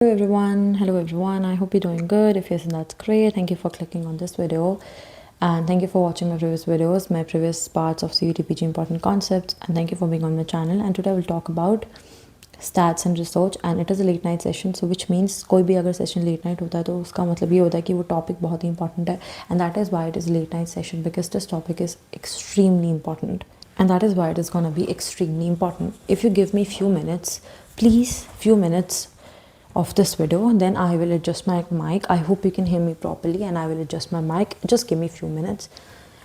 Hello everyone, I hope you're doing good. If yes, that's great. Thank you for clicking on this video, and thank you for watching my previous videos, my previous parts of CUTPG important concepts, and thank you for being on my channel. And today we'll talk about stats and research, and it is a late night session, so which means कोई भी अगर session late night होता है तो उसका मतलब ये होता है कि वो topic बहुत ही important है, and that is why it is late night session, because this topic is extremely important, and that is why it is gonna be extremely important. If you give me few minutes, please, few minutes of this video, then I will adjust my mic. I hope you can hear me properly, and I will adjust my mic. Just give me a few minutes.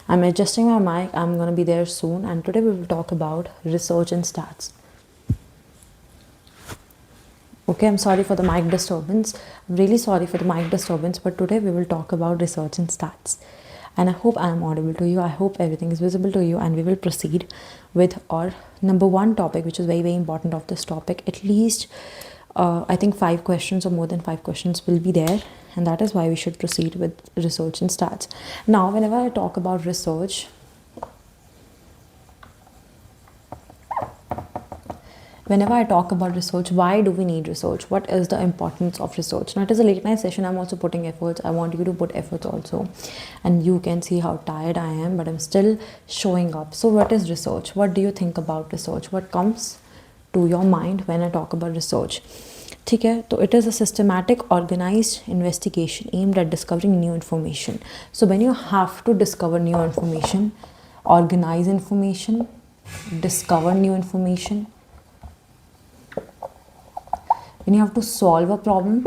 I'm adjusting my mic. I'm gonna be there soon, and today we will talk about research and stats. Okay, I'm sorry for the mic disturbance. I'm really sorry for the mic disturbance, but today we will talk about research and stats. And I hope I am audible to you. I hope everything is visible to you, and we will proceed with our number one topic, which is very, very important of this topic. At least I think 5 questions or more than 5 questions will be there, and that is why we should proceed with research and stats. Now, whenever I talk about research, why do we need research? What is the importance of research? Now, it is a late night session. I'm also putting efforts. I want you to put efforts also, and you can see how tired I am, but I'm still showing up. So what is research? What do you think about research? What comes to your mind when I talk about research? ठीक है, तो it is a systematic organized investigation aimed at discovering new information. So when you have to discover new information, organize information, discover new information, when you have to solve a problem,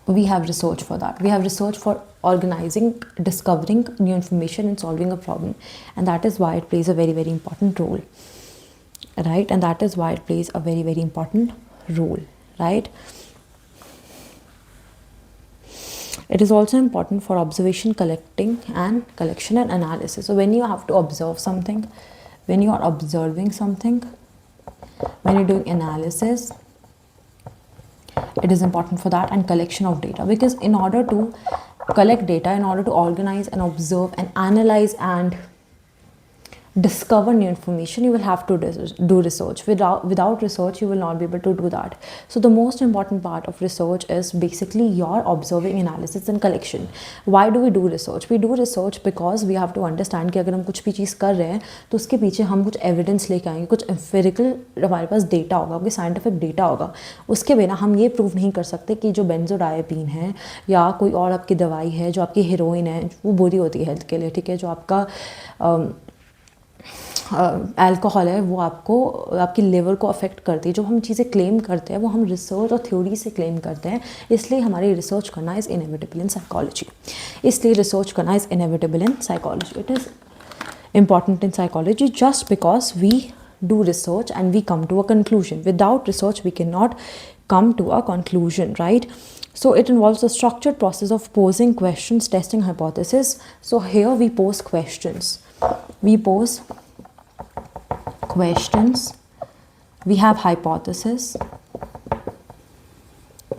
we have research for that. We have research for organizing, discovering new information, and solving a problem, and that is why it plays a very, very important role, right? And that is why it plays a very, very important role, right? It is also important for observation, collection and analysis. So when you have to observe something, when you are observing something, when you're doing analysis, it is important for that, and collection of data, because in order to collect data, in order to organize and observe and analyze and discover new information, you will have to do research. Without research, you will not be able to do that. So the most important part of research is basically your observing, analysis and collection. Why do we do research? We do research because we have to understand कि अगर हम कुछ भी चीज़ कर रहे हैं तो उसके पीछे हम कुछ एविडेंस लेके आएंगे, कुछ एम्फिरिकल हमारे पास डेटा होगा, कोई साइंटिफिक डेटा होगा. उसके बिना हम ये प्रूव नहीं कर सकते कि जो बेंजोडायज़ेपिन है या कोई और आपकी दवाई है, जो आपकी हीरोइन है, वो बुरी होती है हेल्थ के लिए, ठीक है, जो आपका अल्कोहल है वो आपको, आपकी लिवर को अफेक्ट करती है. जो हम चीज़ें क्लेम करते हैं वो हम रिसर्च और थ्योरी से क्लेम करते हैं, इसलिए हमारी रिसर्च करना इज़ इनएविटेबल इन साइकोलॉजी. इसलिए रिसर्च करना is inevitable in psychology. It is important in psychology just because we do research and we come to a conclusion. Without research, we cannot come to a conclusion, right? So it involves a structured process of posing questions, testing hypotheses. So here we pose questions. We pose questions. We have hypothesis.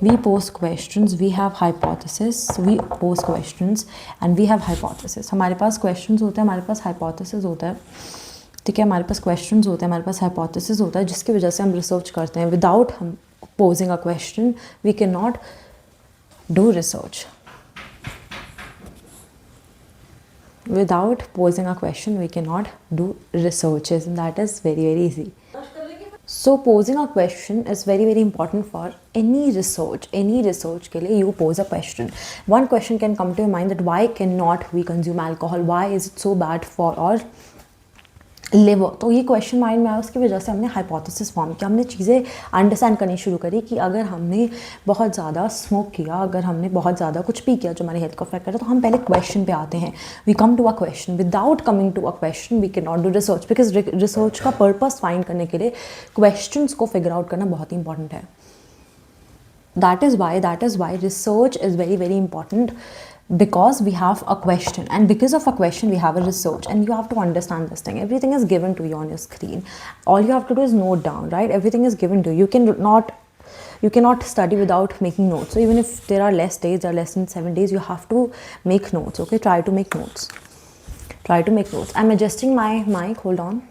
We pose questions, we have hypothesis. We pose questions and we have hypothesis. हमारे पास questions होते हैं, हमारे पास hypothesis होता है, ठीक है, हमारे पास questions होते हैं, हमारे पास hypothesis होता है, जिसकी वजह से हम research करते हैं. Without हम posing a question, we cannot do research. Without posing a question, we cannot do researches, and that is very, very easy. So posing a question is very, very important for any research. Any research के लिए you pose a question. One question can come to your mind that why cannot we consume alcohol? Why is it so bad for our liver? तो ये question mind में आया, उसकी वजह से हमने हाइपोथेसिस फॉर्म किया, हमने चीज़ें अंडरस्टैंड करनी शुरू करी कि अगर हमने बहुत ज़्यादा स्मोक किया, अगर हमने बहुत ज़्यादा कुछ भी किया जो हमारी हेल्थ को अफेक्ट करे, तो हम पहले क्वेश्चन पे आते हैं. We come to a question. Without coming to a question we can not do research, because research का पर्पस फाइंड करने के लिए क्वेश्चंस को फिगर आउट करना बहुत ही इंपॉर्टेंट है. That is why research is very, very important, because we have a question, and because of a question we have a research, and you have to understand this thing. Everything is given to you on your screen. All you have to do is note down, right? Everything is given to you. You cannot study without making notes. So even if there are less days, there are less than 7 days, you have to make notes. Okay, try to make notes. I'm adjusting my mic. Hold on.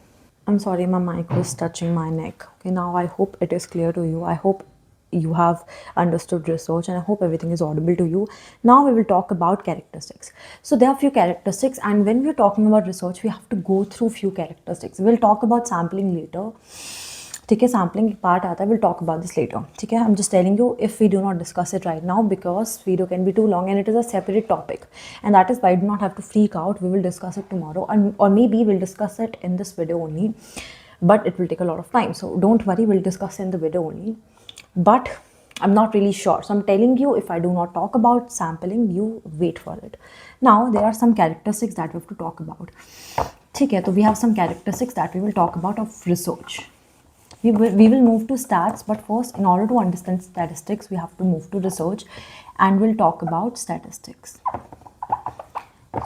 I'm sorry, my mic was touching my neck. Okay, now I hope it is clear to you. I hope you have understood research and I hope everything is audible to you. Now we will talk about characteristics. So there are few characteristics, and when we're talking about research, we have to go through few characteristics. We'll talk about sampling later. ठीक है, sampling एक part आता है, will talk about this later. ठीक है, I am just telling you if we do not discuss it right now because video can be too long and it is a separate topic, and that is why do not have to freak out. We will discuss it tomorrow, और maybe will discuss it in this video only, but it will take a lot of time, so don't worry, we'll discuss in the video only. But I'm not really sure, so I'm telling you, if I do not talk about sampling, you wait for it. Now there are some characteristics that we have to talk about. ठीक है, तो we have some characteristics that we will talk about of research. We will move to stats, but first, in order to understand statistics, we have to move to research, and we'll talk about statistics.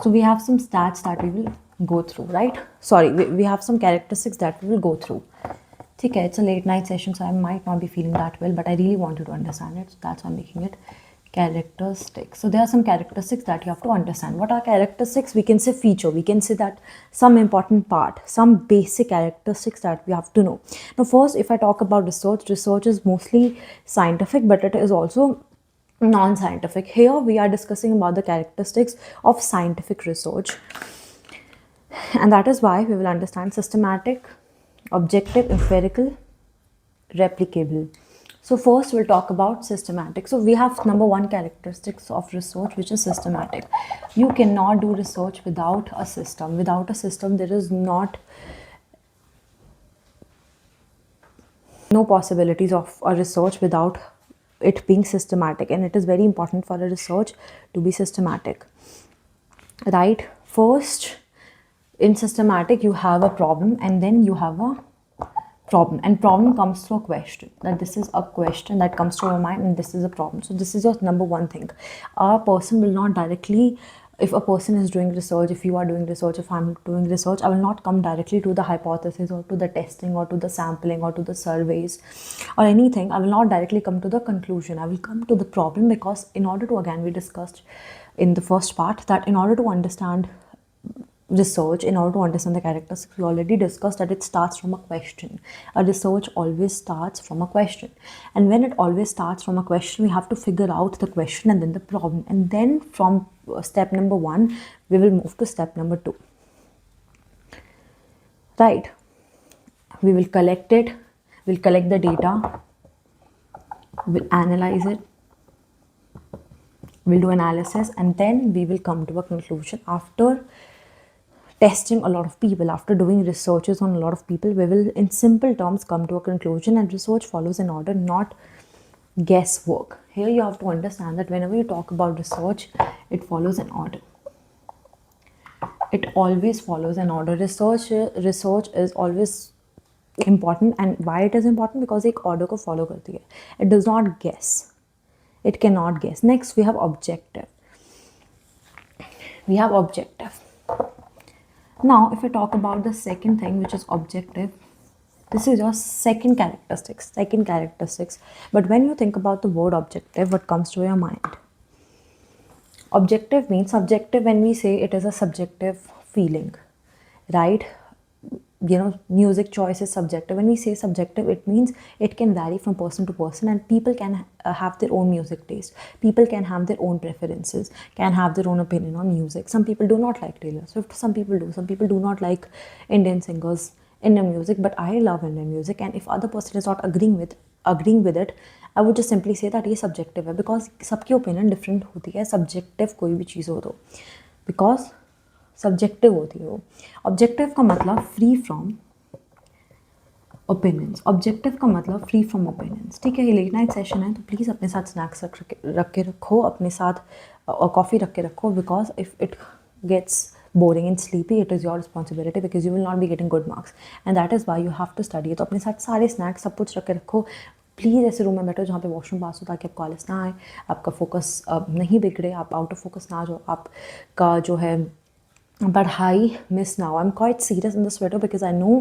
So we have some stats that we will go through, right? Sorry, we have some characteristics that we will go through. Okay, it's a late night session, so I might not be feeling that well, but I really want you to understand it, so that's why I'm making it characteristics. So there are some characteristics that you have to understand. What are characteristics? We can say feature, we can say that some important part, some basic characteristics that we have to know. Now first, if I talk about research, research is mostly scientific, but it is also non-scientific. Here we are discussing about the characteristics of scientific research, and that is why we will understand systematic, objective, empirical, replicable. So first we'll talk about systematic. So we have number one characteristics of research, which is systematic. You cannot do research without a system. Without a system, there is no possibilities of a research without it being systematic, and it is very important for a research to be systematic, right? First, in systematic, you have a problem, and then you have a problem, and problem comes through a question, that this is a question that comes to your mind and this is a problem. So this is your number one thing. A person will not directly, if a person is doing research, if you are doing research, if I'm doing research, I will not come directly to the hypothesis or to the testing or to the sampling or to the surveys or anything. I will not directly come to the conclusion. I will come to the problem, because in order to, again, we discussed in the first part that in order to understand research, in order to understand the characteristics, we already discussed that it starts from a question. A research always starts from a question, and when it always starts from a question, we have to figure out the question and then the problem, and then from step number one we will move to step number two, right? We will collect it, we'll collect the data, we'll analyze it, we'll do analysis, and then we will come to a conclusion. After testing a lot of people, after doing researches on a lot of people, we will in simple terms come to a conclusion, and research follows an order, not guesswork. Here you have to understand that whenever you talk about research, it follows an order. It always follows an order. Research is always important, and why it is important? Because एक order को follow करती है. It does not guess. It cannot guess. Next, we have objective. Now, if I talk about the second thing, which is objective, this is your second characteristics. But when you think about the word objective, what comes to your mind? Objective means subjective. When we say it is a subjective feeling, right? You know, music choice is subjective. When we say subjective, it means it can vary from person to person, and people can have their own music taste. People can have their own preferences, can have their own opinion on music. Some people do not like Taylor Swift, some people do. Some people do not like Indian singers, Indian music, but I love Indian music, and if other person is not agreeing with it, I would just simply say that ये subjective है, because सबकी opinion different होती है. Subjective कोई भी चीज़ हो तो, because subjective होती है वो. ऑब्जेक्टिव का मतलब फ्री फ्रॉम ओपिनियंस. ऑब्जेक्टिव का मतलब फ्री फ्रॉम ओपिनियंस. ठीक है, ये लेट नाइट सेशन है, तो प्लीज़ अपने साथ स्नैक्स रख के रखो, अपने साथ कॉफ़ी रख के रखो, because if it gets boring and sleepy, it is your responsibility, because you will not be getting good marks, and that is why you have to study. तो अपने साथ सारे स्नैक्स सब कुछ रख के रखो. प्लीज़ ऐसे रूम में बैठो जहाँ पे वॉशरूम पास हो, ताकि आपको आलस ना आए, आपका फोकस नहीं बिगड़े, आप आउट ऑफ फोकस ना आ जाओ, आपका जो है पढ़ाई मिस ना हो. I am quite serious in this video because I know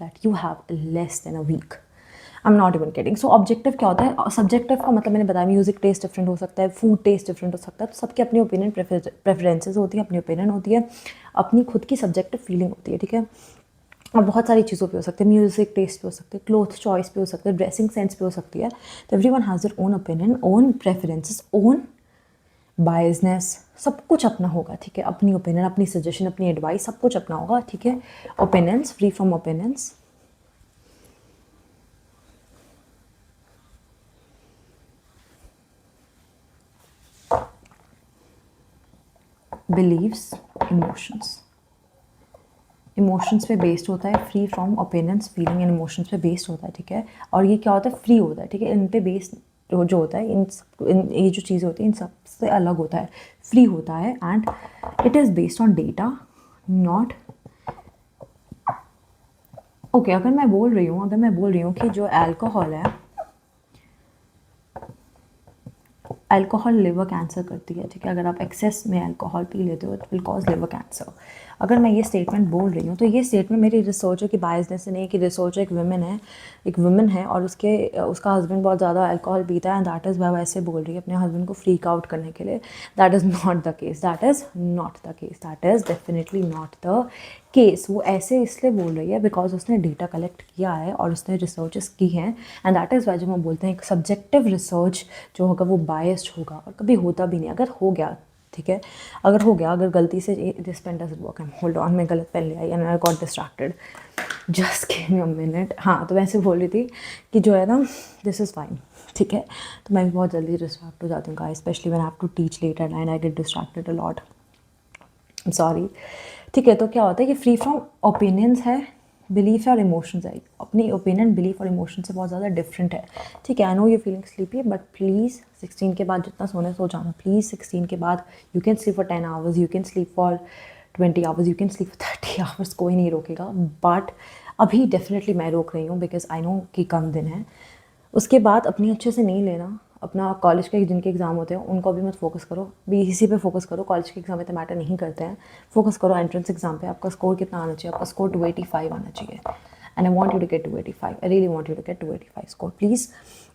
that you have less than a week. I am not even kidding. So objective क्या होता है? सब्जेक्टिव का मतलब मैंने बताया, म्यूजिक टेस्ट डिफरेंट हो सकता है, फूड टेस्ट डिफरेंट हो सकता है, तो सबकी अपनी ओपिनियन प्रेफरेंसेस होती है, अपनी ओपिनियन होती है, अपनी खुद की सब्जेक्टिव फीलिंग होती है. ठीक है, और बहुत सारी चीज़ों पे हो सकते हैं, म्यूज़िक टेस्ट पे हो सकते हैं, क्लोथ चॉइस पे हो सकते हैं, ड्रेसिंग सेंस पे हो सकती है। तो every one has their own opinion, own preferences, own biasness, सब कुछ अपना होगा, ठीक है। अपनी ओपिनियन, अपनी सजेशन, अपनी एडवाइस, सब कुछ अपना होगा, ठीक है। Opinions, free from opinions. Beliefs, emotions, emotions पे बेस्ड होता है, free from opinions, feeling and emotions पे बेस्ड होता है, ठीक है। और ये क्या होता है, फ्री होता है, ठीक है। इन पे बेस्ड जो होता है, ये जो चीज़ें होती हैं इन सब से अलग होता है, फ्री होता है। And it is based on data, not okay. अगर मैं बोल रही हूँ कि जो अल्कोहल है, अल्कोहल लिवर कैंसर करती है, ठीक है। अगर आप एक्सेस में अल्कोहल पी लेते हो, it will cause liver cancer. अगर मैं ये स्टेटमेंट बोल रही हूँ तो ये स्टेटमेंट मेरी रिसर्चर की बायसनेस से नहीं है कि रिसर्चर एक वुमेन है और उसका हस्बैंड बहुत ज़्यादा अल्कोहल पीता है एंड दैट इज़ वह वैसे बोल रही है अपने हस्बैंड को फ्रीक आउट करने के लिए। That is not the case, that is not the case, that is definitely not the case. वो ऐसे इसलिए बोल रही है बिकॉज उसने डेटा कलेक्ट किया है और उसने रिसर्चेस की हैं एंड दैट इज़ वाई जब हम बोलते हैं एक सब्जेक्टिव रिसर्च जो होगा वो बायस्ड होगा और कभी होता भी नहीं। अगर हो गया, ठीक है, अगर गलती से this pen doesn't work, hold on, मैं गलत पेन ले आई and I got distracted, just give me a minute. हाँ, तो वैसे बोल रही थी कि जो है ना, दिस इज़ फाइन, ठीक है। तो मैं भी बहुत जल्दी डिस्ट्रैक्ट हो जाती हूँ guys, specially when I have to teach later and I get distracted a lot, sorry, ठीक है। तो क्या होता है कि फ्री फ्रॉम ओपिनियंस है, बिलीफ है और इमोशंस है। अपनी ओपिनियन, बिलीफ और इमोशन से बहुत ज़्यादा डिफरेंट है, ठीक है। I no you feeling sleepy but please 16 के बाद जितना सोने सो जाना, प्लीज़ 16 के बाद you can sleep for 10 hours, you can sleep for 20 hours, you can sleep for 30 hours, कोई नहीं रोकेगा। बट अभी डेफिनेटली मैं रोक रही हूँ बिकॉज आई नो कि कम दिन है। उसके बाद अपनी अच्छे से नहीं लेना, अपना कॉलेज के जिनके एग्ज़ाम होते हैं उनको भी मत फोकस करो, भी इसी पे फोकस करो। कॉलेज के एग्ज़ाम इतना मैटर नहीं करते हैं, फोकस करो एंट्रेंस एग्ज़ाम पे। आपका स्कोर कितना आना चाहिए? आपका स्कोर 285 आना चाहिए and I want you to get 285, I really want you to get 285 score please.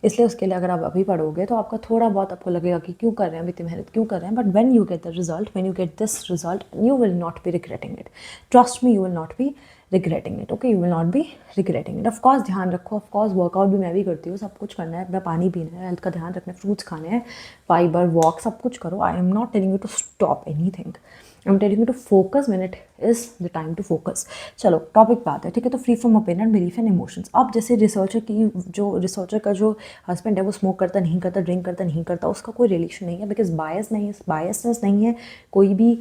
इसलिए उसके लिए अगर आप अभी पढ़ोगे तो आपका थोड़ा बहुत आपको लगेगा कि क्यों कर रहे हैं, अभी इतनी मेहनत क्यों कर रहे हैं, but when you get the result, when you get this result, you will not B regretting it, trust me, you will not B regretting it, okay, you will not B regretting it. Of course ध्यान रखो, of course workout भी मैं भी करती हूँ, सब कुछ करना है, अपना पानी पीना है, हेल्थ का ध्यान रखना है, फ्रूट्स खाने हैं, फाइबर, वॉक, सब कुछ करो। I am not telling you to stop anything, I am telling you to focus when it is the time to focus. चलो टॉपिक पे आते हैं, ठीक है। तो free from opinion, belief and emotions. अब जैसे रिसर्चर का जो हस्बैंड है वो स्मोक करता नहीं करता, ड्रिंक करता नहीं करता, उसका कोई रिलेशन नहीं है बिकॉज बायसनेस नहीं है, कोई भी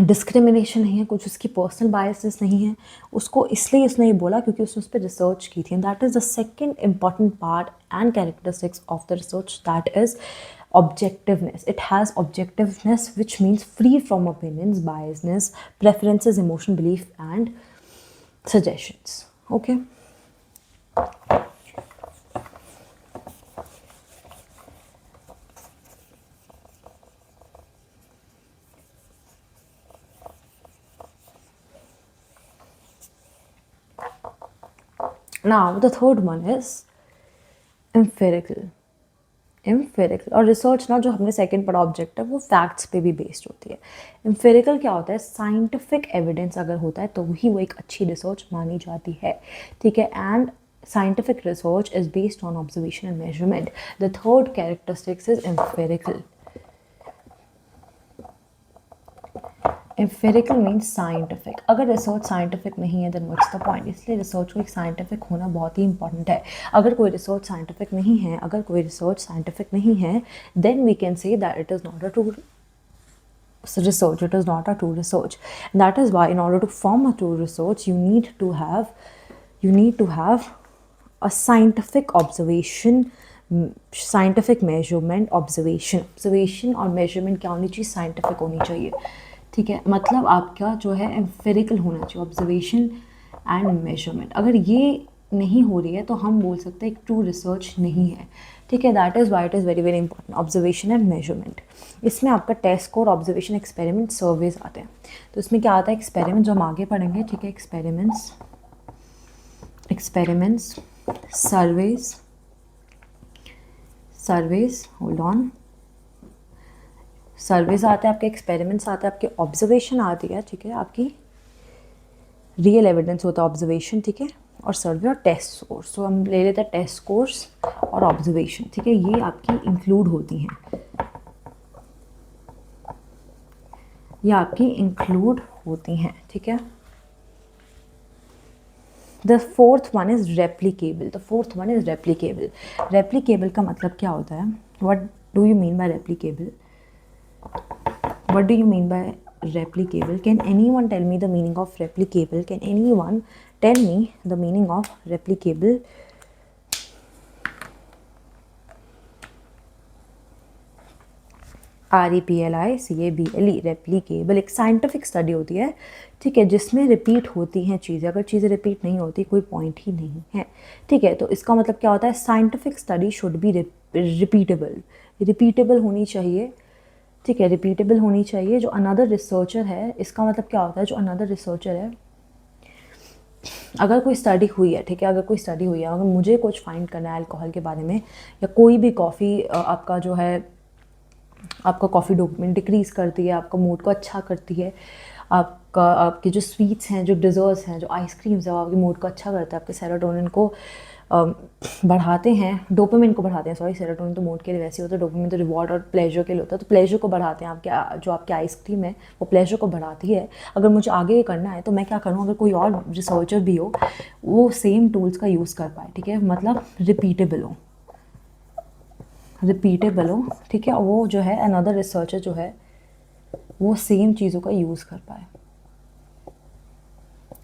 डिस्क्रिमिनेशन नहीं है, कुछ उसकी पर्सनल बायसेस नहीं है उसको, इसलिए उसने ये बोला क्योंकि उसने उस पर रिसर्च की थी। And that is the second important part and characteristics of the research, that is objectiveness. It has objectiveness, which means free from opinions, biasness, preferences, emotion, belief and suggestions, okay. Now the third one is empirical और research ना, जो हमने second पढ़ा objective, वो facts पे भी based होती है। एम्फेरिकल क्या होता है? साइंटिफिक एविडेंस अगर होता है तो ही वो एक अच्छी रिसर्च मानी जाती है, ठीक है। And scientific research is based on observation and measurement. The third characteristics is empirical. Empirical means scientific. अगर रिसर्च साइंटिफिक नहीं है देन व्हाट्स द पॉइंट। इसलिए रिसर्च को एक साइंटिफिक होना बहुत ही इंपॉर्टेंट है। अगर कोई रिसर्च साइंटिफिक नहीं है then we can say that it is not a true research, it is not a true research. And that is why in order to form a true research you need to have a scientific observation, scientific measurement, observation और measurement क्या होनी चाहिए? Scientific होनी चाहिए, ठीक है। मतलब आपका जो है एम्फेरिकल होना चाहिए, ऑब्जर्वेशन एंड मेजरमेंट। अगर ये नहीं हो रही है तो हम बोल सकते हैं एक ट्रू रिसर्च नहीं है, ठीक है। That is why it is very very important, observation and measurement. इसमें आपका test score, observation, experiment, surveys आते हैं। तो इसमें क्या आता है? एक्सपेरिमेंट, जो हम आगे पढ़ेंगे, ठीक है। Experiments, surveys, hold on, surveys आते हैं आपके, एक्सपेरिमेंट्स आते हैं आपके, ऑब्जर्वेशन आती है, ठीक है, आपकी रियल एविडेंस होता है ऑब्जर्वेशन, ठीक है, और सर्वे और टेस्ट स्कोर्स। तो हम ले लेते हैं टेस्ट स्कोर्स और ऑब्जर्वेशन, ठीक है, ये आपकी इंक्लूड होती हैं, ये आपकी इंक्लूड होती हैं, ठीक है। The fourth one is replicable, the fourth one is replicable. Replicable का मतलब क्या होता है, what do you mean by replicable, what do you mean by replicable? Can anyone tell me the meaning of replicable? Can anyone tell me the meaning of replicable? REPLICABLE, replicable एक scientific study होती है, ठीक है, जिसमें repeat होती हैं चीज़ें। अगर चीज़ें रिपीट नहीं होती कोई पॉइंट ही नहीं है, ठीक है। तो इसका मतलब क्या होता है, scientific study should be repeatable, repeatable होनी चाहिए, ठीक है, रिपीटेबल होनी चाहिए। जो अनदर रिसर्चर है, इसका मतलब क्या होता है, जो अनदर रिसर्चर है, अगर कोई स्टडी हुई है, ठीक है, अगर कोई स्टडी हुई है, अगर मुझे कुछ फाइंड करना है अल्कोहल के बारे में, या कोई भी कॉफ़ी आपका जो है, आपका कॉफ़ी डोपामिन डिक्रीज़ करती है, आपका मूड को अच्छा करती है, आपके जो स्वीट्स हैं, जो डिज़र्ट्स हैं, जो आइसक्रीम्स हैं, वो आपके मूड को अच्छा करता है, आपके सेरोटोनिन को बढ़ाते हैं, डोपामिन को बढ़ाते हैं, सॉरी, सेरोटोनिन तो मूड के लिए वैसे होता है, डोपामिन तो रिवॉर्ड और प्लेजर के लिए होता है, तो प्लेजर को बढ़ाते हैं। आपके जो आपकी आइसक्रीम है वो प्लेजर को बढ़ाती है। अगर मुझे आगे ये करना है तो मैं क्या करूँ, अगर कोई और रिसर्चर भी हो वो सेम टूल्स का यूज़ कर पाए, ठीक है, मतलब रिपीटेबल हो, रिपीटेबल हो, ठीक है, वो जो है अनदर रिसर्चर जो है वो सेम चीज़ों का यूज़ कर पाए,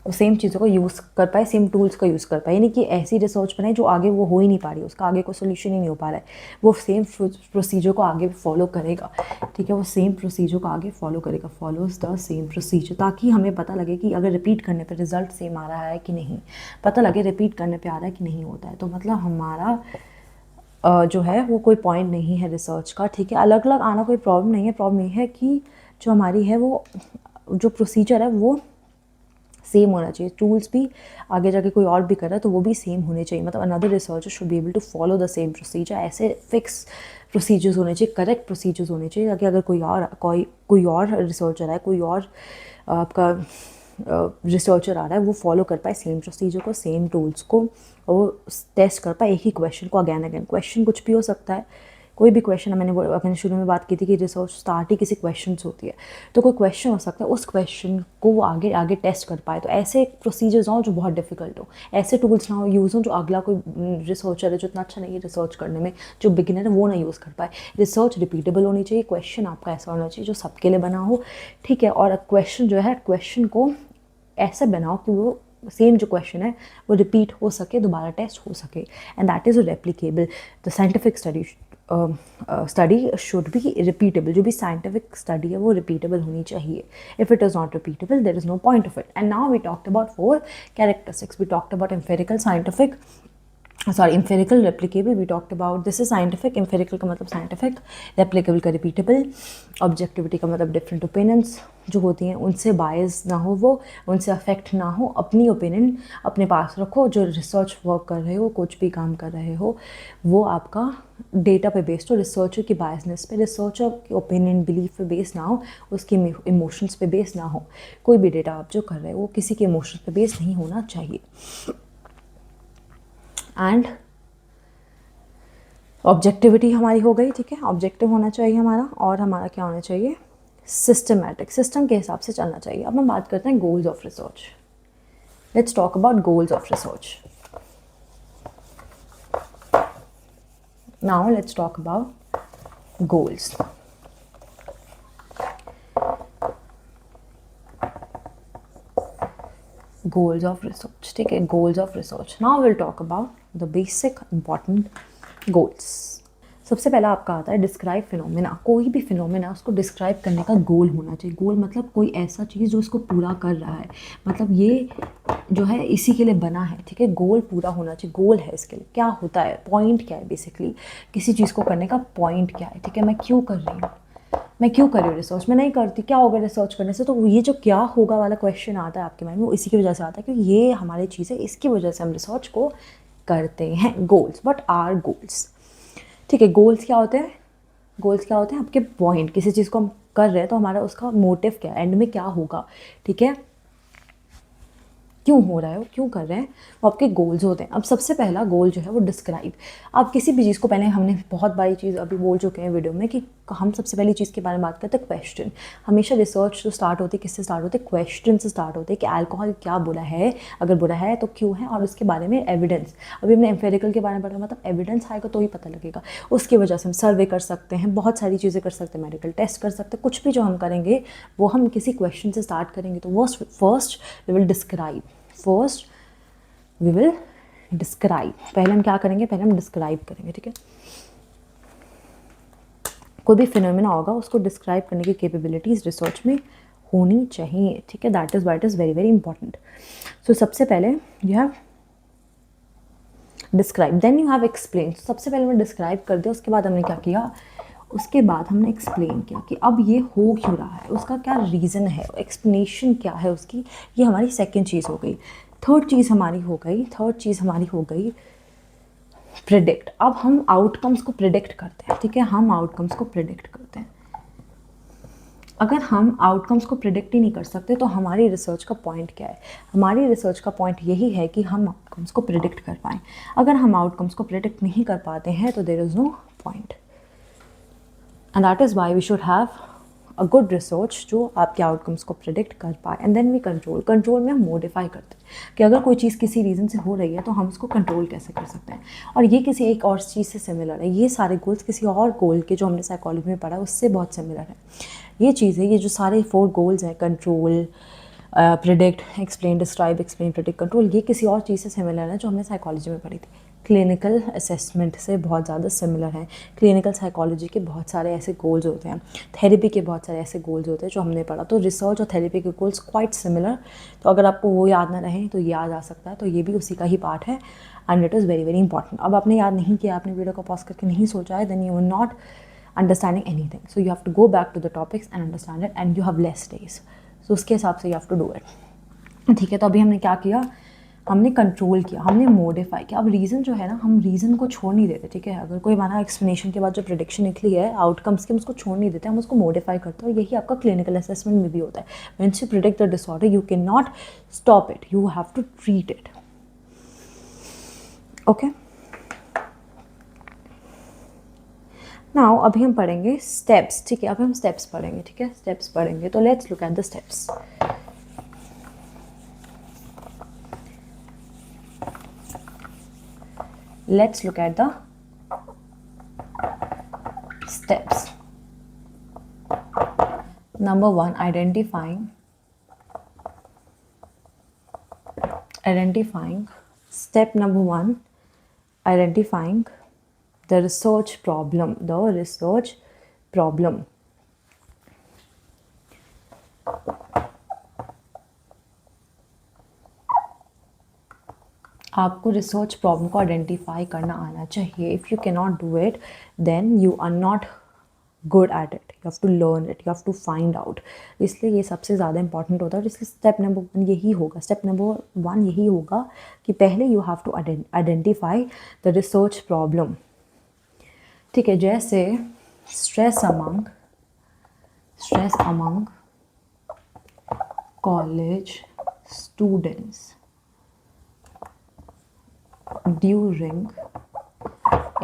वो सेम चीज़ों को यूज़ कर पाए, सेम टूल्स का यूज़ कर पाए, यानी कि ऐसी रिसर्च बनाए जो आगे वो हो ही नहीं पा रही, उसका आगे कोई सोल्यूशन ही नहीं हो पा रहा है, वो सेम प्रोसीजर को आगे फॉलो करेगा, ठीक है, वो सेम प्रोसीजर को आगे फॉलो करेगा, फॉलोज द सेम प्रोसीजर, ताकि हमें पता लगे कि अगर रिपीट करने पर रिजल्ट सेम आ रहा है कि नहीं, पता लगे रिपीट करने पर आ रहा है कि नहीं होता है। तो मतलब हमारा जो है वो कोई पॉइंट नहीं है रिसर्च का, ठीक है, अलग अलग आना कोई प्रॉब्लम नहीं है, प्रॉब्लम ये है कि जो हमारी है वो जो प्रोसीजर है वो सेम होना चाहिए, टूल्स भी आगे जाके कोई और भी कर रहा है तो वो भी सेम होने चाहिए, मतलब another researcher should be able to follow the same procedure, ऐसे फिक्स प्रोसीजर्स होने चाहिए, करेक्ट प्रोसीजर्स होने चाहिए, ताकि अगर कोई और रिसर्चर है, कोई और आपका रिसर्चर आ रहा है वो फॉलो कर पाए सेम प्रोसीजर को, सेम टूल्स को, और वो टेस्ट कर पाए एक ही क्वेश्चन को अगैन अगैन। क्वेश्चन कुछ भी हो सकता है, कोई भी क्वेश्चन, मैंने शुरू में बात की थी कि रिसर्च स्टार्ट ही किसी क्वेश्चन से होती है, तो कोई क्वेश्चन हो सकता है, उस क्वेश्चन को वो आगे आगे टेस्ट कर पाए। तो ऐसे प्रोसीजर्स हों जो बहुत डिफिकल्ट हो, ऐसे टूल्स ना हो यूज़ हों जो अगला कोई रिसर्चर है जो इतना अच्छा नहीं है रिसर्च करने में, जो बिगिनर है वो ना यूज़ कर पाए। रिसर्च रिपीटेबल होनी चाहिए, क्वेश्चन आपका ऐसा होना चाहिए जो सबके लिए बना हो, ठीक है, और क्वेश्चन जो है, क्वेश्चन को ऐसे बनाओ कि वो सेम जो क्वेश्चन है वो रिपीट हो सके, दोबारा टेस्ट हो सके, and that is replicable. The scientific study should be repeatable, जो भी साइंटिफिक स्टडी है वो रिपीटेबल होनी चाहिए। If it is not repeatable there is no point of it. And now we talked about 4 characteristics, we talked about empirical, scientific, empirical, replicable, we talked about, this is scientific, empirical का मतलब scientific, replicable का repeatable, objectivity का मतलब different opinions जो होती हैं उनसे bias ना हो, वो उनसे affect ना हो, अपनी opinion अपने पास रखो, जो research work कर रहे हो, कुछ भी काम कर रहे हो, वो आपका डेटा पे बेस्ड हो, रिसर्चर की बायसनेस पे, रिसर्चर की ओपिनियन बिलीफ पे बेस्ड ना हो, उसके इमोशंस पे बेस्ड ना हो। कोई भी डेटा आप जो कर रहे हो वो किसी के इमोशंस पे बेस्ड नहीं होना चाहिए। एंड ऑब्जेक्टिविटी हमारी हो गई, ठीक है, ऑब्जेक्टिव होना चाहिए हमारा, और हमारा क्या होना चाहिए, सिस्टमैटिक, सिस्टम के हिसाब से चलना चाहिए। अब हम बात करते हैं goals of research. Let's talk about goals of research. Now let's talk about goals. Goals of research, ठीक है, goals of research. Now will talk about the basic important goals. सबसे पहला आपका आता है डिस्क्राइब फिनोमेना। कोई भी फिनोमेना उसको डिस्क्राइब करने का गोल होना चाहिए। गोल मतलब कोई ऐसा चीज़ जो इसको पूरा कर रहा है, मतलब ये जो है इसी के लिए बना है, ठीक है, गोल पूरा होना चाहिए। गोल है इसके लिए, क्या होता है, पॉइंट क्या है, बेसिकली किसी चीज़ को करने का पॉइंट क्या है, ठीक है, मैं क्यों कर रही हूँ, मैं क्यों कर रही हूँ रिसर्च, मैं नहीं करती, क्या होगा रिसर्च करने से। तो ये जो क्या होगा वाला क्वेश्चन आता है आपके माइंड में, वो इसी की वजह से आता है क्योंकि ये हमारी चीज़ है, इसकी वजह से हम रिसर्च को करते हैं। गोल्स, व्हाट आर गोल्स, ठीक है, गोल्स क्या होते हैं, गोल्स क्या होते हैं, आपके पॉइंट, किसी चीज़ को हम कर रहे हैं तो हमारा उसका मोटिव क्या है, एंड में क्या होगा, ठीक है। क्यों हो रहा है, वो क्यों कर रहे हैं, वो आपके गोल्स होते हैं। अब सबसे पहला गोल जो है वो डिस्क्राइब। आप किसी भी चीज़ को, पहले हमने बहुत बड़ी चीज़ अभी बोल चुके हैं वीडियो में कि हम सबसे पहली चीज़ के बारे में बात करते हैं क्वेश्चन। हमेशा रिसर्च जो स्टार्ट होती है किससे स्टार्ट होती है, क्वेश्चन से स्टार्ट होती है कि अल्कोहल क्या बुरा है, अगर बुरा है तो क्यों है, और उसके बारे में एविडेंस। अभी हमने एम्पेरिकल के बारे में पढ़ा, मतलब एविडेंस आएगा तो ही पता लगेगा। उसकी वजह से हम सर्वे कर सकते हैं, बहुत सारी चीज़ें कर सकते हैं, मेडिकल टेस्ट कर सकते हैं, कुछ भी जो हम करेंगे वो हम किसी क्वेश्चन से स्टार्ट करेंगे। तो वो first we will describe, first we will describe. पहले हम क्या करेंगे, पहले हम डिस्क्राइब करेंगे, ठीक है। कोई भी फिनोमेना होगा उसको डिस्क्राइब करने की कैपेबिलिटीज रिसर्च में होनी चाहिए, ठीक है। That is why it is very very important. So सबसे पहले you have describe, then you have explain. सबसे पहले हमने डिस्क्राइब कर दिया, उसके बाद हमने क्या किया, उसके बाद हमने एक्सप्लेन किया कि अब ये हो क्यों रहा है, उसका क्या रीज़न है, एक्सप्लेनेशन क्या है उसकी। ये हमारी सेकेंड चीज़ हो गई। थर्ड चीज़ हमारी हो गई प्रिडिक्ट। अब हम आउटकम्स को प्रिडिक्ट करते हैं, ठीक है, हम आउटकम्स को प्रिडिक्ट करते हैं। अगर हम आउटकम्स को प्रिडिक्ट ही नहीं कर सकते तो हमारी रिसर्च का पॉइंट क्या है। हमारी रिसर्च का पॉइंट यही है कि हम आउटकम्स को प्रिडिक्ट कर पाएँ। अगर हम आउटकम्स को प्रिडिक्ट नहीं कर पाते हैं तो there is no point, and that is why we should have a good research जो आपके आउटकम्स को प्रिडिक्ट कर पाए। एंड देन वी कंट्रोल में हम मॉडिफाई करते हैं कि अगर कोई चीज़ किसी रीज़न से हो रही है तो हम उसको कंट्रोल कैसे कर सकते हैं, और ये किसी एक और चीज़ से सिमिलर है। ये सारे गोल्स किसी और गोल के जो हमने साइकोलॉजी में पढ़ा उससे बहुत सिमिलर है। ये चीज़ें, ये जो सारे 4 गोल्स हैं, control, predict, explain, describe, explain, predict, control, ये किसी और चीज़ से सिमिलर है जो हमने साइकोलॉजी में पढ़ी थी। क्लिनिकल असेसमेंट से बहुत ज़्यादा सिमिलर है। क्लिनिकल साइकोलॉजी के बहुत सारे ऐसे गोल्स होते हैं, थेरेपी के बहुत सारे ऐसे गोल्स होते हैं जो हमने पढ़ा। तो रिसर्च और थेरेपी के गोल्स क्वाइट सिमिलर। तो अगर आपको वो याद ना रहे तो याद आ सकता है, तो ये भी उसी का ही पार्ट है, and it is very very important. अब आपने याद नहीं किया, आपने वीडियो को पॉज करके नहीं सोचा है, then you are not understanding anything. So you have to go back to the topics and understand it, and you have less days. So उसके हिसाब से you have to do it. ठीक है, तो अभी हमने क्या किया, हमने कंट्रोल किया, हमने मॉडिफाई किया। अब रीज़न जो है ना, हम रीज़न को छोड़ नहीं देते, ठीक है। अगर कोई हमारा एक्सप्लेनेशन के बाद जो प्रेडिक्शन निकली है आउटकम्स की, हम उसको छोड़ नहीं देते, हम उसको मॉडिफाई करते हैं। और यही आपका क्लिनिकल असेसमेंट में भी होता है। Once you predict the disorder you can not stop it, you have to treat it. Okay, now अभी हम पढ़ेंगे स्टेप्स, ठीक है। अभी हम स्टेप्स पढ़ेंगे, ठीक है, स्टेप्स पढ़ेंगे। तो let's look at the steps. Let's look at the steps. Number 1, identifying step number 1, identifying the research problem, आपको रिसर्च प्रॉब्लम को आइडेंटिफाई करना आना चाहिए। If you can not do it then you are not good at it, you have to learn it, you have to find out. इसलिए ये सबसे ज़्यादा important होता है, और इसलिए स्टेप नंबर 1 यही होगा। स्टेप नंबर 1 यही होगा कि पहले you have to identify the research problem, ठीक है। जैसे stress among college students during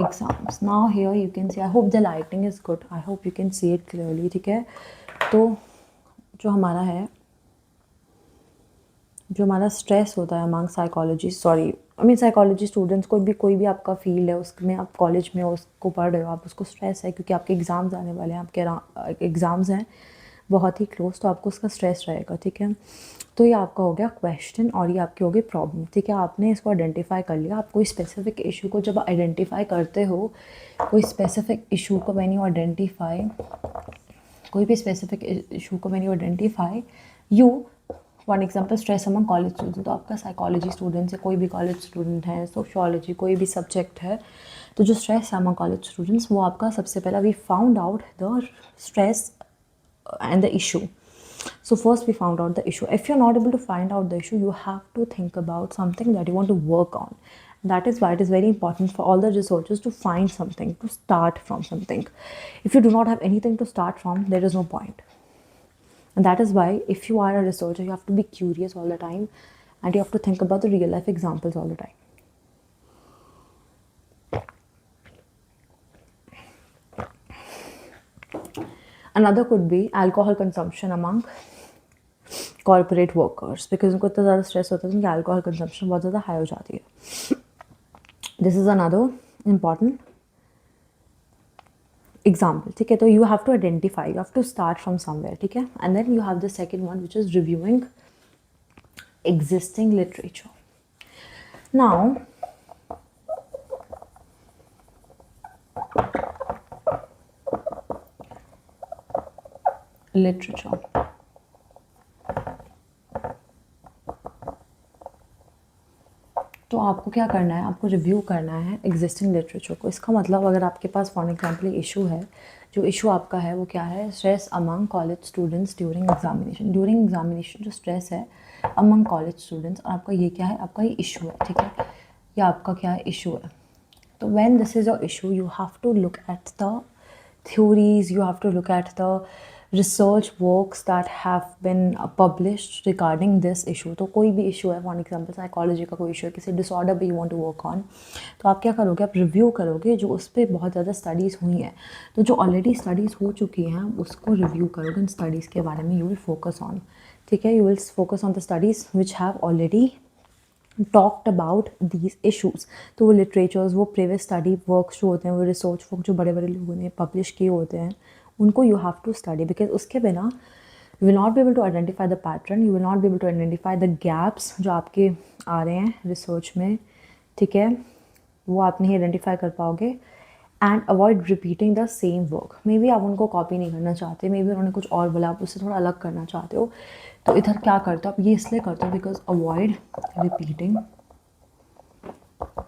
exams. Now here you can see, I hope the lighting is good, I hope you can see it clearly, ठीक है। तो जो हमारा stress होता है अमंग साइकोलॉजी स्टूडेंट्स, कोई भी आपका फील्ड है उसमें आप कॉलेज में उसको पढ़ रहे हो, आप उसको स्ट्रेस है क्योंकि आपके एग्ज़ाम्स आने वाले हैं, आपके एग्ज़ाम्स हैं बहुत ही क्लोज, तो आपको उसका स्ट्रेस रहेगा, ठीक है। तो ये आपका हो गया क्वेश्चन और ये आपकी हो गई प्रॉब्लम, ठीक है। आपने इसको आइडेंटिफाई कर लिया। आप कोई स्पेसिफिक इशू को जब आइडेंटिफाई करते हो, कोई स्पेसिफिक इशू को व्हेन यू आइडेंटिफाई, कोई भी स्पेसिफिक इशू को when you identify, you for example stress among college student, तो आपका साइकोलॉजी स्टूडेंट्स है, कोई भी कॉलेज स्टूडेंट है, सोशियोलॉजी कोई भी सब्जेक्ट है, तो जो स्ट्रेस अमंग कॉलेज स्टूडेंट्स, वो आपका सबसे पहला we found out the stress and the issue. So first we found out the issue. If you're not able to find out the issue, you have to think about something that you want to work on. That is why it is very important for all the researchers to find something, to start from something. If you do not have anything to start from, there is no point. And that is why if you are a researcher, you have to be curious all the time, and you have to think about the real life examples all the time. Another could be alcohol consumption among corporate workers, because उनको इतना ज़्यादा stress होता है तो उनकी alcohol consumption बहुत ज़्यादा high हो जाती है. This is another important example. ठीक है, तो you have to identify, you have to start from somewhere. ठीक है, and then you have the second one, which is reviewing existing literature. Now, literature. तो आपको क्या करना है, आपको रिव्यू करना है एग्जिस्टिंग लिटरेचर को. इसका मतलब अगर आपके पास फॉर एग्जाम्पल इशू है, जो इशू आपका है वो क्या है, stress among college students during examination. During examination जो स्ट्रेस है अमंग कॉलेज स्टूडेंट्स, और आपका ये क्या है, आपका ये इशू है. ठीक है, ये आपका क्या है, इशू है. तो when this is your issue, you have to look at the theories, you have to look at the research works that have been published regarding this issue. तो कोई भी इशू है, फॉर एग्जाम्पल साइकोलॉजी का कोई issue है, किसी disorder पे you want to work on, तो आप क्या करोगे, आप रिव्यू करोगे जो उस पर बहुत ज़्यादा स्टडीज़ हुई हैं. तो जो ऑलरेडी स्टडीज़ हो चुकी हैं उसको रिव्यू करोगे, इन स्टडीज़ के बारे में यू विल फोकस ऑन. ठीक है, you will focus on the studies which have already talked about these issues. तो वो लिटरेचर्स, वो प्रीवियस स्टडी वर्क्स जो होते हैं, वो रिसर्च वर्क जो बड़े बड़े लोगों ने पब्लिश किए होते हैं, उनको you have to study. Because उसके बिना you will not be able to identify the pattern, you will not be able to identify the gaps जो आपके आ रहे हैं रिसर्च में. ठीक है, वो आप नहीं आइडेंटिफाई कर पाओगे. And avoid repeating the same work. May be आप उनको कॉपी नहीं करना चाहते, मे बी उन्होंने कुछ और बोला, आप उससे थोड़ा अलग करना चाहते हो, तो इधर क्या करते हो आप, ये इसलिए करते हो because avoid repeating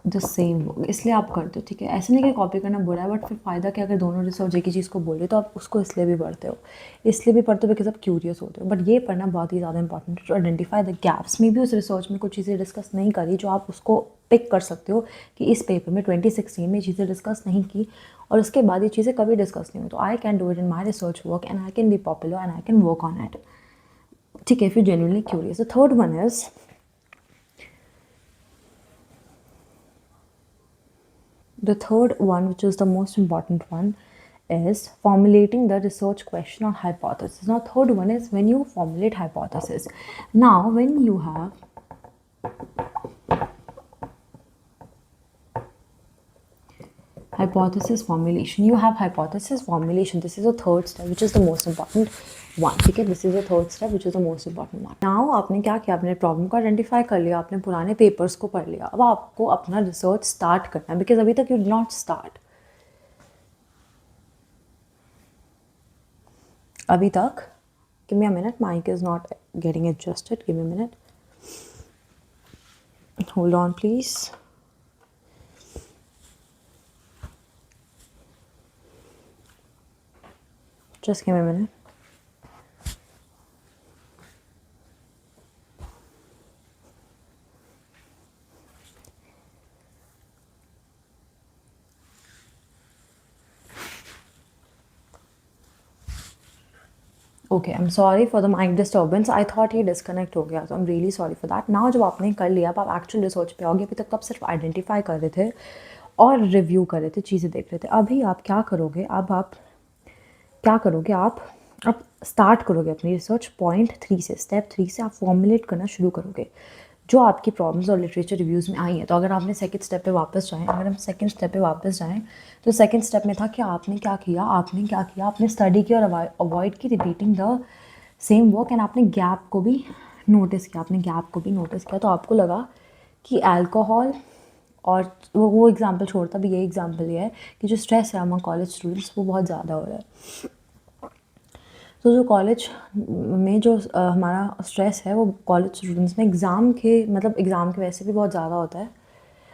the same work, इसलिए आप करते हो. ठीक है, ऐसे नहीं कि कॉपी करना बुरा है, बट फिर फ़ायदा क्या, अगर दोनों रिसर्च एक ही चीज़ को बोले तो आप उसको इसलिए भी पढ़ते हो, बिकॉज आप क्यूरियस होते हो. बट ये पढ़ना बहुत ही ज़्यादा इंपॉर्टेंट है to identify the gaps. Maybe उस रिसर्च में कुछ चीज़ें डिस्कस नहीं करी जो आप उसको पिक कर सकते हो कि इस पेपर में 2016 में चीज़ें डिस्कस नहीं की और उसके बाद ये चीज़ें कभी डिस्कस नहीं हुई. तो I can do it in my research work and I can be popular and I can work on it. ठीक है, if you genuinely curious. The third one is the third one, which is the most important one, is formulating the research question or hypothesis. Now, third one is when you formulate hypothesis. Now, when you have hypothesis formulation, you have hypothesis formulation. This is the third step, which is the most important one. ठीक है, this is the third step, which is the most important one. Now, आपने क्या किया, आपने problem को identify कर लिया, आपने पुराने पेपर्स को पढ़ लिया, अब आपको अपना रिसर्च स्टार्ट करना है. बिकॉज अभी तक यू डिड नॉट स्टार्ट. अभी तक, give me a minute, mic is not getting adjusted, give me a minute, hold on please. Just give me a minute. Okay, I am sorry for the mic disturbance. I thought ये disconnect हो गया, तो I am really sorry for that. Now जब आपने कर लिया, अब आप एक्चुअल रिसर्च पे आओगे. अभी तक तो आप सिर्फ आइडेंटिफाई कर रहे थे और रिव्यू कर रहे थे, चीज़ें देख रहे थे. अभी आप क्या करोगे, अब आप क्या करोगे, आप अब स्टार्ट करोगे अपनी रिसर्च पॉइंट 3 से, स्टेप 3 से आप फॉर्मुलेट करना शुरू करोगे जो आपकी प्रॉब्लम्स और लिटरेचर रिव्यूज़ में आई हैं. तो अगर आपने सेकंड स्टेप पे वापस जाएँ, अगर हम सेकंड स्टेप पे वापस जाएँ, तो सेकंड स्टेप में था कि आपने क्या किया, आपने स्टडी किया और अवॉइड की repeating the same work, and आपने गैप को भी नोटिस किया. तो आपको लगा कि अल्कोहल और वो एग्जाम्पल छोड़ता भी, ये एग्जाम्पल ये है कि जो स्ट्रेस है अमंग कॉलेज स्टूडेंट्स वो बहुत ज़्यादा हो रहा है. तो जो कॉलेज में जो हमारा स्ट्रेस है वो कॉलेज स्टूडेंट्स में एग्ज़ाम के वैसे भी बहुत ज़्यादा होता है,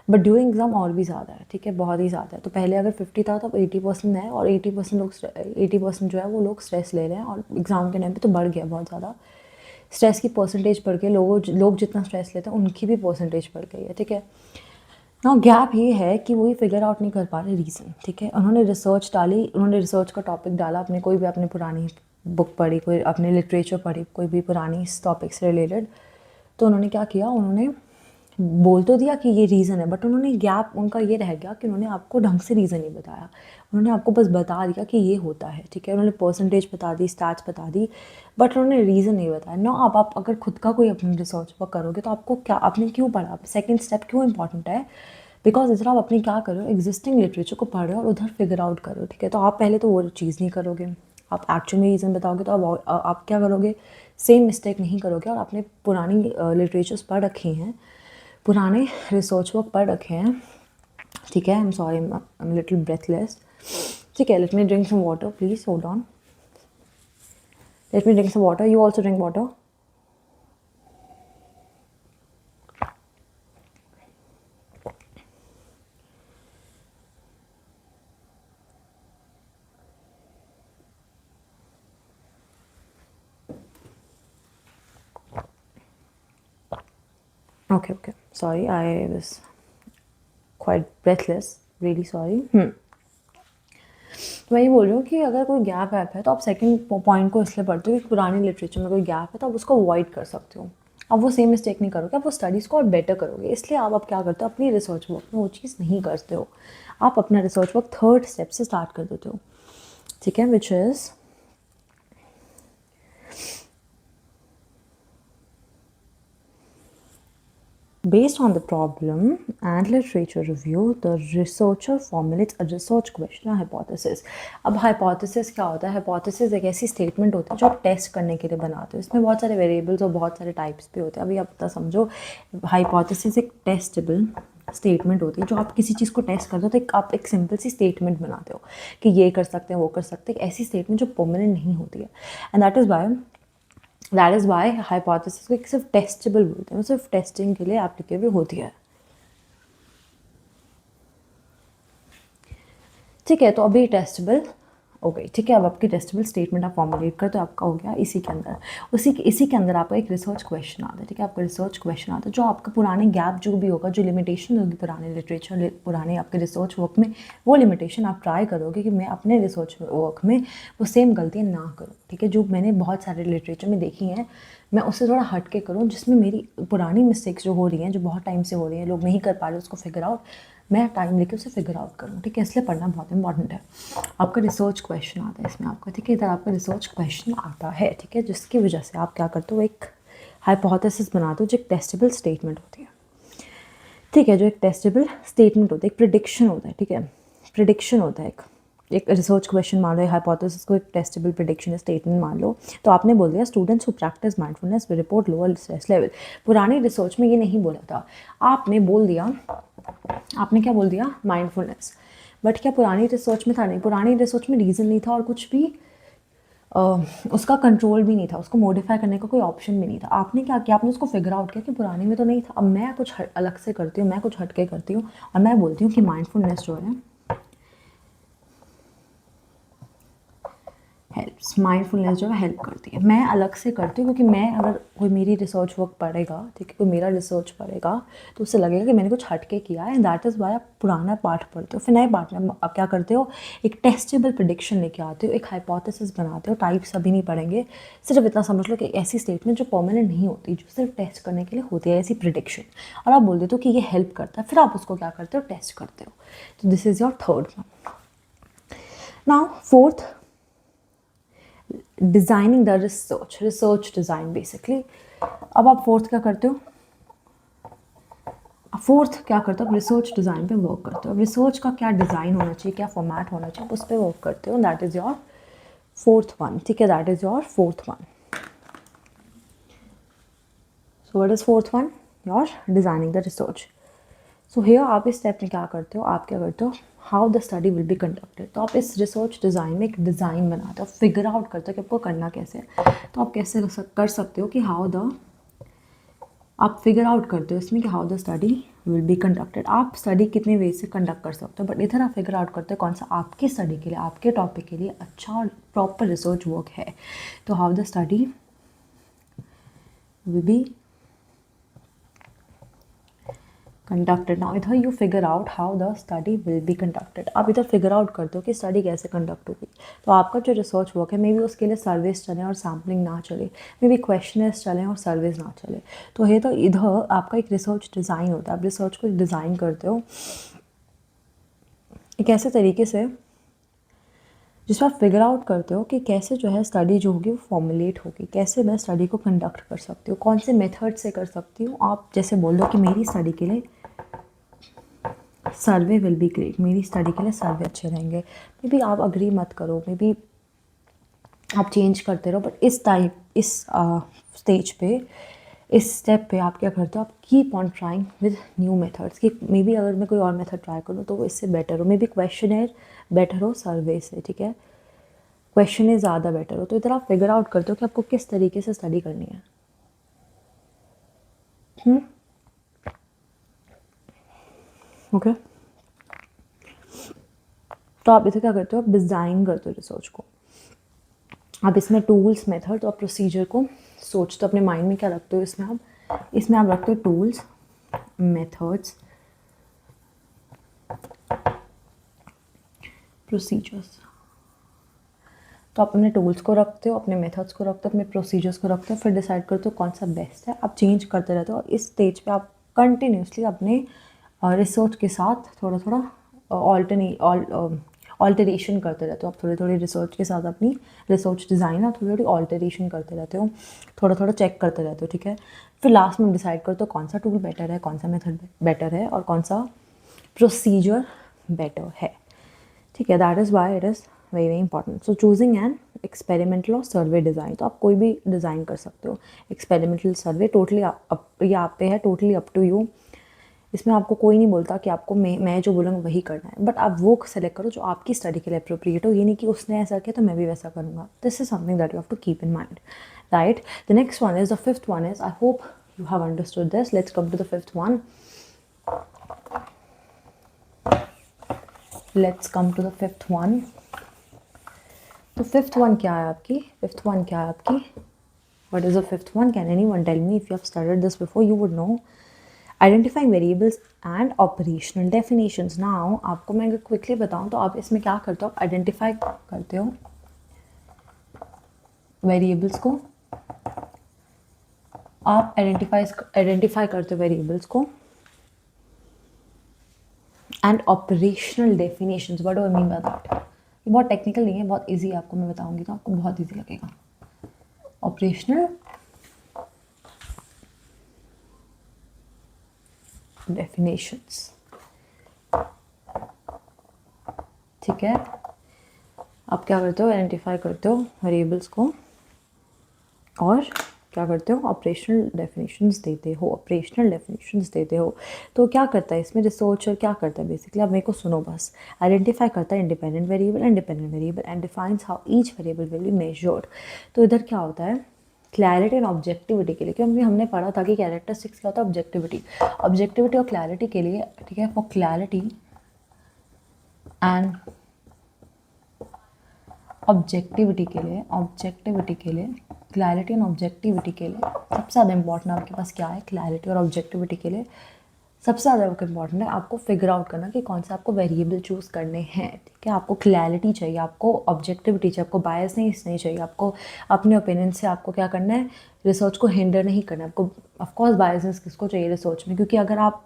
बट ड्यूरिंग एग्ज़ाम और भी ज़्यादा है. ठीक है, बहुत ही ज़्यादा है. तो पहले अगर 50 था तो अब 80% है, और 80% जो है वो लोग स्ट्रेस ले रहे हैं, और एग्ज़ाम के टाइम पे तो बढ़ गया बहुत ज़्यादा. स्ट्रेस की परसेंटेज बढ़ गई, लोग जितना स्ट्रेस लेते हैं उनकी भी परसेंटेज बढ़ गई है. ठीक है, ना गैप ये है कि वही फिगर आउट नहीं कर पा रहे रीज़न. ठीक है, उन्होंने रिसर्च का टॉपिक डाला, आपने पुरानी बुक पढ़ी, कोई अपने लिटरेचर पढ़ी, कोई भी पुरानी इस टॉपिक से रिलेटेड, तो उन्होंने क्या किया, उन्होंने बोल तो दिया कि ये रीज़न है, बट उन्होंने गैप उनका ये रह गया कि उन्होंने आपको ढंग से रीज़न नहीं बताया। उन्होंने आपको बस बता दिया कि ये होता है, ठीक है, उन्होंने परसेंटेज बता दी, स्टैट्स बता दी, बट उन्होंने रीज़न नहीं बताया। नो, आप अगर खुद का कोई अपनी रिसर्च वर्क करोगे तो आपको क्या, आपने क्यों पढ़ा, सेकेंड स्टेप क्यों इंपॉर्टेंट है, बिकॉज इधर आप अपनी क्या करो, एग्जिस्टिंग लिटरेचर को पढ़ रहे हो और उधर फिगर आउट करो, ठीक है। तो आप पहले तो वो चीज़ नहीं करोगे, आप एक्चुअल में रीज़न बताओगे तो आप क्या करोगे, सेम मिस्टेक नहीं करोगे, और आपने पुरानी लिटरेचर्स पढ़ रखी हैं, पुराने रिसर्च वर्क पढ़ रखे हैं, ठीक है। I am sorry, I am little breathless, ठीक है। Let me drink some water, please hold on, let me drink some water, you also drink water. Okay, sorry, I was quite breathless, really sorry। तो मैं ये बोल रही हूँ कि अगर कोई गैप ऐप है तो आप सेकंड पॉइंट को इसलिए पढ़ते हो कि पुरानी लिटरेचर में कोई गैप है तो आप उसको अवॉइड कर सकते हो, आप वो सेम मिस्टेक नहीं करोगे, आप वो स्टडीज़ को और बेटर करोगे। इसलिए आप क्या करते हो, अपनी रिसर्च वर्क में वो चीज़ नहीं करते हो, आप अपना रिसर्च वर्क थर्ड स्टेप से स्टार्ट कर देते हो, ठीक है, which is based on the problem and literature review, the researcher formulates a research question or hypothesis। अब hypothesis क्या होता है, hypothesis एक ऐसी statement होती है जो आप टेस्ट करने के लिए बनाते हो, इसमें बहुत सारे वेरिएबल्स और बहुत सारे टाइप्स भी होते हैं। अभी आप पता समझो, hypothesis एक टेस्टेबल स्टेटमेंट होती है, जो आप किसी चीज़ को टेस्ट करते हो तो आप एक सिंपल सी स्टेटमेंट बनाते हो कि ये कर सकते हैं, वो कर सकते हैं, ऐसी स्टेटमेंट जो परमानेंट नहीं होती है। And that is Y hypothesis को सिर्फ टेस्टेबल बोलते हैं, सिर्फ टेस्टिंग के लिए एप्लीकेबल होती है, ठीक है। तो अभी टेस्टेबल हो गई, ठीक है। अब आपकी टेस्टेबल स्टेटमेंट आप फॉर्मुलेट कर, तो आपका हो गया इसी के अंदर, इसी के अंदर आपका एक रिसर्च क्वेश्चन आता है, ठीक है। आपका रिसर्च क्वेश्चन आता है जो आपका पुराने गैप जो भी होगा, जो लिमिटेशन होगी पुराने लिटरेचर, पुराने आपके रिसर्च वर्क में, वो लिमिटेशन आप ट्राई करोगे कि मैं अपने रिसर्च वर्क में वो सेम गलतियाँ ना करूँ, ठीक है, जो मैंने बहुत सारे लिटरेचर में देखी हैं, मैं उससे थोड़ा हट के करूँ, जिसमें मेरी पुरानी मिस्टेक्स जो हो रही हैं, जो बहुत टाइम से हो रही हैं, लोग नहीं कर पा रहे उसको फिगर आउट, मैं टाइम लेके उसे फिगर आउट करूँ, ठीक है। इसलिए पढ़ना बहुत इंपॉर्टेंट है। आपका रिसर्च क्वेश्चन आता है इसमें आपका, ठीक है, इधर आपका रिसर्च क्वेश्चन आता है, ठीक है, जिसकी वजह से आप क्या करते हो, एक हाइपोथेसिस बनाते हो जो एक टेस्टेबल स्टेटमेंट होती है, ठीक है, जो एक टेस्टेबल स्टेटमेंट होता है, एक प्रिडिक्शन होता है, ठीक है, प्रिडिक्शन होता है एक रिसर्च क्वेश्चन मान लो, हाइपोथेसिस को एक टेस्टेबल प्रिडिक्शन स्टेटमेंट मान लो। तो आपने बोल दिया students who practice mindfulness will report lower stress level. पुरानी रिसर्च में ये नहीं बोला था, आपने बोल दिया, आपने क्या बोल दिया, माइंडफुलनेस, बट क्या पुरानी रिसर्च में था, नहीं, पुरानी रिसर्च में रीज़न नहीं था और कुछ भी उसका कंट्रोल भी नहीं था, उसको मॉडिफाई करने का कोई ऑप्शन भी नहीं था। आपने क्या किया, आपने उसको फिगर आउट किया कि पुराने में तो नहीं था, अब मैं कुछ अलग से करती हूँ, मैं कुछ हटके करती हूँ, और मैं बोलती हूँ कि माइंडफुलनेस जो है हेल्प्स, माइंडफुलनेस जो है हेल्प करती है, मैं अलग से करती हूँ, क्योंकि मैं, अगर कोई मेरी रिसर्च वर्क पढ़ेगा, ठीक है, कोई मेरा रिसर्च पढ़ेगा तो उससे लगेगा कि मैंने कुछ हटके किया है, एंड दैट इज़ वाई आप पुराना पार्ट पढ़ते हो, फिर नए पार्ट में आप क्या करते हो, एक टेस्टेबल प्रेडिक्शन लेके आते हो, एक हाइपोथेसिस बनाते हो। टाइप्स अभी नहीं पढ़ेंगे, सिर्फ इतना समझ लो कि ऐसी स्टेटमेंट जो परमानेंट नहीं होती, जो सिर्फ टेस्ट करने के लिए होती है, ऐसी प्रिडिक्शन, और आप बोल देते हो कि ये हेल्प करता है, फिर आप उसको क्या करते हो, टेस्ट करते हो। तो this is your third one. Now fourth, designing the research design basically. अब आप फोर्थ क्या करते हो, रिसर्च डिज़ाइन पे वर्क करते हो। रिसर्च का क्या डिज़ाइन होना चाहिए, क्या फॉर्मेट होना चाहिए, उस पर वर्क करते हो, that is your fourth one, ठीक है, that is your fourth one. So what is fourth one, your designing the research. So here आप इस स्टेप में क्या करते हो, आप क्या करते हो, how the study will be conducted. तो आप इस रिसर्च डिज़ाइन में एक डिज़ाइन बनाते हो, फिगर आउट करते हो कि आपको करना कैसे है। तो आप कैसे कर सकते हो कि आप फिगर आउट करते हो इसमें कि how the study will be conducted. आप स्टडी कितने वे से कंडक्ट कर सकते हो, बट इधर आप फिगर आउट करते हो कौन सा आपकी स्टडी के लिए, आपके टॉपिक के लिए अच्छा और प्रॉपर रिसर्च वर्क है। तो how the study will be conducted. Now इधर you figure out how the study will be conducted. आप इधर फिगर आउट करते हो कि स्टडी कैसे कंडक्ट होगी। तो आपका जो रिसर्च वर्क है, मे बी उसके लिए सर्वेस चलें और सैम्पलिंग ना चले, मे बी क्वेश्चनर्स चलें और सर्वेस ना चले। तो ये तो इधर आपका एक रिसर्च डिज़ाइन होता है। आप रिसर्च को डिज़ाइन करते हो एक ऐसे तरीके से जिसमें आप फिगर आउट करते हो कि कैसे जो है स्टडी जो होगी वो फॉर्मुलेट होगी, कैसे मैं स्टडी को कंडक्ट कर सकती हूँ, कौन से मेथड से कर सकती हूँ। आप जैसे बोल दो कि मेरी स्टडी के लिए सर्वे विल बी ग्रेट, मेरी स्टडी के लिए सर्वे अच्छे रहेंगे। मे बी आप अग्री मत करो, मे बी आप चेंज करते रहो, बट इस स्टेज पे, इस स्टेप पे आप क्या करते हो, आप keep on trying with new methods कि मे बी अगर मैं कोई और मेथड ट्राई करूँ तो वो इससे बेटर हो। मे बी क्वेश्चनर बेटर हो सर्वे से, ठीक है, क्वेश्चन ज़्यादा बेटर हो। तो इधर आप फिगर आउट करते हो कि आपको किस तरीके से स्टडी करनी है। ओके, तो आप इसे क्या करते हो, आप डिज़ाइन करते हो रिसर्च को। आप इसमें टूल्स, मेथड और प्रोसीजर को सोचते हो, अपने माइंड में क्या रखते हो इसमें आप रखते हो टूल्स, मेथड्स, प्रोसीजर्स। तो आप अपने टूल्स को रखते हो, अपने मेथड्स को रखते हो, अपने प्रोसीजर्स को रखते हो, फिर डिसाइड करते हो कौन सा बेस्ट है। आप चेंज करते रहते हो और इस स्टेज पे आप कंटिन्यूसली अपने रिसर्च के साथ थोड़ा थोड़ा ऑल्टरेशन करते रहते हो। आप थोड़ी थोड़ी रिसर्च के साथ अपनी रिसर्च डिज़ाइन और थोड़ी थोड़ी ऑल्टरेशन करते रहते हो, थोड़ा थोड़ा चेक करते रहते हो, ठीक है। फिर लास्ट में डिसाइड करते हो कौन सा टूल बेटर है, कौन सा मेथड बेटर है और कौन सा प्रोसीजर बेटर है, ठीक है। That is why it is very very important. So choosing an experimental और सर्वे डिज़ाइन, तो आप कोई भी डिज़ाइन कर सकते हो। एक्सपेरिमेंटल सर्वे टोटली ये आप पे है, टोटली अप टू यू। इसमें आपको कोई नहीं बोलता कि आपको मैं जो बोलूँगा वही करना है, बट आप वो सेलेक्ट करो जो आपकी स्टडी के लिए अप्रोप्रिएट हो। ये नहीं कि उसने ऐसा किया तो मैं भी वैसा करूँगा। This is something that you have to keep in mind, right. The next one is, the fifth one is, I hope you have understood this. Let's come to the fifth one. Let's come to the fifth one. तो fifth one क्या है आपकी? Fifth one क्या है आपकी? What is the fifth one? Can anyone tell me? If you have studied this before, you would know. Identifying variables and operational definitions. Now, आपको मैं अगर क्विकली बताऊँ तो आप इसमें क्या करते हो? आप आइडेंटिफाई करते हो वेरिएबल्स को, आप आइडेंटिफाई करते हो वेरिएबल्स को and operational definitions. What do I mean by that? ये बहुत टेक्निकल नहीं है, बहुत इजी है, आपको मैं बताऊंगी तो आपको बहुत इजी लगेगा। ऑपरेशनल डेफिनेशंस, ठीक है। आप क्या करते हो? आइडेंटिफाई करते हो वेरिएबल्स को और क्या करते हो? ऑपरेशनल डेफिनेशंस देते हो, ऑपरेशनल डेफिनेशंस देते हो। तो क्या करता है इसमें रिसर्चर? क्या करता है बेसिकली? आप मेरे को सुनो बस। आइडेंटिफाई करता है independent variable and dependent variable and defines how each variable will be measured. तो इधर क्या होता है? क्लैरिटी एंड ऑब्जेक्टिविटी के लिए, क्योंकि हमने पढ़ा था कि कैरेक्टरिस्टिक्स क्या होता है? ऑब्जेक्टिविटी और क्लैरिटी के लिए, ठीक है, फॉर क्लैरिटी एंड ऑब्जेक्टिविटी के लिए क्लैरिटी एंड ऑब्जेक्टिविटी के लिए सबसे ज़्यादा इंपॉर्टेंट आपके पास क्या है? क्लैरिटी और ऑब्जेक्टिविटी के लिए सबसे ज़्यादा इंपॉर्टेंट है आपको फिगर आउट करना कि कौन सा आपको वेरिएबल चूज़ करने हैं, ठीक है। आपको क्लैरिटी चाहिए, आपको ऑब्जेक्टिविटी चाहिए, आपको बायस नहीं चाहिए, आपको अपने ओपिनियन से आपको क्या करना है? रिसर्च को हिंडर नहीं करना है आपको। ऑफकोर्स बायसनेस किसको चाहिए रिसर्च में? क्योंकि अगर आप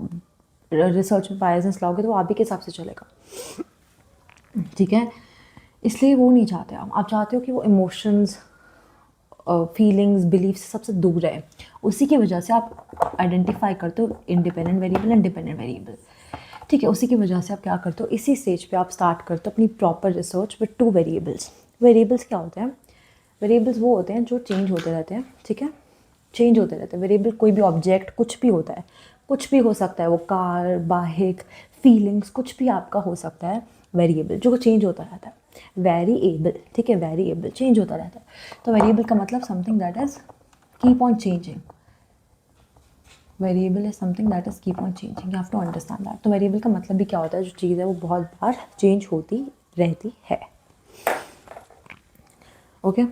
रिसर्च में बायसनेस लाओगे तो वो आप ही के हिसाब से चलेगा, ठीक है। इसलिए वो नहीं चाहते आप चाहते हो कि वो इमोशंस, फीलिंग्स, बिलीफ से सबसे दूर रहे। उसी की वजह से आप आइडेंटिफाई करते हो independent variable and dependent variable, ठीक है। उसी की वजह से आप क्या करते हो? इसी स्टेज पे आप स्टार्ट करते हो अपनी proper research with two variables. Variables क्या होते हैं? वेरिएबल्स वो होते हैं जो चेंज होते रहते हैं, ठीक है, चेंज होते रहते हैं। वेरिएबल कोई भी ऑब्जेक्ट, कुछ भी होता है, कुछ भी हो सकता है, वो कार, बाइक, फीलिंग्स, कुछ भी आपका हो सकता है वेरिएबल जो चेंज होता रहता है। वेरिएबल, ठीक है, वेरिएबल चेंज होता रहता है। तो वेरिएबल का मतलब something that is keep on changing. Variable is something that is keep on changing, you have to understand that. तो वेरिएबल का मतलब भी क्या होता है? जो चीज़ है वो बहुत बार चेंज होती रहती है, ओके।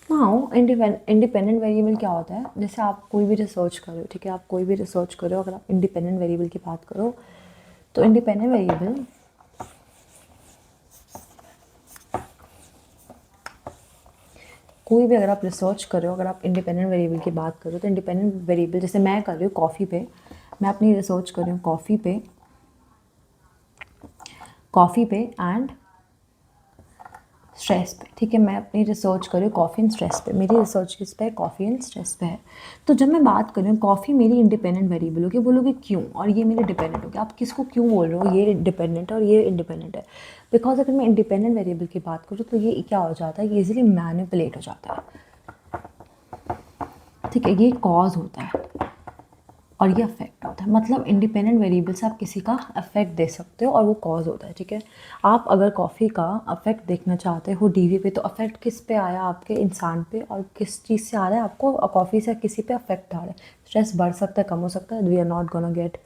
नाउ इंडिपेंडेंट वेरिएबल क्या होता है, जैसे आप कोई भी रिसर्च करो, ठीक है, आप कोई भी रिसर्च करो, अगर आप इंडिपेंडेंट वेरिएबल की बात करो तो इंडिपेंडेंट वेरिएबल कोई भी, अगर आप रिसर्च कर रहे हो, अगर आप इंडिपेंडेंट वेरिएबल की बात करो तो इंडिपेंडेंट वेरिएबल जैसे मैं कर रही हूँ कॉफ़ी पे, मैं अपनी रिसर्च कर रही हूँ कॉफ़ी पे एंड स्ट्रेस पे, ठीक है, मैं अपनी रिसर्च कर रही हूँ कॉफ़ी एंड स्ट्रेस पे, मेरी रिसर्च किस पे है, कॉफ़ी एंड स्ट्रेस पे है। तो जब मैं बात कर रही हूँ कॉफ़ी मेरी इंडिपेंडेंट वेरिएबल होगी, बोलोगे क्यों, और ये मेरे डिपेंडेंट होगी, आप किसको क्यों बोल रहे हो, ये डिपेंडेंट है और ये इंडिपेंडेंट है, बिकॉज अगर मैं इंडिपेंडेंट वेरिएबल की बात करूँ तो ये क्या हो जाता है, ये इजीली मैनिपुलेट हो जाता है, ठीक है, ये कॉज होता है और ये अफेक्ट होता है, मतलब इंडिपेंडेंट वेरिएबल से आप किसी का अफेक्ट दे सकते हो और वो कॉज होता है, ठीक है। आप अगर कॉफ़ी का अफेक्ट देखना चाहते हो डीवी पे, तो अफेक्ट किस पे आया, आपके इंसान पे, और किस चीज़ से आ रहा है आपको, कॉफ़ी से किसी पे अफेक्ट आ रहा है, स्ट्रेस बढ़ सकता है, कम हो सकता है, we are not gonna get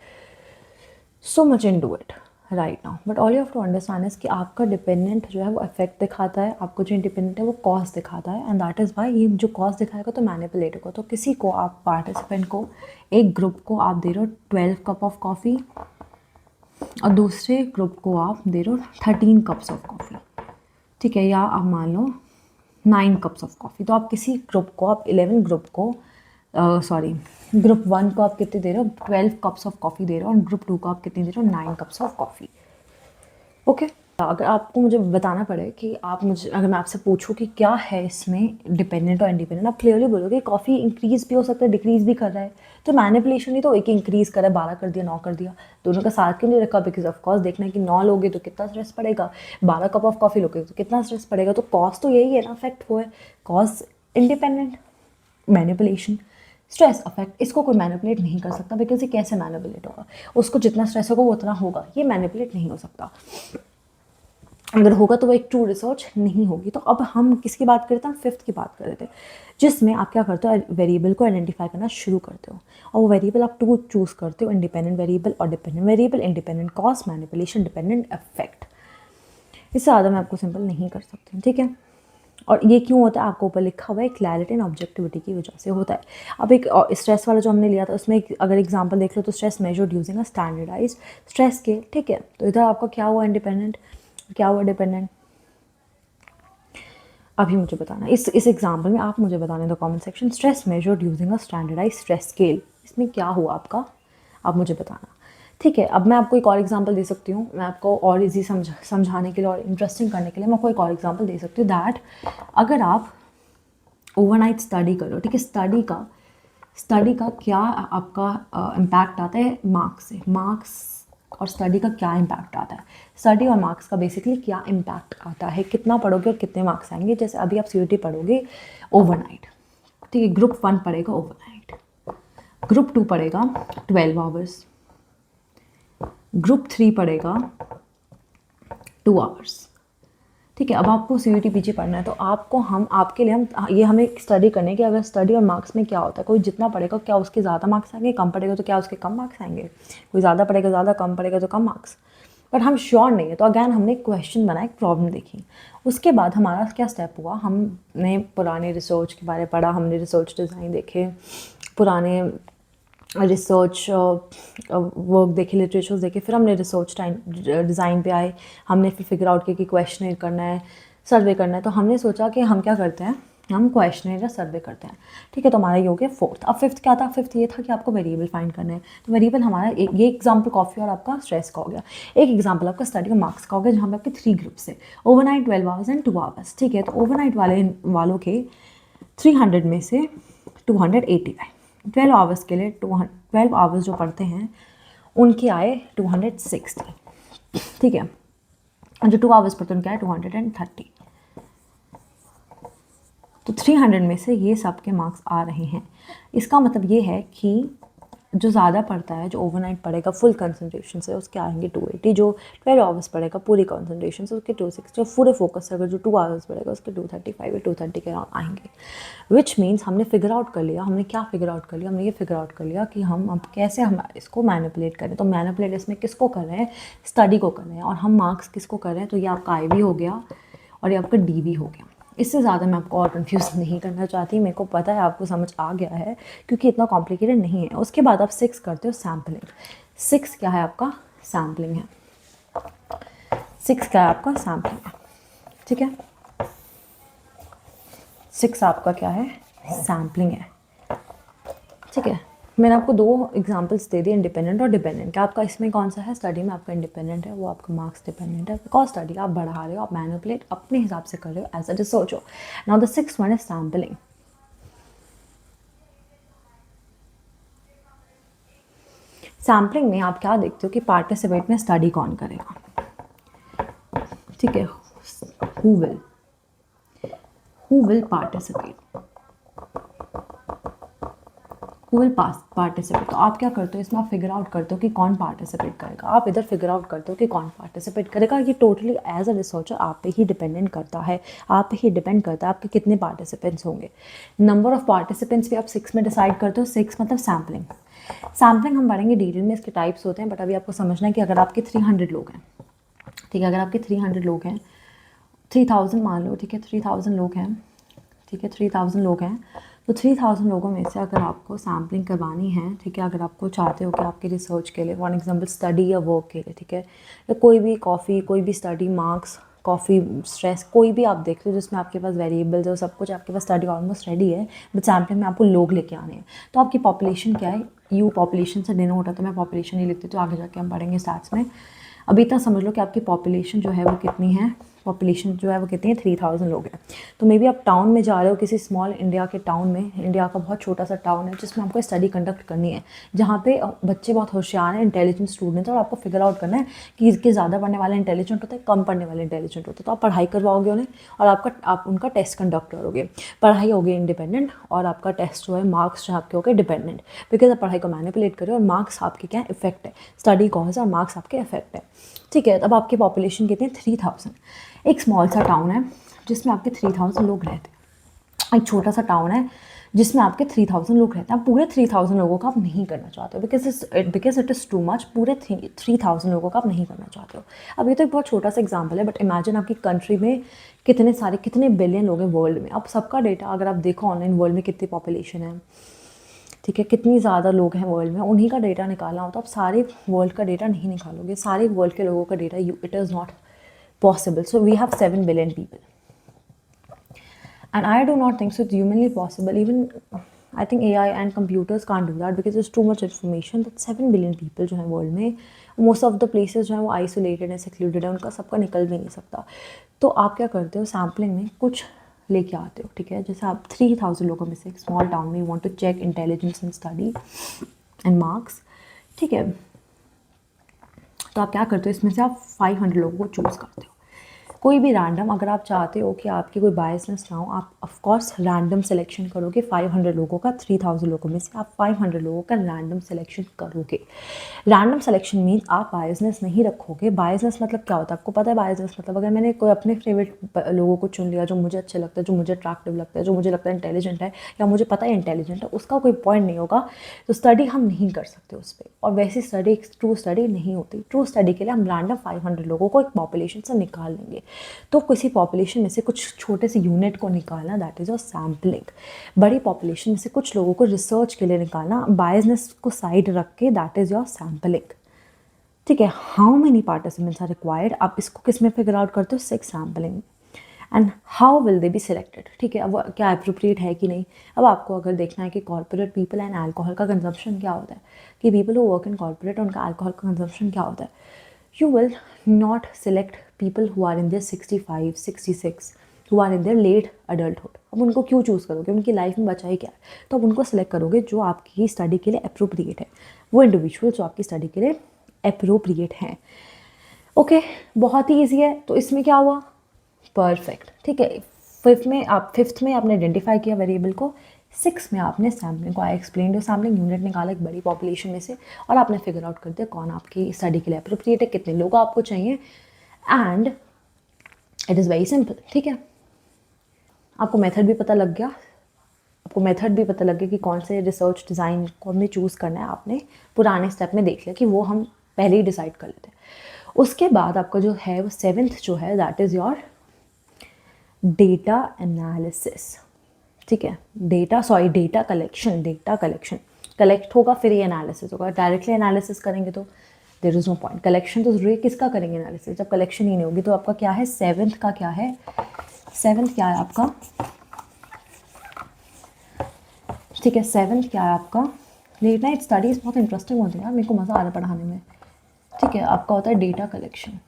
so much in do it right now, but all you have to understand is कि आपका डिपेंडेंट जो है वो इफेक्ट दिखाता है, आपको जो इंडिपेंडेंट है वो कॉज दिखाता है, एंड दैट इज़ वाई ये जो कॉज दिखाएगा तो मैनिपुलेट होगा। तो किसी को आप पार्टिसिपेंट को, एक ग्रुप को आप दे रहे हो 12 कप ऑफ कॉफ़ी और दूसरे ग्रुप को आप दे रहे हो 13 कप्स ऑफ कॉफ़ी, ठीक है, या आप मान लो 9 कप्स ऑफ कॉफ़ी, तो आप किसी ग्रुप को, आप 11 ग्रुप को, सॉरी, ग्रुप 1 को आप कितने दे रहे हो, 12 कप्स ऑफ कॉफ़ी दे रहे हो, और ग्रुप 2 को आप कितने दे रहे हो, 9 कप्स ऑफ कॉफ़ी, ओके। अगर आपको मुझे बताना पड़े कि आप मुझे, अगर मैं आपसे पूछूं कि क्या है इसमें डिपेंडेंट और इंडिपेंडेंट, आप क्लियरली बोलोगे कॉफ़ी इंक्रीज़ भी हो सकता है, डिक्रीज़ भी कर रहा है, तो मैनिपुलेशन ही तो, एक इंक्रीज़ करा, 12 कर दिया, 9 कर दिया, दोनों का साथ क्यों नहीं रखा, बिकॉज ऑफ कॉस्ट देखना है कि 9 लोगे तो कितना स्ट्रेस पड़ेगा, 12 कप ऑफ कॉफ़ी लोगे तो कितना स्ट्रेस पड़ेगा, तो कॉस्ट तो यही है ना, अफेक्ट वो है, cost independent, manipulation stress affect, इसको कोई मैनिपुलेट नहीं कर सकता, बिकॉज ये कैसे मैनिपुलेट होगा, उसको जितना स्ट्रेस होगा वो उतना होगा, ये मैनिपुलेट नहीं हो सकता, अगर होगा तो वो एक ट्रू रिसर्च नहीं होगी। तो अब हम किसकी बात करते हैं, हम फिफ्थ की बात कर रहे थे, जिसमें आप क्या करते हो, वेरिएबल को आइडेंटिफाई करना शुरू करते हो, और वो वेरिएबल आप टू चूज़ करते हो, इंडिपेंडेंट वेरिएबल और dependent variable, independent cause, manipulation, dependent effect, इससे ज़्यादा मैं आपको सिंपल नहीं कर सकती, ठीक है। और ये क्यों होता है, आपको ऊपर लिखा हुआ है, क्लैरिटी एंड ऑब्जेक्टिविटी की वजह से होता है। अब एक स्ट्रेस वाला जो हमने लिया था उसमें अगर एग्जांपल देख लो तो stress measured using a standardized stress scale, ठीक है, तो इधर आपका क्या हुआ इंडिपेंडेंट, क्या हुआ डिपेंडेंट, अभी मुझे बताना, इस एग्जाम्पल में आप मुझे बताने दो comment section, stress measured using a standardize stress scale, इसमें क्या हुआ आपका, आप मुझे बताना, ठीक है। अब मैं आपको एक और एग्जांपल दे सकती हूँ, मैं आपको और इजी समझाने के लिए और इंटरेस्टिंग करने के लिए मैं आपको एक और एग्जांपल दे सकती हूँ, दैट अगर आप ओवरनाइट स्टडी करो, ठीक है, स्टडी का क्या आपका इम्पैक्ट आता है मार्क्स से, मार्क्स और स्टडी का क्या इम्पैक्ट आता है, स्टडी और मार्क्स का बेसिकली क्या इम्पैक्ट आता है, कितना पढ़ोगे और कितने मार्क्स आएंगे, जैसे अभी आप सीयूटी पढ़ोगे ओवरनाइट, ठीक है, ग्रुप 1 पढ़ेगा ओवरनाइट, ग्रुप 2 पढ़ेगा 12 आवर्स, ग्रुप 3 पढ़ेगा 2 आवर्स, ठीक है। अब आपको सीयूटी पीजी पढ़ना है तो आपको हम आपके लिए हम ये हमें स्टडी करने की, अगर स्टडी और मार्क्स में क्या होता है, कोई जितना पढ़ेगा क्या उसके ज़्यादा मार्क्स आएंगे, कम पढ़ेगा तो क्या उसके कम मार्क्स आएंगे, कोई ज़्यादा पढ़ेगा ज़्यादा, कम पढ़ेगा तो कम मार्क्स, बट हम श्योर नहीं है, तो अगैन हमने एक क्वेश्चन बनाया, एक प्रॉब्लम देखी, उसके बाद हमारा क्या स्टेप हुआ, हमने पुराने रिसर्च के बारे में पढ़ा, हमने रिसर्च डिज़ाइन देखे, पुराने रिसर्च वर्क देखे, लिटरेचर्स देखे, फिर हमने रिसर्च डिज़ाइन पे आए, हमने फिर फिगर आउट किया कि क्वेश्चनर करना है, सर्वे करना है, तो हमने सोचा कि हम क्या करते हैं, हम क्वेश्चनर या सर्वे करते हैं, ठीक है, तो हमारा ये हो गया फोर्थ। अब फिफ्थ क्या था, फिफ्थ ये था कि आपको वेरिएबल फाइंड करना है, तो वेरिएबल हमारा ये एग्जाम्पल कॉफ़ी और आपका स्ट्रेस का हो गया, एक एग्जाम्पल आपका स्टडी और मार्क्स का हो गया, जहाँ पे आपके 3 ग्रुप्स है, ओवरनाइट 12 आवर्स एंड 2 आवर्स, ठीक है, तो ओवरनाइट वालों के 300 में से 280 आए, 12 आवर्स के लिए 12 आवर्स जो पढ़ते हैं उनके आए 260, ठीक है, जो 2 आवर्स पढ़ते हैं उनके आए 230, तो 300 में से ये सब के मार्क्स आ रहे हैं। इसका मतलब ये है कि जो ज़्यादा पढ़ता है, जो ओवरनाइट पढ़ेगा फुल कंसंट्रेशन से, उसके आएंगे 280, जो 12 आवर्स पढ़ेगा पूरी कंसंट्रेशन से उसके 260, जो पूरे फोकस से अगर जो 2 आवर्स पढ़ेगा उसके 235 या 230 के अराउंड आएंगे, विच मीन्स हमने फिगर आउट कर लिया, हमने क्या फिगर आउट कर लिया, हमने ये फिगर आउट कर लिया कि हम अब कैसे हम इसको मैनिपुलेट करें, तो मैनिपुलेट इसमें किसको कर रहे हैं, स्टडी को कर रहे हैं, और हम मार्क्स किसको कर रहे हैं, तो ये आपका IV हो गया और ये आपका DV हो गया, इससे ज़्यादा मैं आपको और कंफ्यूज नहीं करना चाहती, मेरे को पता है आपको समझ आ गया है क्योंकि इतना कॉम्प्लिकेटेड नहीं है। उसके बाद आप 6 करते हो सैम्पलिंग। 6 क्या है आपका? सैम्पलिंग है। 6 क्या है आपका? सैम्पलिंग है, ठीक है। 6 आपका क्या है? सैम्पलिंग है, ठीक है। मैंने आपको 2 एग्जांपल्स दे दिए, इंडिपेंडेंट और डिपेंडेंट। क्या आपका इसमें कौन सा है? स्टडी में आपका इंडिपेंडेंट है, वो आपका मार्क्स डिपेंडेंट है। बिकॉज स्टडी आप बढ़ा रहे हो, आप मैनिपुलेट अपने हिसाब से कर रहे हो as a researcher. Now the 6th one is sampling. Sampling में आप क्या देखते हो कि पार्टिसिपेट में स्टडी कौन करेगा, ठीक है। Who will participate, who will participate. तो आप क्या करते हो इसमें? आप फिगर आउट करते हो कि कौन पार्टिसिपेट करेगा। आप इधर फिगर आउट करते हो कि कौन पार्टिसिपेट करेगा। ये टोटली एज अ रिसर्चर आप पे ही डिपेंडेंट करता है, आप पे ही डिपेंड करता है आपके कितने पार्टिसिपेंट्स होंगे। नंबर ऑफ पार्टिसिपेंट्स भी आप 6 में डिसाइड करते हो। 6 मतलब सैम्पलिंग। सैम्पलिंग हम पढ़ेंगे डिटेल में, इसके टाइप्स होते हैं, बट अभी आपको समझना है कि अगर आपके 300 लोग हैं, ठीक है, अगर आपके 300 लोग हैं, 3000 मान लो, ठीक है, 3000 लोग हैं, ठीक है, 3000 लोग हैं, तो 3000 लोगों में से अगर आपको सैम्पलिंग करवानी है, ठीक है, अगर आपको चाहते हो कि आपके रिसर्च के लिए, फॉर एग्जांपल स्टडी या वर्क के लिए, ठीक है, या कोई भी कॉफ़ी, कोई भी स्टडी, मार्क्स, कॉफ़ी, स्ट्रेस, कोई भी आप देख लो जिसमें आपके पास वेरिएबल्स और सब कुछ, आपके पास स्टडी ऑलमोस्ट रेडी है, बट सैम्पलिंग में आपको लोग लेके आने हैं। तो आपकी पॉपुलेशन क्या है? यू पॉपुलेशन से डिनोट होता है, तो मैं पॉपुलेशन ही लिखती हूँ, तो आगे जाके हम पढ़ेंगे स्टैट्स में। अभी इतना समझ लो कि आपकी पॉपुलेशन जो है वो कितनी है, पॉपुलेशन जो है वो कितनी है? 3000 लोग हैं। तो मे बी आप टाउन में जा रहे हो, किसी स्मॉल इंडिया के टाउन में, इंडिया का बहुत छोटा सा टाउन है जिसमें आपको स्टडी कंडक्ट करनी है, जहाँ पे बच्चे बहुत होशियार हैं, इंटेलिजेंट स्टूडेंट्स, और आपको फिगर आउट करना है कि इसके ज़्यादा पढ़ने वाले इंटेलिजेंट होते हैं, कम पढ़ने वाले इंटेलिजेंट होते हैं। तो आप पढ़ाई करवाओगे उन्हें और आप उनका टेस्ट कंडक्ट करोगे। पढ़ाई होगी इंडिपेंडेंट और आपका टेस्ट जो है, मार्क्स जो आपके हो गए डिपेंडेंट, बिकॉज आप पढ़ाई को मैनिपुलेट कर रहे हो और मार्क्स आपके क्या है? इफेक्ट है। स्टडी कॉज और मार्क्स आपके इफेक्ट है, ठीक है। अब आपकी पॉपुलेशन कितनी है? 3000। एक स्मॉल सा टाउन है जिसमें आपके 3000 लोग रहते हैं। एक छोटा सा टाउन है जिसमें आपके 3000 लोग रहते हैं। आप पूरे 3000 लोगों का आप नहीं करना चाहते हो, because it is too much. पूरे 3000 लोगों का आप नहीं करना चाहते हो। अब ये तो एक बहुत छोटा सा एग्जाम्पल है, बट इमेजिन आपकी कंट्री में कितने बिलियन लोग हैं वर्ल्ड में। अब सबका डेटा अगर आप देखो ऑनलाइन, वर्ल्ड में कितनी पॉपुलेशन है, ठीक है, कितनी ज़्यादा लोग हैं वर्ल्ड में, उन्हीं का डेटा निकालना हो तो आप सारे वर्ल्ड का डेटा नहीं निकालोगे, सारे वर्ल्ड के लोगों का data, it is not possible. So we have 7 billion people, and I do not think so it's humanly possible. Even I think AI and computers can't do that because there's too much information. That 7 billion people जो हैं world में, most of the places जो हैं वो isolated है, secluded है, उनका सबका निकल भी नहीं सकता। तो आप क्या करते हो? सैम्पलिंग में कुछ लेके आते हो, ठीक है। जैसे आप 3000 लोगों में से एक स्मॉल टाउन में, you want to check intelligence and study and marks, ठीक है। तो आप क्या करते हो? इसमें से आप 500 लोगों को चूज़ करते हो, कोई भी रैंडम। अगर आप चाहते हो कि आपकी कोई बायसनेस ना हो, आप ऑफ कोर्स रैंडम सिलेक्शन करोगे 500 लोगों का। 3000 लोगों में से आप 500 लोगों का रैंडम सिलेक्शन करोगे। रैंडम सिलेक्शन मीन आप बायसनेस नहीं रखोगे। बायसनेस मतलब क्या होता है? आपको पता है बायसनेस मतलब? अगर मैंने कोई अपने फेवरेट लोगों को चुन लिया जो मुझे अच्छे लगता है, जो मुझे अट्रैक्टिव लगता है, जो मुझे लगता है इंटेलिजेंट है, या मुझे पता है इंटेलिजेंट है, उसका कोई पॉइंट नहीं होगा, तो स्टडी हम नहीं कर सकते उस पर। और वैसी स्टडी एक ट्रू स्टडी नहीं होती। ट्रू स्टडी के लिए हम रैंडम 500 लोगों को एक पॉपुलेशन से निकाल लेंगे। तो किसी पॉपुलेशन में से कुछ छोटे से यूनिट को निकालना, दैट इज़ योर सैम्पलिंग। बड़ी पॉपुलेशन में से कुछ लोगों को रिसर्च के लिए निकालना, बायसनेस को साइड रख के, दैट इज़ योर सैम्पलिंग, ठीक है। How many participants are required, आप इसको किस में फिगर आउट करते हो? 6 sampling. And how will they be selected, ठीक है। अब क्या अप्रोप्रिएट है कि नहीं। अब आपको अगर देखना है कि कॉर्पोरेट पीपल एंड अल्कोहल का कंजम्पशन क्या होता है, कि people who work in corporate, उनका अल्कोहल का कंजम्पशन क्या होता है, you will not select people who are in their 65, 66, who are in their late adulthood. अब उनको क्यों चूज़ करोगे? उनकी लाइफ में बचा ही क्या है? तो अब उनको सेलेक्ट करोगे जो आपकी स्टडी के लिए अप्रोप्रिएट है, वो इंडिविजुअल जो आपकी स्टडी के लिए अप्रोप्रिएट हैं। ओके, बहुत ही ईजी है। तो इसमें क्या हुआ? परफेक्ट, ठीक है। फिफ्थ में आपने आइडेंटिफाई किया वेरिएबल को। 6 में आपने सैम्पलिंग को, आई एक्सप्लेन जो सैम्पलिंग यूनिट निकाला एक बड़ी पॉपुलेशन में से, और आपने फिगर आउट कर दिया कौन आपकी स्टडी के लिए अप्रोप्रिएट है, कितने लोग आपको चाहिए, and it is very simple, ठीक है। आपको मेथड भी पता लग गया, कि कौन से रिसर्च डिज़ाइन को हमें चूज़ करना है। आपने पुराने स्टेप में देख लिया कि वो हम पहले ही डिसाइड कर लेते हैं। उसके बाद आपका जो है वो 7th जो है, that is your data analysis, ठीक है, डेटा कलेक्शन कलेक्ट होगा फिर ये एनालिसिस होगा। डायरेक्टली एनालिसिस करेंगे तो there is no point. Collection तो जरूरी, किसका करेंगे एनालिसिस जब कलेक्शन ही नहीं होगी। तो आपका क्या है, सेवन्थ का क्या है, सेवन्थ क्या है आपका, ठीक है, सेवन्थ क्या है आपका, लेट नाइट स्टडीज़ बहुत इंटरेस्टिंग होती है यार, मेरे को मज़ा आ रहा है पढ़ाने में, ठीक है। आपका होता है डेटा कलेक्शन,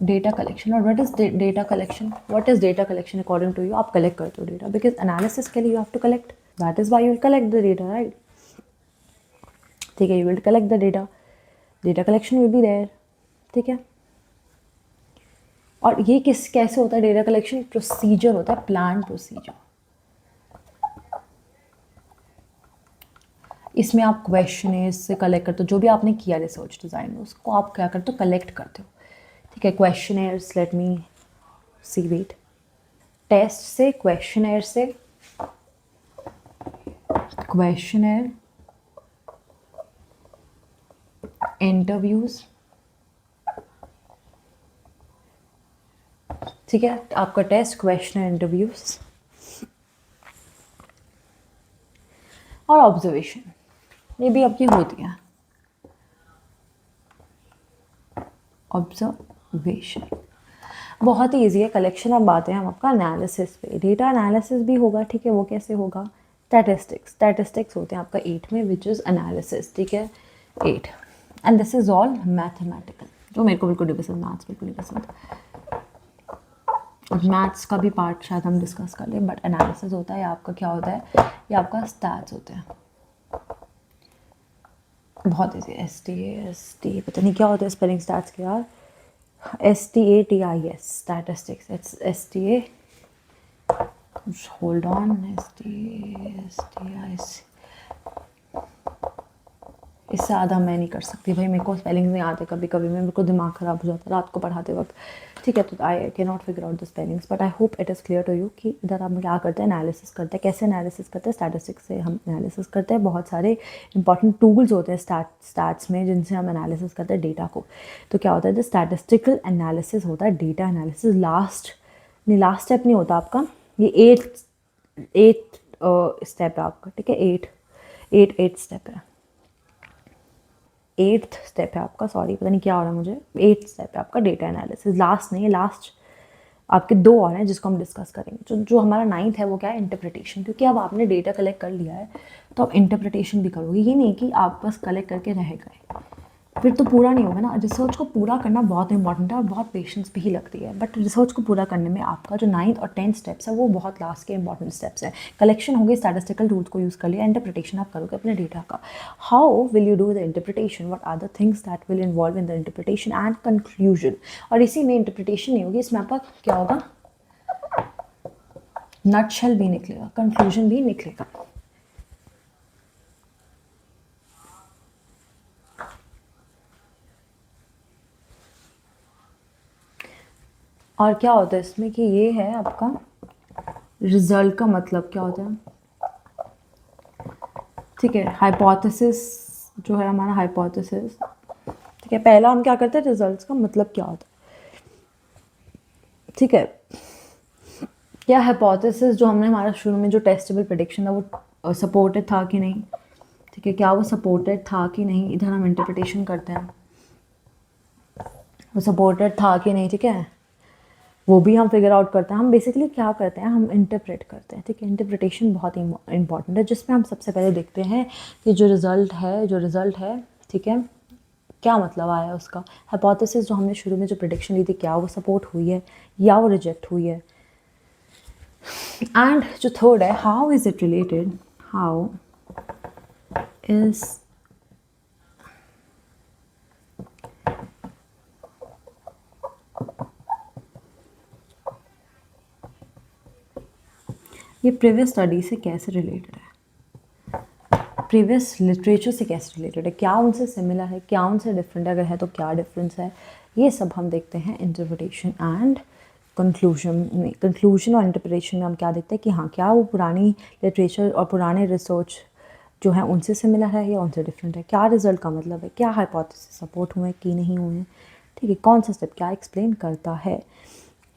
डेटा कलेक्शन। और what is data collection, what is data collection according to you, आप कलेक्ट करते हो डेटा, बिकॉज एनालिसिस के लिए you have to collect, that is why you will collect the data, right, ठीक है, you will collect the data, data collection will be there, ठीक है। और ये कैसे होता है डेटा कलेक्शन, प्रोसीजर होता है, प्लान प्रोसीजर। इसमें आप क्वेश्चन से कलेक्ट करते हो, जो भी आपने किया रिसर्च डिज़ाइन में उसको आप क्या करते हो, कलेक्ट करते हो, ठीक है। क्वेश्चनर्स, लेट मी सी, वेट, टेस्ट से, क्वेश्चनर से, क्वेश्चनर, इंटरव्यूज, ठीक है, आपका टेस्ट, क्वेश्चनर, इंटरव्यूज और ऑब्जर्वेशन, ये भी आपकी होती है ऑब्जर्वेशन, बहुत ही ईजी है। कलेक्शन अब आते हैं हम आपका एनालिसिस पे, डेटा एनालिसिस भी होगा, ठीक है, वो कैसे होगा, स्टैटिस्टिक्स होते हैं आपका 8 में, विच इज़ एनालिसिस, ठीक है, 8, and this is all mathematical, जो मेरे को बिल्कुल नहीं पसंद, मैथ्स बिल्कुल नहीं पसंद, और मैथ्स का भी पार्ट शायद हम डिस्कस कर लें, बट एनालिसिस होता है, या आपका क्या होता है, ये आपका स्टैट्स होते हैं, बहुत ईजी, एस टी पता नहीं क्या होता है स्पेलिंग स्टैट्स के यार, STATIS, statistics, it's STA, hold on, STATIS, इससे ज़्यादा मैं नहीं कर सकती भाई, मेरे को स्पेलिंग्स नहीं आते, कभी कभी मेरे को दिमाग ख़राब हो जाता है रात को पढ़ाते वक्त, ठीक है। तो I can not figure out the spellings, but I hope it is clear to you कि इधर हम क्या करते हैं, एनालिसिस करते हैं, कैसे एनालिसिस करते हैं, स्टैटिस्टिक्स से हम एनालिसिस करते हैं, बहुत सारे इंपॉर्टेंट टूल्स होते हैं स्टैट्स में जिनसे हम एनालिसिस करते हैं डेटा को। तो क्या होता है, जो स्टैटिस्टिकल एनालिसिस होता है, डेटा एनालिसिस लास्ट स्टेप नहीं होता आपका, ये एट स्टेप है आपका, ठीक है, एट स्टेप है, 8th स्टेप है आपका, सॉरी पता नहीं क्या हो रहा है मुझे, 8th स्टेप है आपका डेटा एनालिसिस, लास्ट नहीं है, लास्ट आपके 2 और हैं जिसको हम डिस्कस करेंगे। जो हमारा 9th है वो क्या है, इंटरप्रिटेशन, क्योंकि अब आपने डेटा कलेक्ट कर लिया है तो आप इंटरप्रिटेशन भी करोगे, ये नहीं कि आप बस कलेक्ट करके रह गए, फिर तो पूरा नहीं होगा ना। रिसर्च को पूरा करना बहुत इंपॉर्टेंट है और बहुत पेशेंस भी लगती है, बट रिसर्च को पूरा करने में आपका जो 9th और 10th स्टेप्स है वो बहुत लास्ट के इंपॉर्टेंट स्टेप्स है। कलेक्शन हो गई, स्टैटिस्टिकल टूल्स को यूज़ कर लिया, इंटरप्रिटेशन आप करोगे अपने डेटा का। How will you do the interpretation, what are the things that will involve in the interpretation and conclusion. और इसी में इंटरप्रिटेशन नहीं होगी, इसमें आपका क्या होगा, नटशेल भी निकलेगा, कंक्लूजन भी निकलेगा। और क्या होता है इसमें कि ये है आपका रिजल्ट का मतलब क्या होता है, ठीक है, हाइपोथेसिस जो है हमारा, हाइपोथेसिस, ठीक है, पहला हम क्या करते हैं, रिजल्ट्स का मतलब क्या होता है, ठीक है, क्या हाइपोथेसिस जो हमने हमारा शुरू में जो टेस्टेबल प्रेडिक्शन था वो सपोर्टेड था कि नहीं, ठीक है, क्या वो सपोर्टेड था कि नहीं, इधर हम इंटरप्रिटेशन करते हैं, वो सपोर्टेड था कि नहीं, ठीक है, वो भी हम फिगर आउट करते हैं। हम बेसिकली क्या करते हैं, हम इंटरप्रेट करते हैं, ठीक है, इंटरप्रिटेशन बहुत ही इंपॉर्टेंट है, जिसमें हम सबसे पहले देखते हैं कि जो रिज़ल्ट है, ठीक है, क्या मतलब आया उसका, हाइपोथेसिस जो हमने शुरू में जो प्रेडिक्शन ली थी क्या वो सपोर्ट हुई है या वो रिजेक्ट हुई है। एंड जो थर्ड है, how is it related, how is ये प्रीवियस स्टडी से कैसे रिलेटेड है, प्रीवियस लिटरेचर से कैसे रिलेटेड है, क्या उनसे सिमिलर है, क्या उनसे डिफरेंट है, अगर है तो क्या डिफरेंस है, ये सब हम देखते हैं इंटरप्रिटेशन एंड कंक्लूजन में। कंक्लूजन और इंटरप्रिटेशन में हम क्या देखते हैं कि हाँ, क्या वो पुरानी लिटरेचर और पुराने रिसर्च जो है उनसे सिमिलर है या उनसे डिफरेंट है, क्या रिजल्ट का मतलब है, क्या हाइपोथेसिस सपोर्ट हुए कि नहीं हुए, ठीक है, कौन सा स्टेप क्या एक्सप्लेन करता है,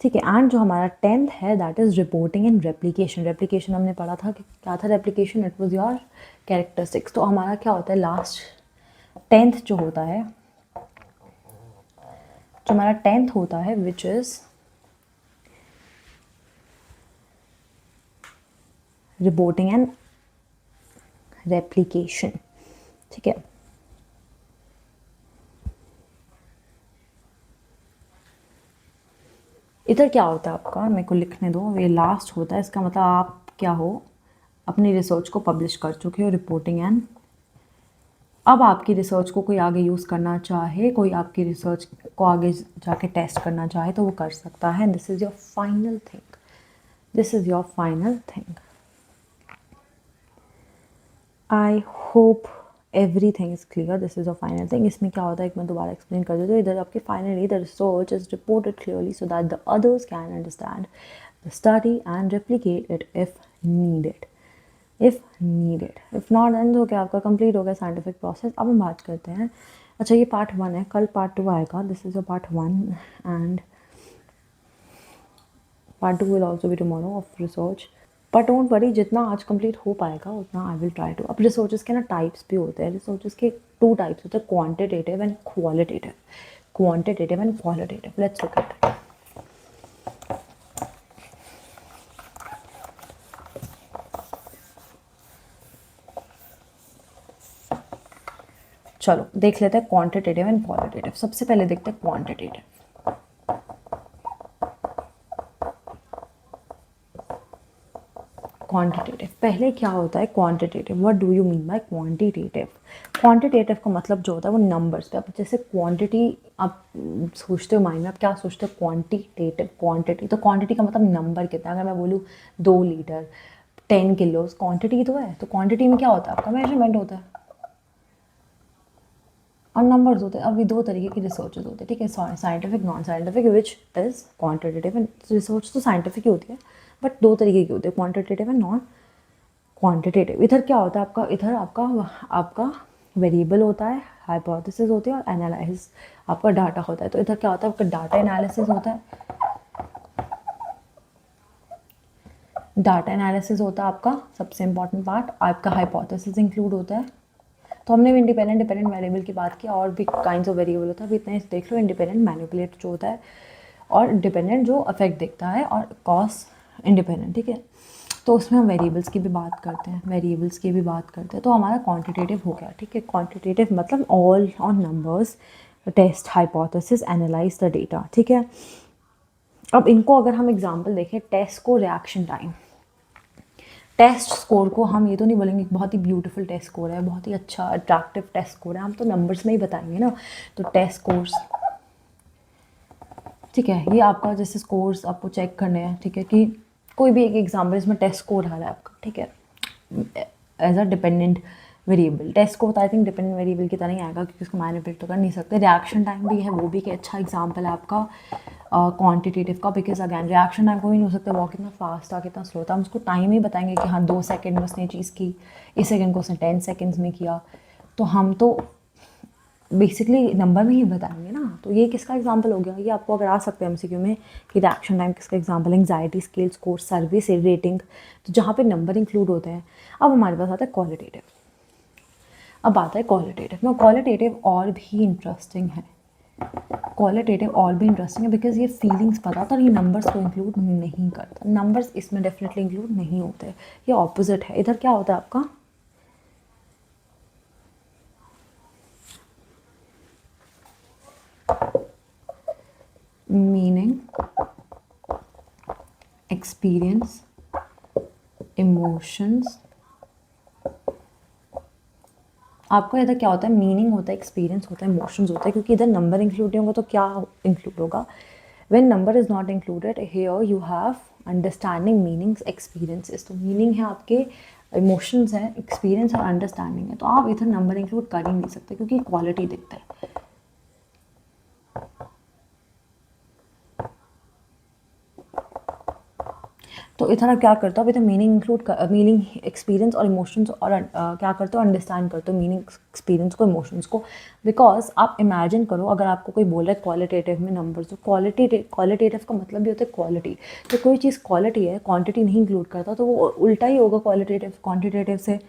ठीक है। एंड जो हमारा 10th है that is reporting and replication. Replication हमने पढ़ा था कि क्या था replication, it was your characteristics. तो हमारा क्या होता है लास्ट 10th जो होता है, जो हमारा 10th होता है which is reporting and replication. ठीक है। इधर क्या होता है आपका, मेरे को लिखने दो, ये लास्ट होता है, इसका मतलब आप क्या हो, अपनी रिसर्च को पब्लिश कर चुके हो, रिपोर्टिंग एंड अब आपकी रिसर्च को कोई आगे यूज़ करना चाहे, कोई आपकी रिसर्च को आगे जाके टेस्ट करना चाहे तो वो कर सकता है। This is your final thing, this is your final thing. I hope everything is clear, this is your final thing. इसमें क्या होता है, एक मैं दोबारा एक्सप्लेन कर देती हूँ। इधर आपकी finally the research is reported clearly so that the others can understand the study and replicate it if needed, if needed, if not and हो गया आपका, कंप्लीट हो गया साइंटिफिक प्रोसेस। अब हम बात करते हैं, अच्छा ये पार्ट 1 है, कल पार्ट 2 आएगा। This is a part 1 and part 2 will also be tomorrow of research. But don't worry, जितना आज कंप्लीट हो पाएगा उतना आई विल ट्राई टू। अब रिसर्चेस के ना टाइप्स भी होते हैं, रिसर्चेस के 2 टाइप्स होते हैं, quantitative and qualitative. Quantitative and qualitative, let's look at it. चलो देख लेते हैं क्वांटिटेटिव एंड क्वालिटेटिव। सबसे पहले देखते हैं क्वांटिटेटिव। क्वांटिटेटिव पहले क्या होता है, quantitative, what do you mean by quantitative? Quantitative का मतलब जो होता है वो नंबर्स पे। अब जैसे क्वांटिटी आप सोचते हो माइंड में, आप क्या सोचते हो, क्वांटिटेटिव, क्वांटिटी, तो क्वांटिटी का मतलब नंबर कितना। अगर मैं बोलूँ 2 लीटर 10 किलो, क्वांटिटी तो है। तो क्वांटिटी में क्या होता है, आपका मेजरमेंट होता है और नंबर्स होते हैं। अभी 2 तरीके की रिसर्चेज होते हैं, ठीक है, scientific, non scientific, which is quantitative and research तो साइंटिफिक ही होती है, बट 2 तरीके की होती है, क्वांटिटेटिव एंड नॉन क्वांटिटेटिव। इधर क्या होता है आपका, इधर आपका वेरिएबल होता है, हाइपोथेसिस होती है और एनालिसिस आपका डाटा होता है। तो इधर क्या होता है, आपका डाटा एनालिसिस होता है, डाटा एनालिसिस होता है आपका सबसे इंपॉर्टेंट पार्ट। आपका हाइपोथेसिस इंक्लूड होता है। तो हमने भी इंडिपेंडेंट डिपेंडेंट वेरिएबल की बात की, और भी काइंड्स ऑफ वेरिएबल होता है, अभी इतना देख लो। इंडिपेंडेंट मैनिपुलेट जो होता है, और डिपेंडेंट जो अफेक्ट देखता है, और कॉज इंडिपेंडेंट, ठीक है। तो उसमें हम वेरिएबल्स की भी बात करते हैं, वेरिएबल्स की भी बात करते हैं। तो हमारा क्वांटिटेटिव हो गया, ठीक है। क्वांटिटेटिव मतलब all on numbers, test hypothesis, analyze the data, ठीक है। अब इनको अगर हम एग्जांपल देखें, टेस्ट को रिएक्शन टाइम, टेस्ट स्कोर को हम ये तो नहीं बोलेंगे बहुत ही ब्यूटीफुल टेस्ट स्कोर है, बहुत ही अच्छा अट्रैक्टिव टेस्ट स्कोर है, हम तो नंबर्स में ही बताएंगे ना। तो टेस्ट स्कोर्स, ठीक है, ये आपका जैसे स्कोर्स आपको चेक करने हैं, ठीक है, कि कोई भी एक एग्जाम्पल इसमें टेस्ट स्कोर आ रहा है आपका, ठीक है, as a dependent variable. Test को आई थिंक डिपेंडेंट वेरिएबल की तरह नहीं आएगा, क्योंकि उसको मैनिपुलेट तो कर नहीं सकते। रिएक्शन टाइम भी है, वो भी एक अच्छा एग्जाम्पल है आपका क्वांटिटेटिव का, बिकॉज अगैन रिएक्शन टाइम को भी नहीं हो सकता वो कितना फास्ट था कितना स्लो था, हम उसको टाइम ही बताएंगे कि हाँ 2 सेकेंड में उसने चीज़ की, इस सेकेंड को उसने 10 सेकेंड्स में किया। तो हम तो बेसिकली नंबर में ही बताएंगे ना। तो ये किसका एग्जांपल हो गया, ये आपको अगर आ सकते हैं एमसीक्यू में कि रिएक्शन टाइम किसका एग्जांपल, एंग्जाइटी स्केल, स्कोर, सर्वे से रेटिंग, तो जहाँ पे नंबर इंक्लूड होते हैं। अब हमारे पास आता है क्वालिटेटिव। अब आता है क्वालिटेटिव में, क्वालिटेटिव और भी इंटरेस्टिंग है, क्वालिटेटिव और भी इंटरेस्टिंग है, बिकॉज ये फीलिंग्स बताता है और ये नंबर्स को इंक्लूड नहीं करता। नंबर्स इसमें डेफिनेटली इंक्लूड नहीं होते, ये ऑपोजिट है। इधर क्या होता है आपका, मीनिंग, एक्सपीरियंस, इमोशंस। आपको इधर क्या होता है, मीनिंग होता है, एक्सपीरियंस होता है, इमोशंस होता है, क्योंकि इधर नंबर इंक्लूड नहीं होगा तो क्या इंक्लूड होगा, when number is not included here you have understanding, meanings, experiences. तो मीनिंग है आपके, इमोशंस है, एक्सपीरियंस और अंडरस्टैंडिंग है। तो आप इधर नंबर इंक्लूड कर ही नहीं सकते, क्योंकि क्वालिटी दिखता है। तो इतना क्या करते हो, अभी तो मीनिंग इंक्लूड कर, मीनिंग एक्सपीरियंस और इमोशंस, और क्या करते हो, अंडरस्टैंड करते हो मीनिंग एक्सपीरियंस को, इमोशंस को। बिकॉज आप इमेजिन करो, अगर आपको कोई बोल रहा है क्वालिटेटिव में नंबर्स, तो क्वालिटेटिव का मतलब भी होता है क्वालिटी। तो कोई चीज़ क्वालिटी है, क्वांटिटी नहीं इंक्लूड करता, तो वो उल्टा ही होगा क्वांटिटेटिव से,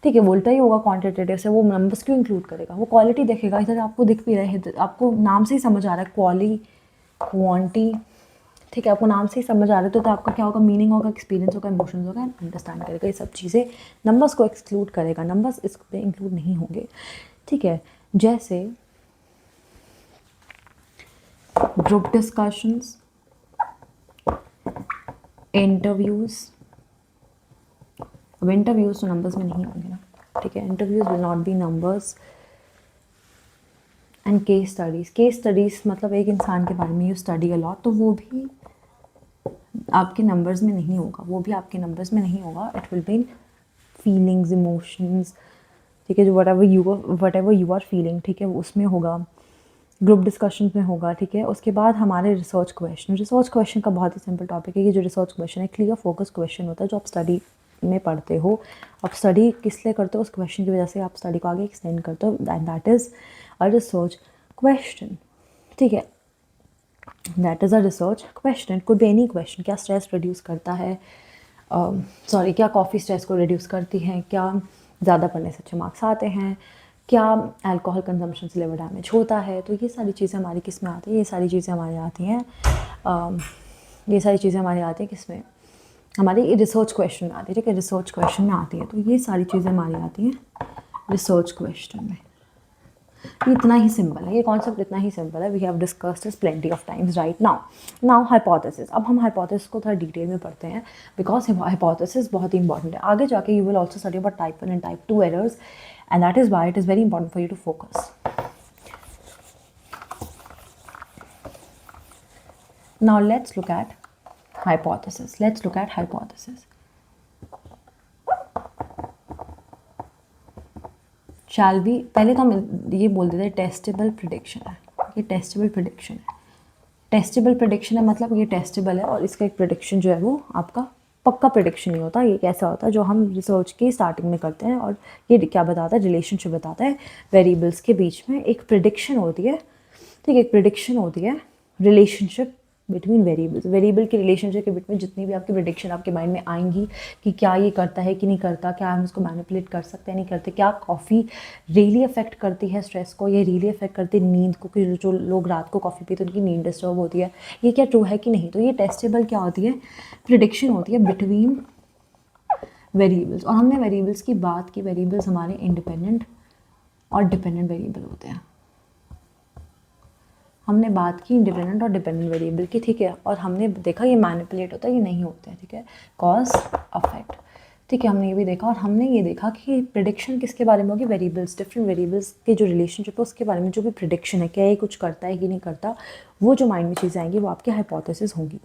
ठीक है, वो उल्टा ही होगा क्वांटिटेटिव से। वो नंबर्स क्यों इंक्लूड करेगा, वो क्वालिटी देखेगा। इधर आपको दिख भी रहा है, आपको नाम से ही समझ आ रहा है, क्वांटी, ठीक है, आपको नाम से ही समझ आ रहा है, तो आपका क्या होगा, मीनिंग होगा, एक्सपीरियंस होगा, इमोशंस होगा, अंडरस्टैंड करेगा। ये सब चीज़ें नंबर्स को एक्सक्लूड करेगा, नंबर्स इस पे इंक्लूड नहीं होंगे, ठीक है। जैसे ग्रुप डिस्कशंस, इंटरव्यूज़। अब इंटरव्यूज़ तो नंबर्स में नहीं होंगे ना, ठीक है, interviews will not B numbers. And case studies मतलब एक इंसान के बारे में यू स्टडी अलॉट, तो वो भी आपके नंबर्स में नहीं होगा, वो भी आपके नंबर्स में नहीं होगा। It will be feelings, emotions, ठीक है, जो whatever you are feeling, ठीक है, उसमें होगा, ग्रुप डिस्कशन में होगा, ठीक है। उसके बाद हमारे रिसर्च क्वेश्चन का बहुत ही सिंपल टॉपिक है कि जो रिसर्च क्वेश्चन है, क्लियर फोकस क्वेश्चन होता है, जो आप स्टडी में पढ़ते हो। आप स्टडी किस लिए करते हो, उस क्वेश्चन की वजह से आप स्टडी को आगे एक्सटेंड करते हो, and that is a research question, ठीक है। That is a research question, it could be any question. क्या स्ट्रेस रिड्यूस करता है, क्या कॉफ़ी स्ट्रेस को रिड्यूस करती है, क्या ज़्यादा पढ़ने से अच्छे मार्क्स आते हैं, क्या अल्कोहल कंजम्पशन से लिवर डैमेज होता है। तो ये सारी चीज़ें हमारी किस में आती है, ये सारी चीज़ें हमारी आती हैं, ये सारी चीज़ें हमारी आती हैं किस में, हमारी रिसर्च क्वेश्चन में आती है, ठीक है, रिसर्च क्वेश्चन में आती है। तो ये सारी चीज़ें हमारी आती हैं रिसर्च क्वेश्चन में। ये इतना ही सिंपल है, ये कॉन्सेप्ट इतना ही सिंपल है। We have discussed this plenty of times right now hypothesis. अब हम हाइपोथेसिस को थोड़ा डिटेल में पढ़ते हैं, बिकॉज हाइपोथेसिस बहुत ही इंपॉर्टेंट है। आगे जाके you will also study about type 1 and type 2 errors, and that is why it is very important for you to focus. Now let's look at hypothesis. Shall be, पहले तो हम ये बोल देते हैं टेस्टेबल प्रिडिक्शन है, ये टेस्टेबल प्रिडिक्शन है। टेस्टेबल प्रिडिक्शन है मतलब ये टेस्टेबल है, और इसका एक प्रिडिक्शन जो है वो आपका पक्का प्रिडिक्शन नहीं होता। ये कैसा होता है, जो हम रिसर्च की स्टार्टिंग में करते हैं, और ये क्या बताता है, रिलेशनशिप बताता है वेरिएबल्स के बीच में। एक प्रिडिक्शन होती है, ठीक है, एक प्रिडिक्शन होती है रिलेशनशिप बिटवीन वेरिएबल की रिलेशनशिप के बीच में जितनी भी आपकी प्रिडिक्शन आपके माइंड में आएंगी कि क्या ये करता है कि नहीं करता, क्या हम इसको मैनिपुलेट कर सकते हैं नहीं करते, क्या कॉफ़ी रियली अफेक्ट करती है स्ट्रेस को, ये रियली अफेक्ट करती है नींद को, कि जो लोग रात को कॉफ़ी पीते हैं उनकी नींद डिस्टर्ब होती है, ये क्या ट्रू है कि नहीं। तो ये टेस्टेबल क्या होती है, प्रिडिक्शन होती है बिटवीन वेरिएबल्स। और हमने वेरिएबल्स की बात की, वेरिएबल्स हमारे इंडिपेंडेंट और डिपेंडेंट वेरिएबल होते हैं। हमने बात की इंडिपेंडेंट और डिपेंडेंट वेरिएबल की, ठीक है, और हमने देखा ये मैनिपुलेट होता है, ये नहीं होता है, ठीक है, कॉज अफेक्ट, ठीक है, हमने ये भी देखा। और हमने ये देखा कि प्रिडिक्शन किसके बारे में होगी, वेरिएबल्स, डिफरेंट वेरिएबल्स के जो रिलेशनशिप है उसके बारे में जो भी प्रिडिक्शन है, क्या ये कुछ करता है कि नहीं करता, वो जो माइंड में चीज़ें आएंगी वो आपकी हाइपोथेसिस होंगी।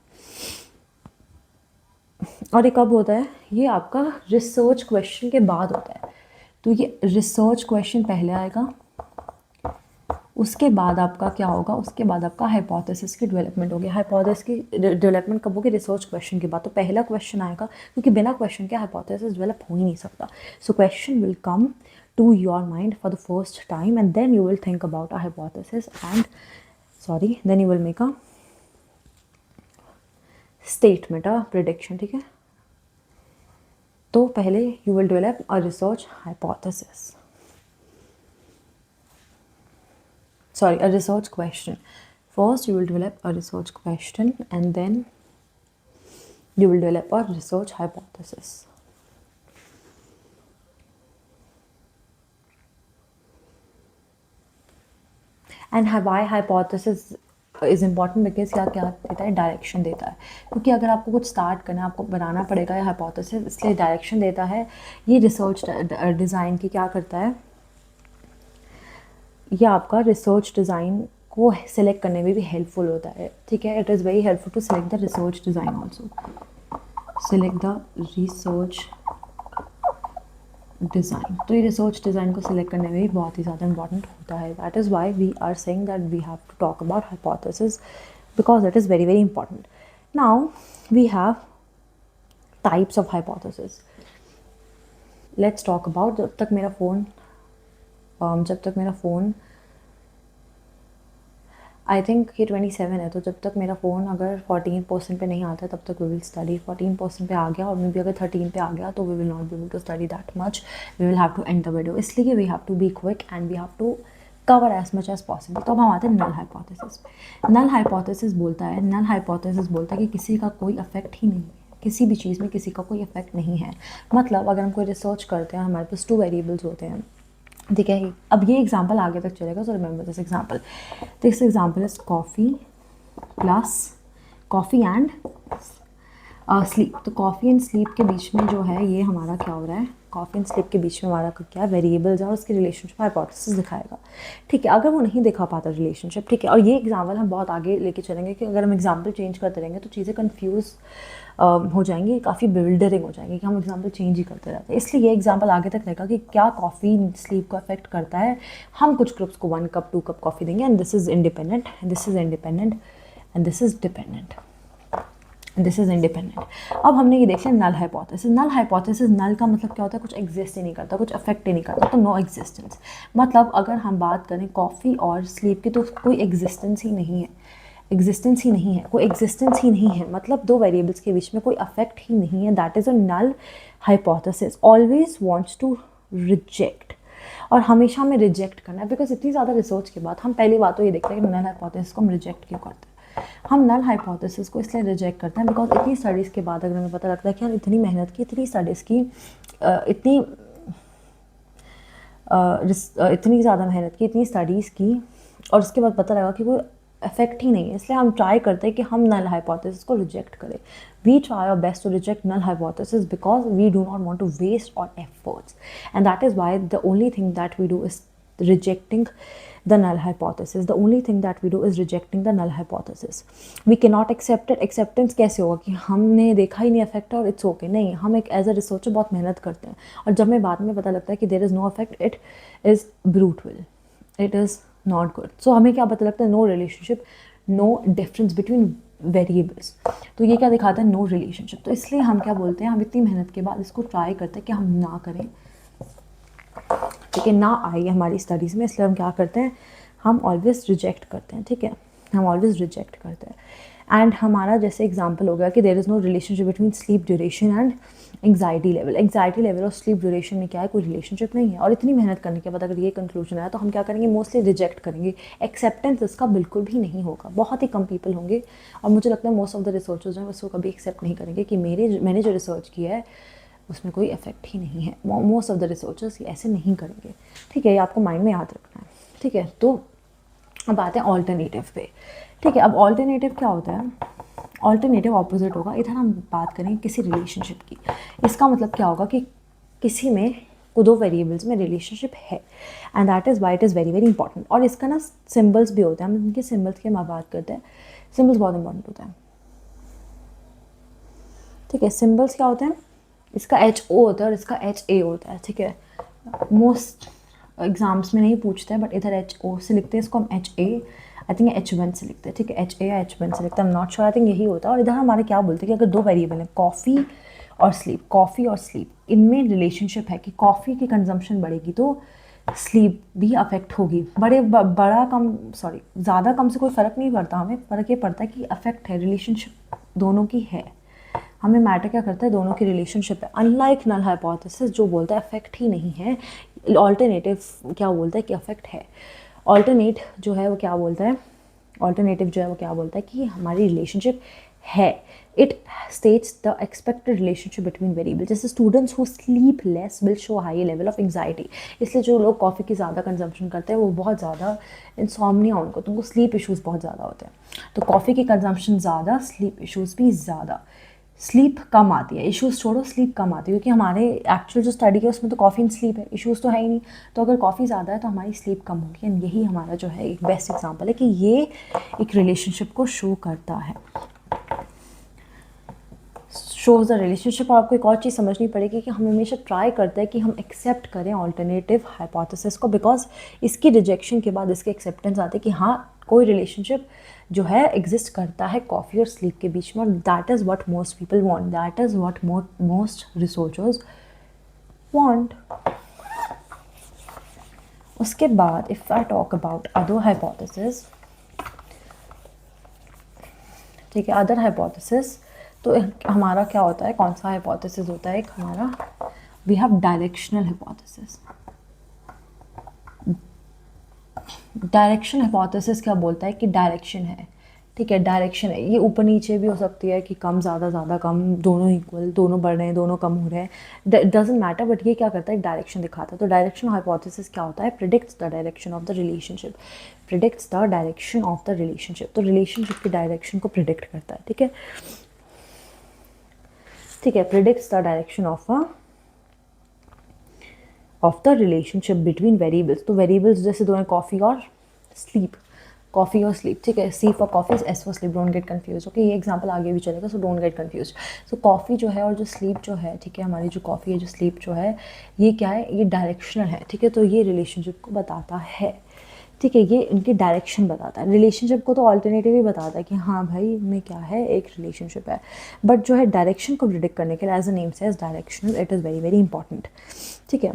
और ये कब होता है, ये आपका रिसर्च क्वेश्चन के बाद होता है। तो ये रिसर्च क्वेश्चन पहले आएगा, उसके बाद आपका क्या होगा, उसके बाद आपका हाइपोथेसिस की डेवलपमेंट होगी। हाइपोथेसिस की डेवलपमेंट कब होगी, रिसर्च क्वेश्चन के बाद। तो पहला क्वेश्चन आएगा, क्योंकि बिना क्वेश्चन के हाइपोथेसिस डेवलप हो ही नहीं सकता। So question will come to your mind for the first time, and then you will think about a hypothesis, and then you will make a statement, a prediction, ठीक है। तो पहले you will develop a research hypothesis, a research question. First you will develop a research question, and then you will develop a research hypothesis. And why hypothesis is important, because क्या क्या देता है, direction देता है। क्योंकि अगर आपको कुछ स्टार्ट करना है, आपको बनाना पड़ेगा ये हाइपोथेसिस, इसलिए डायरेक्शन देता है। ये रिसर्च डिज़ाइन की क्या करता है, ये आपका रिसर्च डिज़ाइन को सिलेक्ट करने में भी हेल्पफुल होता है, ठीक है। It is very helpful to select the research design also, select the research design. तो ये रिसर्च डिज़ाइन को सिलेक्ट करने में भी बहुत ही ज़्यादा इंपॉर्टेंट होता है। That is why we are saying that we have to talk about hypothesis, because it is very very important. Now we have types of hypothesis. Let's talk about जब तक मेरा फ़ोन आई थिंक ये 27 है, तो जब तक मेरा phone अगर 14% पे नहीं आता तब तक वी विल स्टडी। 14% पे आ गया और मे बी अगर 13 पे आ गया तो we will not be able to study that much, we will have to end the video. इसलिए we have to be quick and we have to cover as much as possible. तो अब हम आते हैं नल हाइपोथेसिस। नल हाइपोथेसिस बोलता है कि किसी का कोई अफेक्ट ही नहीं है, किसी भी चीज़ में किसी का कोई इफेक्ट नहीं है। मतलब अगर हम कोई रिसर्च करते हैं, हमारे पास 2 वेरिएबल्स होते हैं, ठीक है। अब ये एग्जांपल आगे तक चलेगा, so remember this example is coffee and sleep. तो कॉफ़ी एंड स्लीप के बीच में जो है ये हमारा क्या हो रहा है, कॉफ़ी एंड स्लीप के बीच में हमारा क्या वेरिएबल्स है और उसकी रिलेशनशिप हाइपोथेसिस दिखाएगा, ठीक है। अगर वो नहीं दिखा पाता रिलेशनशिप, ठीक है, और ये एग्जांपल हम बहुत आगे लेके चलेंगे कि अगर हम एग्जांपल चेंज करते रहेंगे तो चीज़ें कन्फ्यूज़ हो जाएंगी, काफ़ी बिल्डरिंग हो जाएंगी कि हम एग्जांपल चेंज ही करते रहते हैं। इसलिए ये एग्जांपल आगे तक रहेगा कि क्या कॉफ़ी स्लीप को अफेक्ट करता है। हम कुछ ग्रुप्स को 1 कप 2 कप कॉफ़ी देंगे and this is independent, this is independent and this is dependent, this is independent. अब हमने ये देख लिया नल हाइपोथेसिस। नल का मतलब क्या होता है, कुछ एग्जिस्ट ही नहीं करता, कुछ अफेक्ट ही नहीं करता, तो नो एग्जिस्टेंस। मतलब अगर हम बात करें कॉफ़ी और स्लीप की तो कोई एग्जिस्टेंस ही नहीं है, कोई एग्जिस्टेंस ही नहीं है। मतलब 2 वेरिएबल्स के बीच में कोई अफेक्ट ही नहीं है, that is a null hypothesis. Always wants to reject, और हमेशा हमें रिजेक्ट करना है, बिकॉज इतनी ज़्यादा रिसर्च के बाद हम पहली बात तो ये देखते हैं कि नल हाइपोथेसिस को हम रिजेक्ट क्यों करते हैं। हम नल हाइपोथेसिस को इसलिए रिजेक्ट करते हैं बिकॉज इतनी स्टडीज़ के बाद अगर हमें पता लगता है कि यार इतनी मेहनत की, इतनी स्टडीज़ की, इतनी ज़्यादा मेहनत की, इतनी स्टडीज़ की, और उसके बाद पता लगा कि कोई इफेक्ट ही नहीं है, इसलिए हम ट्राई करते हैं कि हम नल हाइपोथेसिस को रिजेक्ट करें। We try our best to reject null hypothesis because we do not want to waste our efforts, and that is why the only thing that we do is rejecting the null hypothesis. The only thing that we do is rejecting the null hypothesis. We cannot accept it. Acceptance कैसे होगा कि हमने देखा ही नहीं effect और it's okay, नहीं, हम एक एज अ रिसर्चर बहुत मेहनत करते हैं और जब हमें बाद में पता लगता है कि there is no effect, it is brutal, it is not good. So हमें क्या पता लगता है, no relationship, no difference between variables. तो ये क्या दिखाता है, नो रिलेशनशिप। तो इसलिए हम क्या बोलते हैं, हम इतनी मेहनत के बाद इसको ट्राई करते हैं कि हम ना करें, ठीक है, ना आई हमारी स्टडीज़ में, इसलिए हम क्या करते हैं, हम ऑलवेज रिजेक्ट करते हैं, ठीक है, हम ऑलवेज रिजेक्ट करते हैं। एंड हमारा जैसे एग्जांपल हो गया कि there is no relationship between sleep duration and anxiety level. Anxiety level और स्लीप ड्यूरेशन में क्या है, कोई रिलेशनशिप नहीं है। और इतनी मेहनत करने के बाद अगर ये कंक्लूजन आया तो हम क्या करेंगे, मोस्टली रिजेक्ट करेंगे। एक्सेप्टेंस इसका बिल्कुल भी नहीं होगा, बहुत ही कम पीपल होंगे, और मुझे लगता है मोस्ट ऑफ द रिसर्चर्स हैं उसको कभी एक्सेप्ट नहीं करेंगे कि मैंने जो रिसर्च किया है उसमें कोई इफेक्ट ही नहीं है। मोस्ट ऑफ द रिसर्चर्स ऐसे नहीं करेंगे, ठीक है, ये आपको माइंड में याद रखना है, ठीक है। तो अब आते हैं ऑल्टरनेटिव पे, ठीक है। अब ऑल्टरनेटिव क्या होता है, ऑल्टरनेटिव ऑपोजिट होगा। इधर हम बात करें किसी रिलेशनशिप की, इसका मतलब क्या होगा कि किसी में 2 वेरिएबल्स में रिलेशनशिप है, and that is why it is very very important. और इसका ना सिम्बल्स भी होते हैं, हम इनके सिम्बल्स की हम बात करते हैं। सिम्बल्स बहुत इंपॉर्टेंट होता है, ठीक है। सिम्बल्स क्या होते हैं, इसका HO होता है और इसका HA होता है, ठीक है। मोस्ट एग्जाम्स में नहीं पूछते हैं, बट इधर HO से लिखते हैं, इसको हम HA, आई थिंक H1 से लिखते हैं, ठीक है, HA या H1 से लिखते हैं, आई am not sure, I think यही होता है। और इधर हमारे क्या बोलते हैं कि अगर 2 वेरिएबल हैं, कॉफ़ी और स्लीप, इनमें रिलेशनशिप है कि कॉफ़ी की कंजम्पशन बढ़ेगी तो स्लीप भी अफेक्ट होगी। ज़्यादा कम से कोई फ़र्क नहीं पड़ता, हमें फ़र्क ये पड़ता है कि अफेक्ट है, रिलेशनशिप दोनों की है, हमें मैटर क्या करता है, दोनों की रिलेशनशिप है। अनलाइक नल हाइपोथेसिस जो बोलता है अफेक्ट ही नहीं है, ऑल्टरनेटिव क्या बोलता है कि अफेक्ट है। ऑल्टरनेटिव जो है वो क्या बोलता है कि हमारी रिलेशनशिप है। It states the expected relationship between variable. जैसे students who sleep less will show high level of anxiety. इसलिए जो लोग कॉफ़ी की ज़्यादा कंजम्पशन करते हैं वो बहुत ज़्यादा इंसोम्निया उनको स्लीप इश्यूज़ बहुत ज़्यादा होते हैं। तो कॉफ़ी की कंजम्पशन ज़्यादा, स्लीप इश्यूज़ भी ज़्यादा। स्लीप कम आती है, इश्यूज़ छोड़ो, स्लीप कम आती है, क्योंकि हमारे एक्चुअल जो स्टडी है उसमें तो कॉफ़ी एंड स्लीप है, इश्यूज़ तो है ही नहीं। तो अगर कॉफ़ी ज़्यादा है तो हमारी स्लीप कम होगी, एंड यही हमारा जो है एक बेस्ट एग्जांपल है कि ये एक रिलेशनशिप को शो करता है, शोज़ द रिलेशनशिप। और आपको एक और चीज़ समझनी पड़ेगी कि हम हमेशा ट्राई करते हैं कि हम एक्सेप्ट करें ऑल्टरनेटिव हाइपोथेसिस को, बिकॉज इसकी रिजेक्शन के बाद इसकी एक्सेप्टेंस आती है कि हाँ कोई रिलेशनशिप जो है एग्जिस्ट करता है कॉफ़ी और स्लीप के बीच में, और that is what most people want, that is what most researchers want. उसके बाद if I talk about other hypothesis, ठीक है, अदर हाइपोथेसिस, तो हमारा क्या होता है, कौन सा हाइपोथेसिस होता है एक हमारा, we have directional hypothesis. Direction hypothesis क्या बोलता है कि डायरेक्शन है, ठीक है, डायरेक्शन है, ये ऊपर नीचे भी हो सकती है कि कम ज़्यादा ज़्यादा कम, दोनों इक्वल, दोनों बढ़ रहे हैं, दोनों कम हो रहे हैं, डजेंट मैटर, बट ये क्या करता है, डायरेक्शन दिखाता है। तो डायरेक्शन हाइपोथेसिस क्या होता है, predicts the direction of the relationship, predicts the direction of the relationship, तो रिलेशनशिप की डायरेक्शन को प्रिडिक्ट करता है, ठीक है, ठीक है, predicts the direction of the relationship between variables. तो वेरिएबल्स जैसे दो हैं, कॉफ़ी और स्लीप, कॉफ़ी और स्लीप, ठीक है, C for coffee, S for sleep, don't get confuse, okay, ये एग्जांपल आगे भी चलेगा, so don't get confuse. So coffee जो है और जो स्लीप जो है, ठीक है, हमारी जो कॉफ़ी है, जो स्लीप जो है, ये क्या है, ये डायरेक्शनल है, ठीक है, तो ये रिलेशनशिप को बताता है, ठीक है, ये इनकी डायरेक्शन बताता है। रिलेशनशिप को तो ऑल्टरनेटिव ही बताता है कि हाँ भाई में क्या है, एक रिलेशनशिप है, बट जो है डायरेक्शन को प्रिडिक्ट करने के लिए, as a name says directional, it is very very important, ठीक है।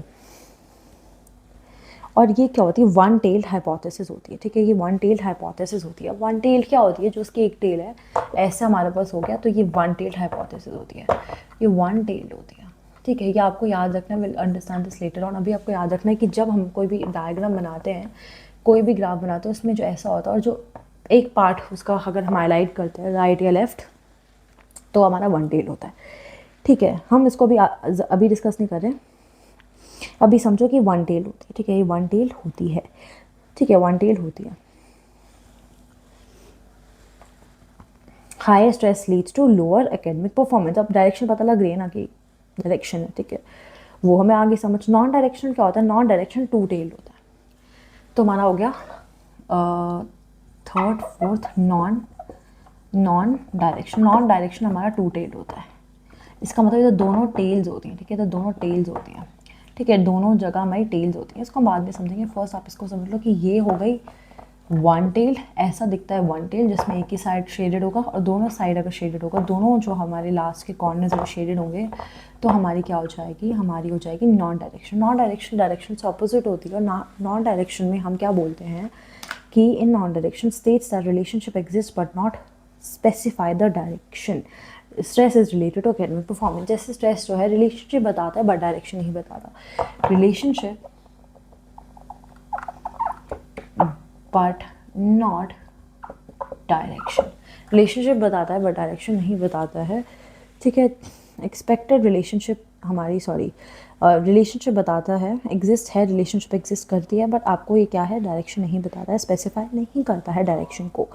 और ये क्या होती है, वन टेल्ड हाइपोथेसिस होती है, ठीक है, ये वन टेल्ड हाइपोथेसिस होती है। वन टेल्ड क्या होती है, जो उसकी एक टेल है, ऐसे हमारे पास हो गया, तो ये वन टेल्ड हाइपोथेसिस होती है, ये वन टेल्ड होती है, ठीक है, ये आपको याद रखना, will understand this later on. अभी आपको याद रखना है कि जब हम कोई भी डायग्राम बनाते हैं, कोई भी ग्राफ बनाते हैं, उसमें जो ऐसा होता है, और जो एक पार्ट उसका अगर हम हाईलाइट करते हैं राइट या लेफ्ट, तो हमारा वन टेल होता है, ठीक है। हम इसको अभी डिस्कस नहीं कर रहे, अभी समझो कि वन टेल होती है, ठीक है, ये वन टेल होती है, ठीक है, वन टेल होती है। Higher stress leads to lower academic performance. अब डायरेक्शन पता लग रही है ना कि डायरेक्शन है, ठीक है, वो हमें आगे समझ। नॉन डायरेक्शन क्या होता है, नॉन डायरेक्शन टू टेल होता है, तो हमारा हो गया third fourth, non direction. Non direction हमारा टू टेल होता है, इसका मतलब ये तो दोनों टेल्स होती हैं, ठीक है, तो दोनों टेल्स होती हैं, ठीक है, दोनों जगह हमारी टेल्स होती हैं, इसको बाद में समझेंगे। फर्स्ट आप इसको समझ लो कि ये हो गई वन टेल, ऐसा दिखता है वन टेल, जिसमें एक ही साइड शेडेड होगा, और दोनों साइड अगर शेडेड होगा, दोनों जो हमारे लास्ट के कॉर्नर्स अगर शेडेड होंगे, तो हमारी क्या हो जाएगी, हमारी हो जाएगी non direction. Non direction direction से ऑपोजिट होती है, और नॉन डायरेक्शन में हम क्या बोलते हैं कि इन non direction states that relationship exist but not specify the direction. Stress is related to academic performance. जैसे स्ट्रेस जो है रिलेशनशिप बताता है बट डायरेक्शन नहीं बताता, relationship but not direction, relationship बताता है बट डायरेक्शन नहीं बताता है, ठीक है। एक्सपेक्टेड रिलेशनशिप हमारी रिलेशनशिप बताता है, एग्जिस्ट है, रिलेशनशिप एग्जिस्ट करती है, बट आपको ये क्या है, डायरेक्शन नहीं बताता है, स्पेसिफाई नहीं करता है डायरेक्शन को,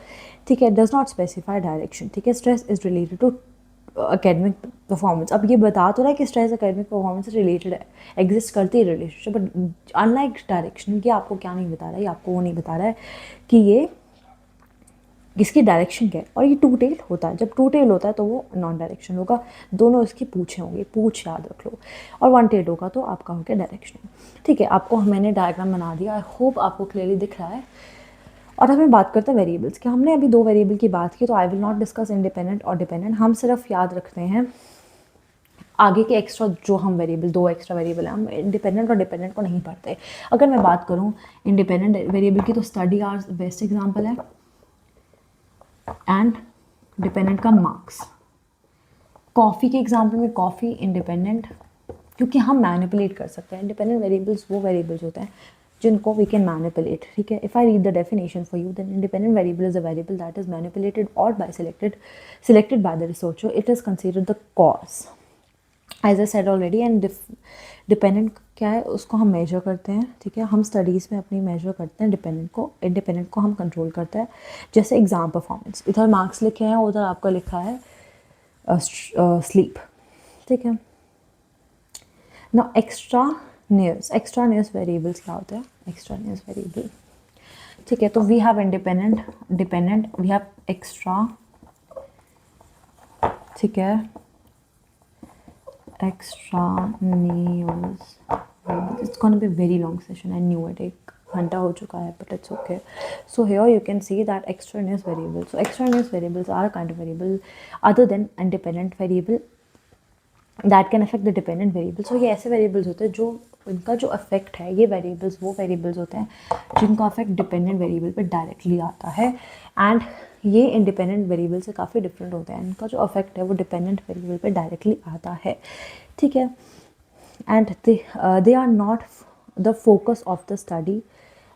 ठीक है, डज नॉट स्पेसिफाई डायरेक्शन, ठीक है। Stress is related to academic performance. अब ये बता तो रहा है कि स्ट्रेस एकेडमिक परफॉर्मेंस से रिलेटेड है, एग्जिस्ट करती है रिलेशनशिप, बट अनलाइक डायरेक्शन, ये आपको क्या नहीं बता रहा है, ये आपको वो नहीं बता रहा है कि ये इसकी डायरेक्शन क्या है। और ये टू टेल होता है, जब टू टेल होता है तो वो नॉन डायरेक्शन होगा, दोनों इसकी पूछे होंगे, पूछ याद रख लो, और वन टेल होगा तो आपका हो गया डायरेक्शन, ठीक है। आपको मैंने डायग्राम बना दिया, आई होप आपको क्लियरली दिख रहा है। और अब हम बात करते हैं वेरिएबल्स की। हमने अभी दो वेरिएबल की बात की, तो I will not discuss independent और डिपेंडेंट, हम सिर्फ याद रखते हैं आगे के एक्स्ट्रा जो हम वेरिएबल, दो एक्स्ट्रा वेरिएबल हैं, हम इंडिपेंडेंट और डिपेंडेंट को नहीं पढ़ते। अगर मैं बात करूं इंडिपेंडेंट वेरिएबल की, तो स्टडी आवर्स बेस्ट एग्जांपल है, एंड डिपेंडेंट का मार्क्स। कॉफ़ी के एग्जांपल में कॉफ़ी इंडिपेंडेंट, क्योंकि हम मैनिपुलेट कर सकते हैं। इंडिपेंडेंट वेरिएबल्स वो वेरिएबल्स होते हैं जिनको वी कैन मैनिपुलेट, ठीक है। If I read the definition for you, then independent variable is a variable that is manipulated or by selected by the researcher. It is considered the cause, as I said already. And dependent क्या है, उसको हम major करते हैं, ठीक है, हम studies में अपनी मेजर करते हैं डिपेंडेंट को, इंडिपेंडेंट को हम कंट्रोल करते हैं। जैसे एग्ज़ाम परफॉर्मेंस, इधर मार्क्स लिखे हैं, उधर आपका लिखा है स्लीप, ठीक है ना। एक्स्ट्रानियस वेरिएबल्स क्या होते हैं, एक्स्ट्रानियस वेरिएबल, ठीक है। तो we have independent, dependent, we have extra, ठीक है, extraneous. It's gonna be a very long session. I knew it. घंटा हो चुका है, but it's okay. So here you can see that extraneous variables. So extraneous variables are kind of variable other than independent variable that can affect the dependent variable. So ये ऐसे variables होते हैं जो इनका जो अफेक्ट है, ये variables वो वेरिएबल्स होते हैं जिनका अफेक्ट डिपेंडेंट वेरिएबल पे डायरेक्टली आता है. एंड ये इंडिपेंडेंट वेरिएबल से काफ़ी डिफरेंट होते हैं. इनका जो अफेक्ट है वो डिपेंडेंट वेरिएबल पे डायरेक्टली आता है. ठीक है. And they are not the focus of the study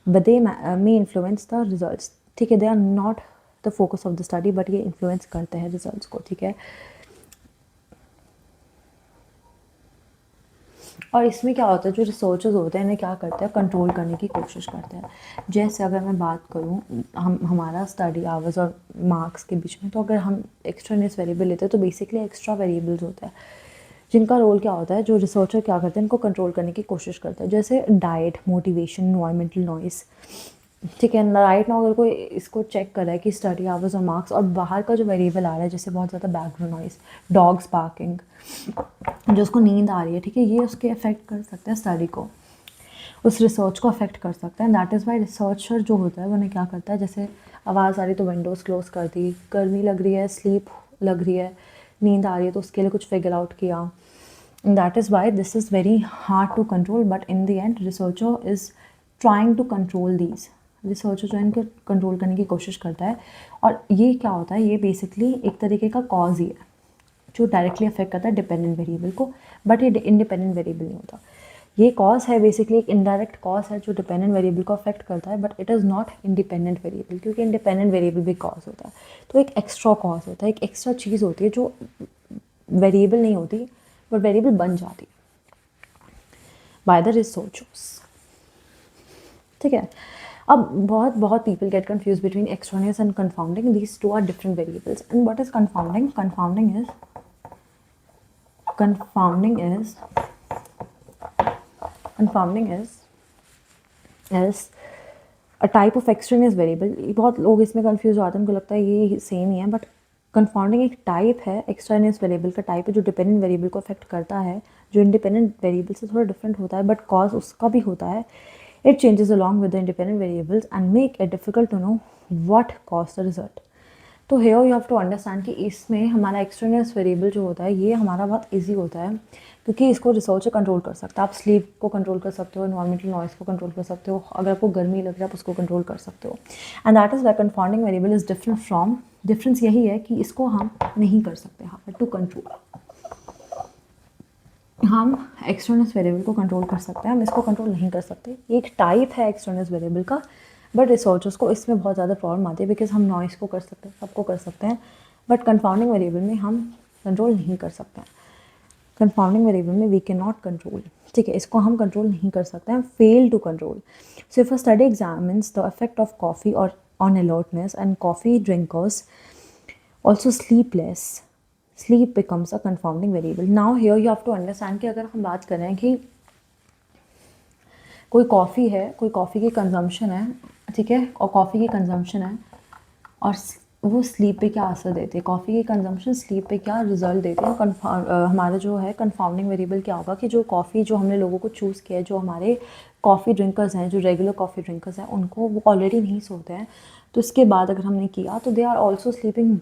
but they may influence the results. ठीक है. They are not the focus of the study but ये इन्फ्लुएंस करते हैं रिजल्ट्स को. ठीक है. और इसमें क्या होता है, जो रिसर्चर्स होते हैं इन्हें क्या करते हैं, कंट्रोल करने की कोशिश करते हैं. जैसे अगर मैं बात करूँ, हमारा स्टडी आवर्स और मार्क्स के बीच में, तो अगर हम एक्स्ट्रानेस वेरिएबल लेते हैं तो बेसिकली एक्स्ट्रा वेरिएबल्स होते हैं जिनका रोल क्या होता है, जो रिसर्चर क्या करते हैं इनको कंट्रोल करने की कोशिश करते हैं. जैसे डाइट, मोटिवेशन, एनवायरमेंटल नॉइस. ठीक है. राइट नाउ अगर कोई इसको चेक कर रहा है कि स्टडी आवर्स और मार्क्स, और बाहर का जो वेरिएबल आ रहा है जैसे बहुत ज़्यादा बैकग्राउंड नॉइस, डॉग्स बार्किंग, जो उसको नींद आ रही है, ठीक है, ये उसके अफेक्ट कर सकते हैं स्टडी को, उस रिसर्च को अफेक्ट कर सकते हैं. दैट इज़ वाई रिसर्चर जो होता है वो उन्हें क्या करता है, जैसे आवाज़ आ रही तो विंडोज़ क्लोज कर दी, गर्मी लग रही है, स्लीप लग रही है, नींद आ रही है, तो उसके लिए कुछ फिगर आउट किया. That is why this is very hard to control, but in the end researcher is trying to control these. Researcher जो है इनको कंट्रोल करने की कोशिश करता है. और ये क्या होता है, ये बेसिकली एक तरीके का कॉज ही है जो डायरेक्टली अफेक्ट करता है डिपेंडेंट वेरिएबल को, बट ये इंडिपेंडेंट वेरिएबल नहीं होता. ये कॉज है बेसिकली, एक इनडायरेक्ट कॉज है जो डिपेंडेंट वेरिएबल को अफेक्ट करता है, but it is not independent variable, क्योंकि इंडिपेंडेंट वेरिएबल भी कॉज होता है. तो एक एक्स्ट्रा कॉज होता है, एक एक्स्ट्रा चीज़ होती है जो वेरिएबल नहीं होती बट वेरिएबल बन जाती है बाय द रिसर्चर्स. ठीक है. अब बहुत people get confuse between extraneous and confounding. These two are different variables. And what is confounding? Confounding is a type of extraneous variable. बहुत लोग इसमें कंफ्यूज हो जाते हैं, उनको लगता है ये सेम ही है, बट कंफाउंडिंग एक टाइप है, एक्स्ट्रानियस वेरिएबल का टाइप है जो डिपेंडेंट वेरिएबल को अफेक्ट करता है, जो इंडिपेंडेंट वेरिएबल से थोड़ा डिफरेंट होता है, बट कॉज उसका भी होता है. It changes along with the independent variables and make it difficult to know what caused the result. तो here you have to understand कि इसमें हमारा एक्सट्रानियस वेरिएबल जो होता है ये हमारा बहुत इजी होता है, क्योंकि इसको रिसर्चर कंट्रोल कर सकता है. आप स्लीप को कंट्रोल कर सकते हो, एनवायरमेंटल नॉइस को कंट्रोल कर सकते हो, अगर आपको गर्मी लग रही है आप उसको कंट्रोल कर सकते हो. And that is Y confounding variable is different from. Difference यही है कि इसको हम नहीं कर सकते यहाँ पर टू कंट्रोल. हम एक्सटर्नल वेरिएबल को कंट्रोल कर सकते हैं, हम इसको कंट्रोल नहीं कर सकते. ये एक टाइप है एक्सटर्नल वेरिएबल का, बट रिसर्चर्स को इसमें बहुत ज़्यादा प्रॉब्लम आती है, बिकॉज हम नॉइस को कर सकते हैं, सबको कर सकते हैं, बट कंफाउंडिंग वेरिएबल में हम कंट्रोल नहीं कर सकते हैं. कंफाउंडिंग वेरिएबल में वी कैन नॉट कंट्रोल. ठीक है. इसको हम कंट्रोल नहीं कर सकते हैं, fail to control. So if a study examines the effect of coffee और on alertness and coffee drinkers also sleep less, sleep becomes a confounding variable. Now here you have to understand कि अगर हम बात कर रहे हैं कि कोई कॉफ़ी है, कोई कॉफ़ी की कंजम्पशन है, ठीक है, और कॉफ़ी की कंजम्पशन है और वो स्लीप पे क्या असर देती है, कॉफ़ी की कंजम्पशन स्लीप पे क्या रिजल्ट देती है. हमारा जो है कंफाउंडिंग वेरिएबल क्या होगा कि जो कॉफ़ी जो हमने लोगों को चूज़ किया है, जो हमारे कॉफ़ी ड्रिंकर्स हैं, जो रेगुलर कॉफ़ी ड्रिंकर्स हैं, उनको वो ऑलरेडी नहीं सोते हैं, तो इसके बाद अगर हमने किया तो they are also sleeping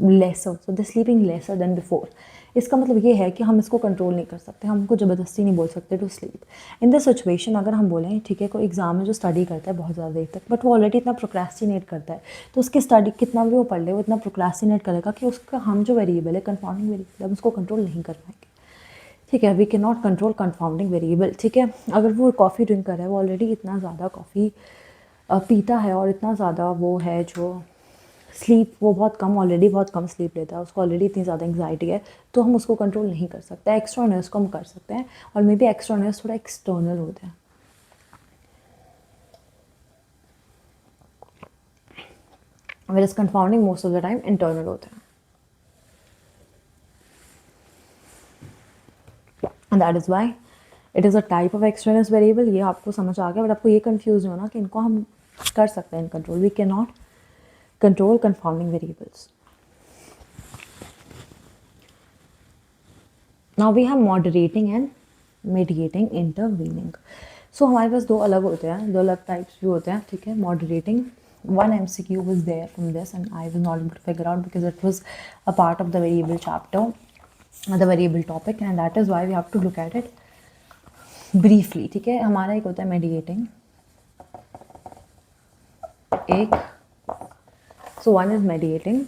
lesser, so they sleeping lesser than before. इसका मतलब ये है कि हम इसको कंट्रोल नहीं कर सकते, हम उनको ज़बरदस्ती नहीं बोल सकते to sleep. In this situation अगर हम बोलें, ठीक है, कोई एग्जाम में जो स्टडी करता है बहुत ज़्यादा देर तक, बट वो ऑलरेडी इतना प्रोक्रेस्टिनेट करता है, तो उसकी स्टडी कितना भी वो पढ़ ले, वो इतना प्रोक्रेस्टिनेट करेगा कि उसका हम जो वेरिएबल है कंफाउंडिंग वेरिएबल, हम उसको कंट्रोल नहीं कर पाएंगे. ठीक है. We can not control confounding variable. ठीक है. अगर वो कॉफ़ी ड्रिंक कर रहा है, वो ऑलरेडी इतना ज़्यादा कॉफ़ी पीता है और इतना ज़्यादा वो है जो स्लीप, वो बहुत कम, ऑलरेडी बहुत कम स्लीप लेता है, उसको ऑलरेडी इतनी ज़्यादा एंग्जाइटी है, तो हम उसको कंट्रोल नहीं कर सकते. एक्सटर्नल्स को हम कर सकते हैं, और मे बी एक्सटर्नल्स थोड़ा एक्सटर्नल होते हैं. Where is confounding most of the time internal होते हैं. And that is why it is a type of external variable. ये आपको समझ आ गया, बट आपको ये कन्फ्यूज होना कि इनको हम कर सकते हैं control. We can not control confounding variables. Now we have moderating and mediating intervening. सो हमारे पास दो अलग होते हैं, दो अलग टाइप्स भी होते हैं, ठीक है. Moderating, one MCQ was there from this and I was not able to figure out because it was a part of the variable chapter, the variable topic, and that is why we have to look at it briefly. ठीक है. हमारा एक होता है mediating, एक, so one is mediating,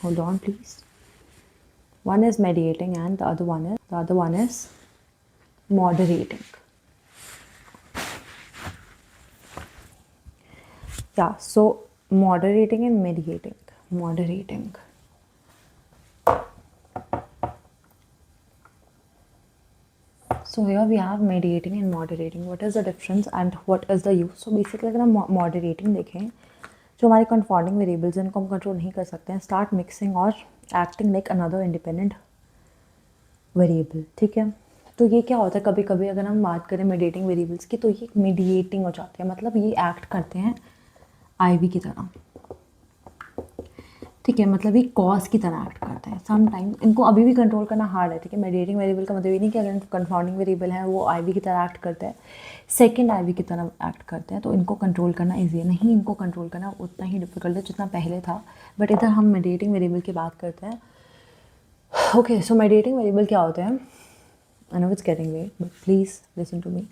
hold on please, one is mediating and the other one is moderating. Yeah, so moderating and mediating. Moderating. So here we have mediating and moderating. What is the difference and what is the use? So basically अगर हम moderating देखें, जो हमारे confounding variables हैं, इनको हम control नहीं कर सकते हैं. Start mixing और acting like another independent variable. ठीक है. तो ये क्या होता है, कभी कभी अगर हम बात करें mediating variables की, तो ये mediating हो जाते हैं, मतलब ये act करते हैं IV की तरह. ठीक है, मतलब ये कॉज की तरह एक्ट करते हैं. समटाइम इनको अभी भी कंट्रोल करना हार्ड है. ठीक है. मेडिएटिंग वेरिएबल का मतलब ये नहीं कि अगर कंफाउंडिंग वेरिएबल है वो आईवी की तरह एक्ट करते हैं, सेकंड आईवी की तरह एक्ट करते हैं, तो इनको कंट्रोल करना ईजी है. नहीं, इनको कंट्रोल करना उतना ही डिफिकल्ट है जितना पहले था. बट इधर हम मेडिएटिंग वेरिएबल की बात करते हैं. ओके, सो मेडिएटिंग वेरिएबल क्या होते हैं? I know it's getting late but please listen to me.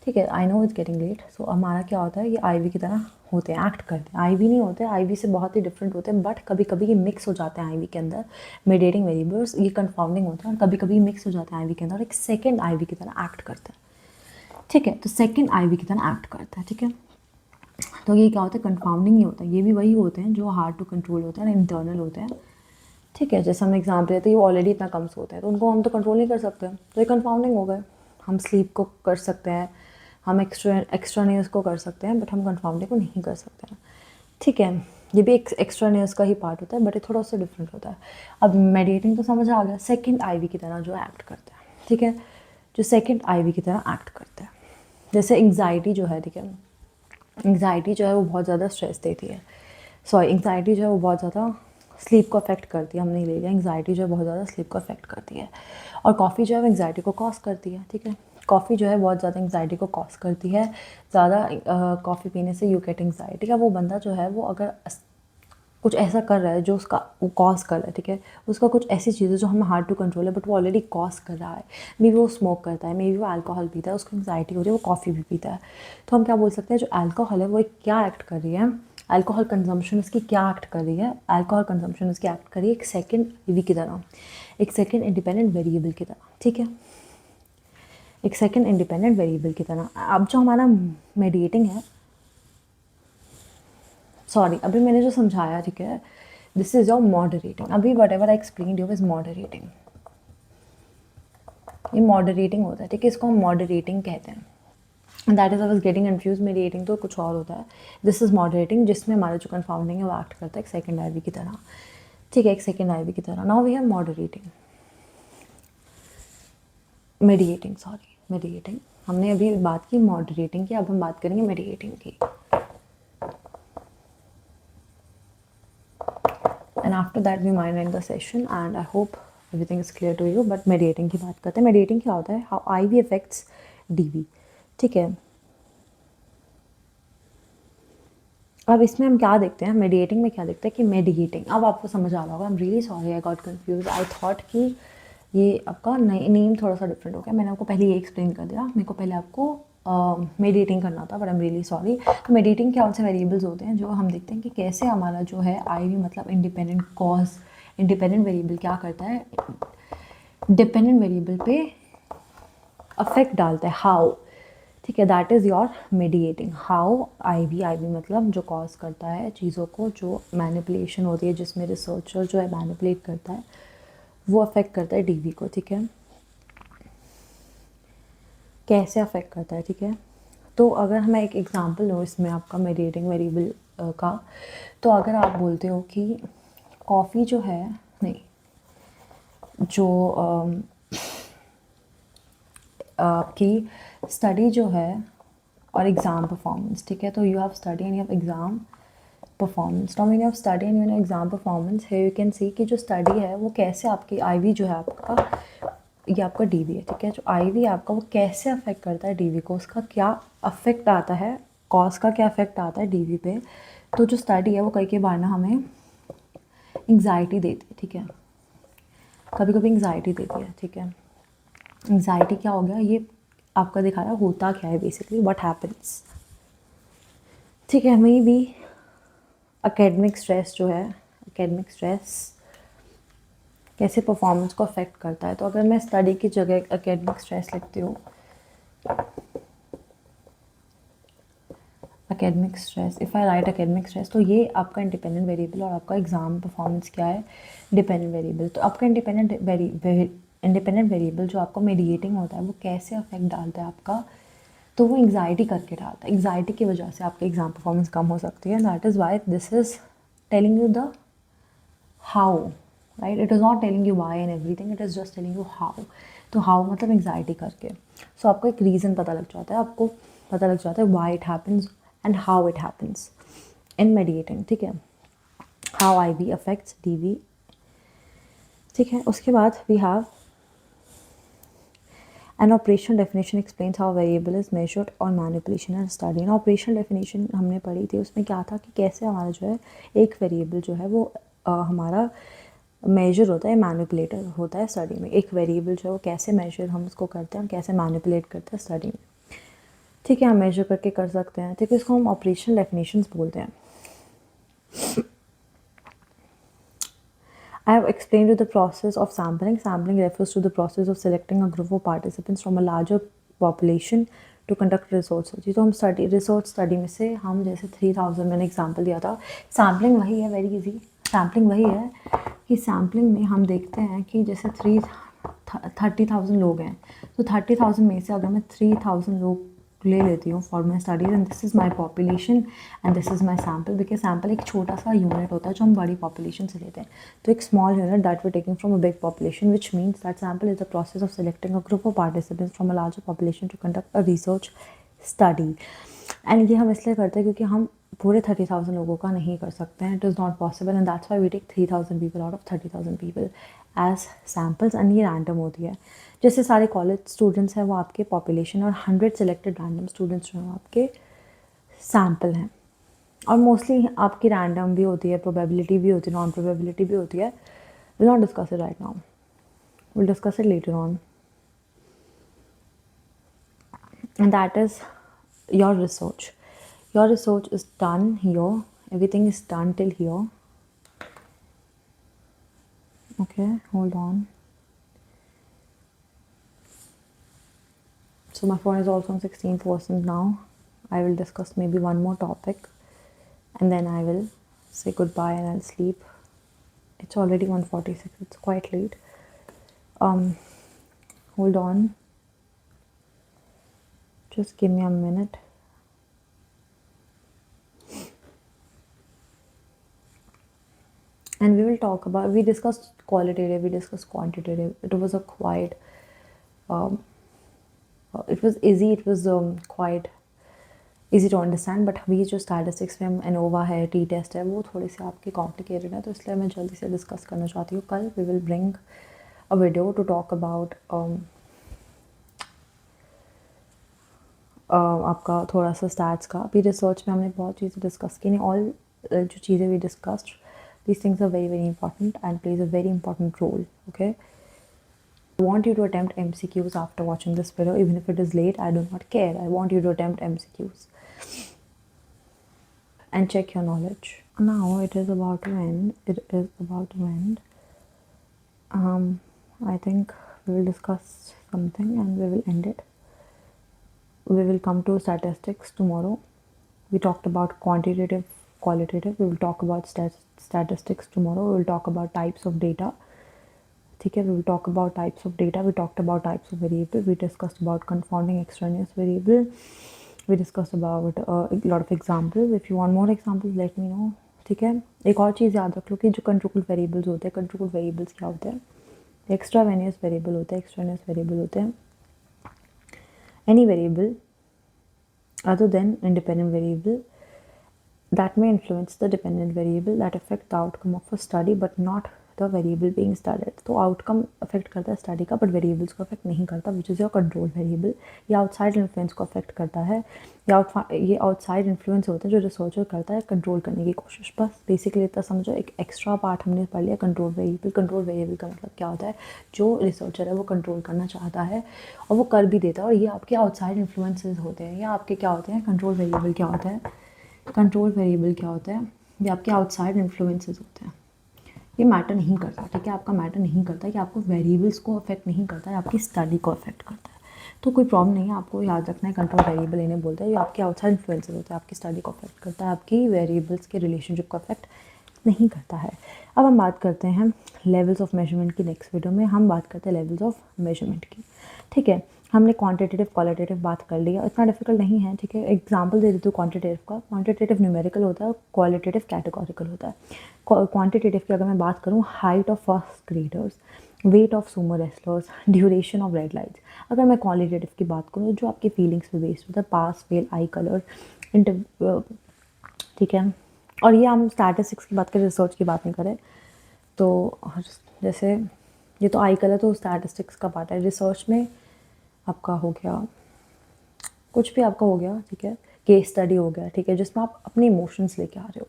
ठीक है, I know it's getting late. So हमारा क्या होता है, ये आईवी की तरह होते हैं, एक्ट करते हैं. आईवी नहीं होते, आईवी से बहुत ही डिफरेंट होते हैं, बट कभी कभी ये मिक्स हो जाते हैं आईवी के अंदर. मेडिएटिंग वेरिएबल्स ये कंफाउंडिंग होते हैं और कभी कभी मिक्स हो जाते हैं आईवी के अंदर और एक सेकंड आईवी की तरह एक्ट करते हैं. ठीक है, तो सेकंड आईवी की तरह एक्ट करता है. ठीक है, तो ये क्या होता है, कंफाउंडिंग ही होता है. ये भी वही होते हैं जो हार्ड टू कंट्रोल होते हैं और इंटरनल होते हैं. ठीक है, जैसे हम एग्जाम्पल देते हैं, ये ऑलरेडी इतना कम सोते हैं तो उनको हम तो कंट्रोल नहीं कर सकते, तो ये कंफाउंडिंग हो गए. हम स्लीप को कर सकते हैं, हम एक्स्ट्रानियस को कर सकते हैं, बट हम कंफाउंडिंग को नहीं कर सकते हैं. ठीक है, ये भी एक एक्स्ट्रानियस का ही पार्ट होता है, बट ये थोड़ा सा डिफरेंट होता है. अब मेडिएटिंग तो समझ आ गया, सेकंड आईवी की तरह जो एक्ट करता है. ठीक है, जो सेकंड आईवी की तरह एक्ट करता है. जैसे एंग्जाइटी जो है, ठीक है, एंग्जाइटी जो है वो बहुत ज़्यादा स्ट्रेस देती है. एंग्जाइटी जो है वो बहुत ज़्यादा स्लीप को अफेक्ट करती है. हमने ले लिया, एंग्जाइटी जो है बहुत ज़्यादा स्लीप को अफेक्ट करती है. और कॉफ़ी जो है वो एंग्जाइटी को कॉज करती है. ठीक है, कॉफ़ी जो है बहुत ज़्यादा एंग्जाइटी को कॉज करती है. ज़्यादा कॉफ़ी पीने से यू गेट एंग्जाइटी. का वो बंदा जो है वो अगर कुछ ऐसा कर रहा है जो उसका वो कॉज कर रहा है, ठीक है, उसका कुछ ऐसी चीज़ें जो हमें हार्ड टू कंट्रोल है बट वो ऑलरेडी कॉज कर रहा है. मे बी वो स्मोक करता है, मे बी वो अल्कोहल पीता है, उसको एंग्जाइटी हो रही है, वो कॉफ़ी भी पीता है. तो हम क्या बोल सकते हैं, जो अल्कोहल है वो एक क्या एक्ट कर रही है, अल्कोहल कंजम्पशन उसकी क्या एक्ट कर रही है, अल्कोहल कंजम्पशन उसकी एक्ट कर रही है एक सेकेंड ईवी की तरह, एक सेकेंड इंडिपेंडेंट वेरिएबल की तरह. ठीक है, एक सेकेंड इंडिपेंडेंट वेरिएबल की तरह. अब जो हमारा मेडिएटिंग है, सॉरी अभी मैंने जो समझाया, ठीक है, दिस इज योर मॉडरेटिंग. अभी what ever I explain you is moderating. ये मॉडरेटिंग होता है. ठीक है, इसको हम मॉडरेटिंग कहते हैं. That is I was getting confuse. Mediating तो कुछ और होता है. दिस इज मॉडरेटिंग, जिसमें हमारा जो कंफाउंडिंग है वो एक्ट करता है एक सेकेंड आईवी की तरह. ठीक है, एक सेकेंड आईवी की तरह. Now we have moderating, mediating, sorry mediating. हमने अभी बात की मॉडरेटिंग की, अब हम बात करेंगे मेडिएटिंग की. And after that we mind and the session and I hope everything is clear to you. But mediating की बात करते हैं. मेडिएटिंग क्या होता है, हाउ आईवी अफेक्ट्स डीवी. ठीक है, अब इसमें हम क्या देखते हैं, मेडिएटिंग में क्या देखते हैं कि मेडिएटिंग, अब आपको समझ आ रहा होगा. आई am really sorry, I got confuse. I thought कि ये आपका नेम थोड़ा सा डिफरेंट हो गया. मैंने आपको पहले ये एक्सप्लेन कर दिया, मेरे को पहले आपको मेडिएटिंग करना था, but I am really sorry. तो मेडिएटिंग क्या, उनसे वेरिएबल्स होते हैं जो हम देखते हैं कि कैसे हमारा जो है आईवी मतलब इंडिपेंडेंट कॉज, इंडिपेंडेंट वेरिएबल क्या करता है, डिपेंडेंट वेरिएबल पे अफेक्ट डालता है. हाउ. ठीक है, that is your mediating. How IV मतलब जो कॉज करता है चीज़ों को, जो मैनिपुलेशन होती है जिसमें रिसर्चर जो है मैनिपुलेट करता है, वो अफेक्ट करता है डीवी को. ठीक है, कैसे अफेक्ट करता है. ठीक है, तो अगर मैं एक एग्जांपल लूँ इसमें आपका मेडिएटिंग वेरिएबल का, तो अगर आप बोलते हो कि कॉफ़ी जो है, नहीं, जो आपकी स्टडी जो है और एग्ज़ाम परफॉर्मेंस. ठीक है, तो you have study and you have exam performance. Now when you have study and exam performance है, यू कैन सी कि जो स्टडी है वो कैसे आपकी आईवी जो है आपका ये आपका डीवी है, ठीक है। जो आईवी आपका, वो कैसे अफेक्ट करता है डीवी को, उसका क्या अफेक्ट आता है, कॉज का क्या अफेक्ट आता है डीवी पे। तो जो स्टडी है वो कई बार ना हमें एंग्जाइटी देती है, ठीक है। कभी कभी एंग्जाइटी देती है, ठीक है। एंग्जाइटी क्या हो गया, ये आपका दिखा रहा है होता क्या है बेसिकली, व्हाट हैपन्स, ठीक है। मे बी एकेडमिक स्ट्रेस जो है, एकेडमिक स्ट्रेस कैसे परफॉर्मेंस को अफेक्ट करता है। तो अगर मैं स्टडी की जगह एकेडमिक स्ट्रेस लिखती हूँ, academic stress, if I right academic stress, तो ये आपका इंडिपेंडेंट वेरिएबल और आपका एग्जाम परफॉर्मेंस क्या है, डिपेंडेंट वेरिएबल। तो आपका इंडिपेंडेंट वेरिएबल जो आपको मीडिएटिंग होता है वो कैसे अफेक्ट डालता है आपका, तो वो एंग्जाइटी करके डालता है। एंग्जाइटी की वजह से आपकी एग्जाम परफॉर्मेंस कम हो सकती है। That is why this is telling you the how, right. It is not telling you why and everything, it is just telling you how. तो हाउ मतलब एंग्जाइटी करके। सो आपको एक रीज़न पता लग जाता है, आपको पता लग जाता है why it happens and how it happens in mediating, ठीक है। How I V affects D V, ठीक है। उसके बाद we have an operational definition explains how variable is measured or manipulation and study. An operational definition हमने पढ़ी थी, उसमें क्या था कि कैसे हमारा जो है एक वेरिएबल जो है वो हमारा मेजर होता है, मैनिपुलेटर होता है स्टडी में। एक वेरिएबल जो है वो कैसे मेजर हम उसको करते हैं, कैसे मैनिपुलेट करते हैं स्टडी में, ठीक है। हम मेजर करके कर सकते हैं, ठीक है। इसको हम ऑपरेशनल डेफिनेशंस बोलते हैं। I have explained you the process of sampling. Sampling refers to the process of selecting a group of participants from a larger population to conduct research study. तो हम रिसर्च स्टडी में से हम जैसे 3000, मैंने example दिया था। सैम्पलिंग वही है, वेरी इजी। सैम्पलिंग वही है कि सैम्पलिंग में हम देखते हैं कि जैसे 30,000 लोग हैं, तो 30,000 में से अगर मैं 3000 लोग ले लेती हूँ for my studies, and this is my population and this is my sample. Because sample एक छोटा सा यूनिट होता है जो हम बड़ी पॉपुलेशन से लेते हैं। तो एक small unit that we taking from a big population, which means that sample is the process of selecting a group of participants from a larger population to conduct a research study. And ये हम इसलिए करते हैं क्योंकि हम पूरे 30,000 लोगों का नहीं कर सकते हैं, it is not possible, and that's why we take 3,000 people out of 30,000 people as samples. And ये रैंडम होती है, जैसे सारे कॉलेज स्टूडेंट्स हैं वो आपके पॉपुलेशन, और 100 सिलेक्टेड रैंडम स्टूडेंट्स जो हैं आपके सैम्पल हैं। और मोस्टली आपकी रैंडम भी होती है, प्रोबेबिलिटी भी होती है, नॉन प्रोबेबिलिटी भी होती है। Will not discuss it right now, will discuss it later on. And that is your research. Your research is done here, everything is done till here. Okay, hold on. So my phone is also on 16% now. I will discuss maybe one more topic and then I will say goodbye and I'll sleep. It's already 1:46, it's quite late. Hold on, just give me a minute. And we will talk about, we discussed qualitative, we discussed quantitative. It was a quite it was easy, it was quite easy to understand, but अभी जो statistics में ANOVA है, T test है, वो थोड़े से आपके complicated है, तो इसलिए मैं जल्दी से डिस्कस करना चाहती हूँ। कल we will bring a video to talk about आपका थोड़ा सा स्टैट्स का। अभी रिसर्च में हमने बहुत चीज़ें डिस्कस की नहीं, ऑल जो चीज़ें we discussed, these things are very very important and plays a very important role. Okay, I want you to attempt MCQs after watching this video, even if it is late. I do not care, I want you to attempt MCQs and check your knowledge. Now it is about to end, it is about to end. I think we will discuss something and we will end it. We will come to statistics tomorrow. We talked about quantitative, qualitative. We will talk about statistics tomorrow. We will talk about types of data. Okay, we will talk about types of data. We talked about types of variable. We discussed about confounding extraneous variable. We discussed about a lot of examples. If you want more examples, let me know. ठीक है, एक और चीज़ याद रख लो कि जो control variables होते हैं, कंट्रोल वेरिएबल्स क्या होते हैं? एक्स्ट्रावेनियस वेरिएबल होते हैं, एक्सट्रानियस वेरिएबल होते हैं। Any variable other than independent variable that may influence the dependent variable that affect the outcome of a study but not the variable being studied. तो आउटकम अफेक्ट करता है स्टडी का, बट वेरिएबल्स को affect नहीं करता, which is your control variable. ये outside influence को affect करता है, ये आउटसाइड इन्फ्लुएंस होता है जो रिसर्चर करता है कंट्रोल करने की कोशिश। बस बेसिकली इतना समझो, एक एक्स्ट्रा पार्ट हमने पढ़ लिया कंट्रोल वेरिएबल। कंट्रोल वेरिएबल का मतलब क्या होता है, जो रिसर्चर है वो कंट्रोल करना चाहता है और वो कर भी देता है, और ये आपके आउटसाइड इन्फ्लुएंसेस होते हैं, या आपके क्या होते हैं, कंट्रोल वेरिएबल क्या होता है, कंट्रोल वेरिएबल क्या होता है, ये आपके आउटसाइड इन्फ्लुएंसेस होते हैं। ये मैटर नहीं करता, ठीक है, आपका मैटर नहीं करता, कि आपको वेरिएबल्स को अफेक्ट नहीं करता है, आपकी स्टडी को अफेक्ट करता है। तो कोई प्रॉब्लम नहीं है, आपको याद रखना है कंट्रोल वेरिएबल इन्हें बोलते हैं, ये आपके आउटसाइड इन्फ्लुएंसेस होते हैं, आपकी स्टडी को अफेक्ट करता है, आपकी वेरिएबल्स के रिलेशनशिप को अफेक्ट नहीं करता है। अब हम बात करते हैं लेवल्स ऑफ मेजरमेंट की। नेक्स्ट वीडियो में हम बात करते हैं लेवल्स ऑफ मेजरमेंट की, ठीक है। हमने क्वांटिटेटिव क्वालिटेटिव बात कर लिया, इतना डिफिकल्ट नहीं है, ठीक है। एग्जांपल दे देती हूँ क्वांटिटेटिव का। क्वांटिटेटिव न्यूमेरिकल होता है, क्वालिटेटिव कैटेगोरिकल होता है। क्वांटिटेटिव की अगर मैं बात करूँ, height of first graders, weight of Sumo wrestlers, duration of red lights. अगर मैं क्वालिटेटिव की बात करूँ, जो आपकी फीलिंग्स पे बेस्ड होता है, पास फेल, आई कलर, ठीक है। और ये हम स्टैटिस्टिक्स की बात करें, रिसर्च की बात नहीं करें। तो जैसे ये तो आई कलर तो स्टैटिस्टिक्स का पार्ट है, रिसर्च में आपका हो गया कुछ भी आपका हो गया, ठीक है, केस स्टडी हो गया, ठीक है, जिसमें आप अपने इमोशंस लेके आ रहे हो।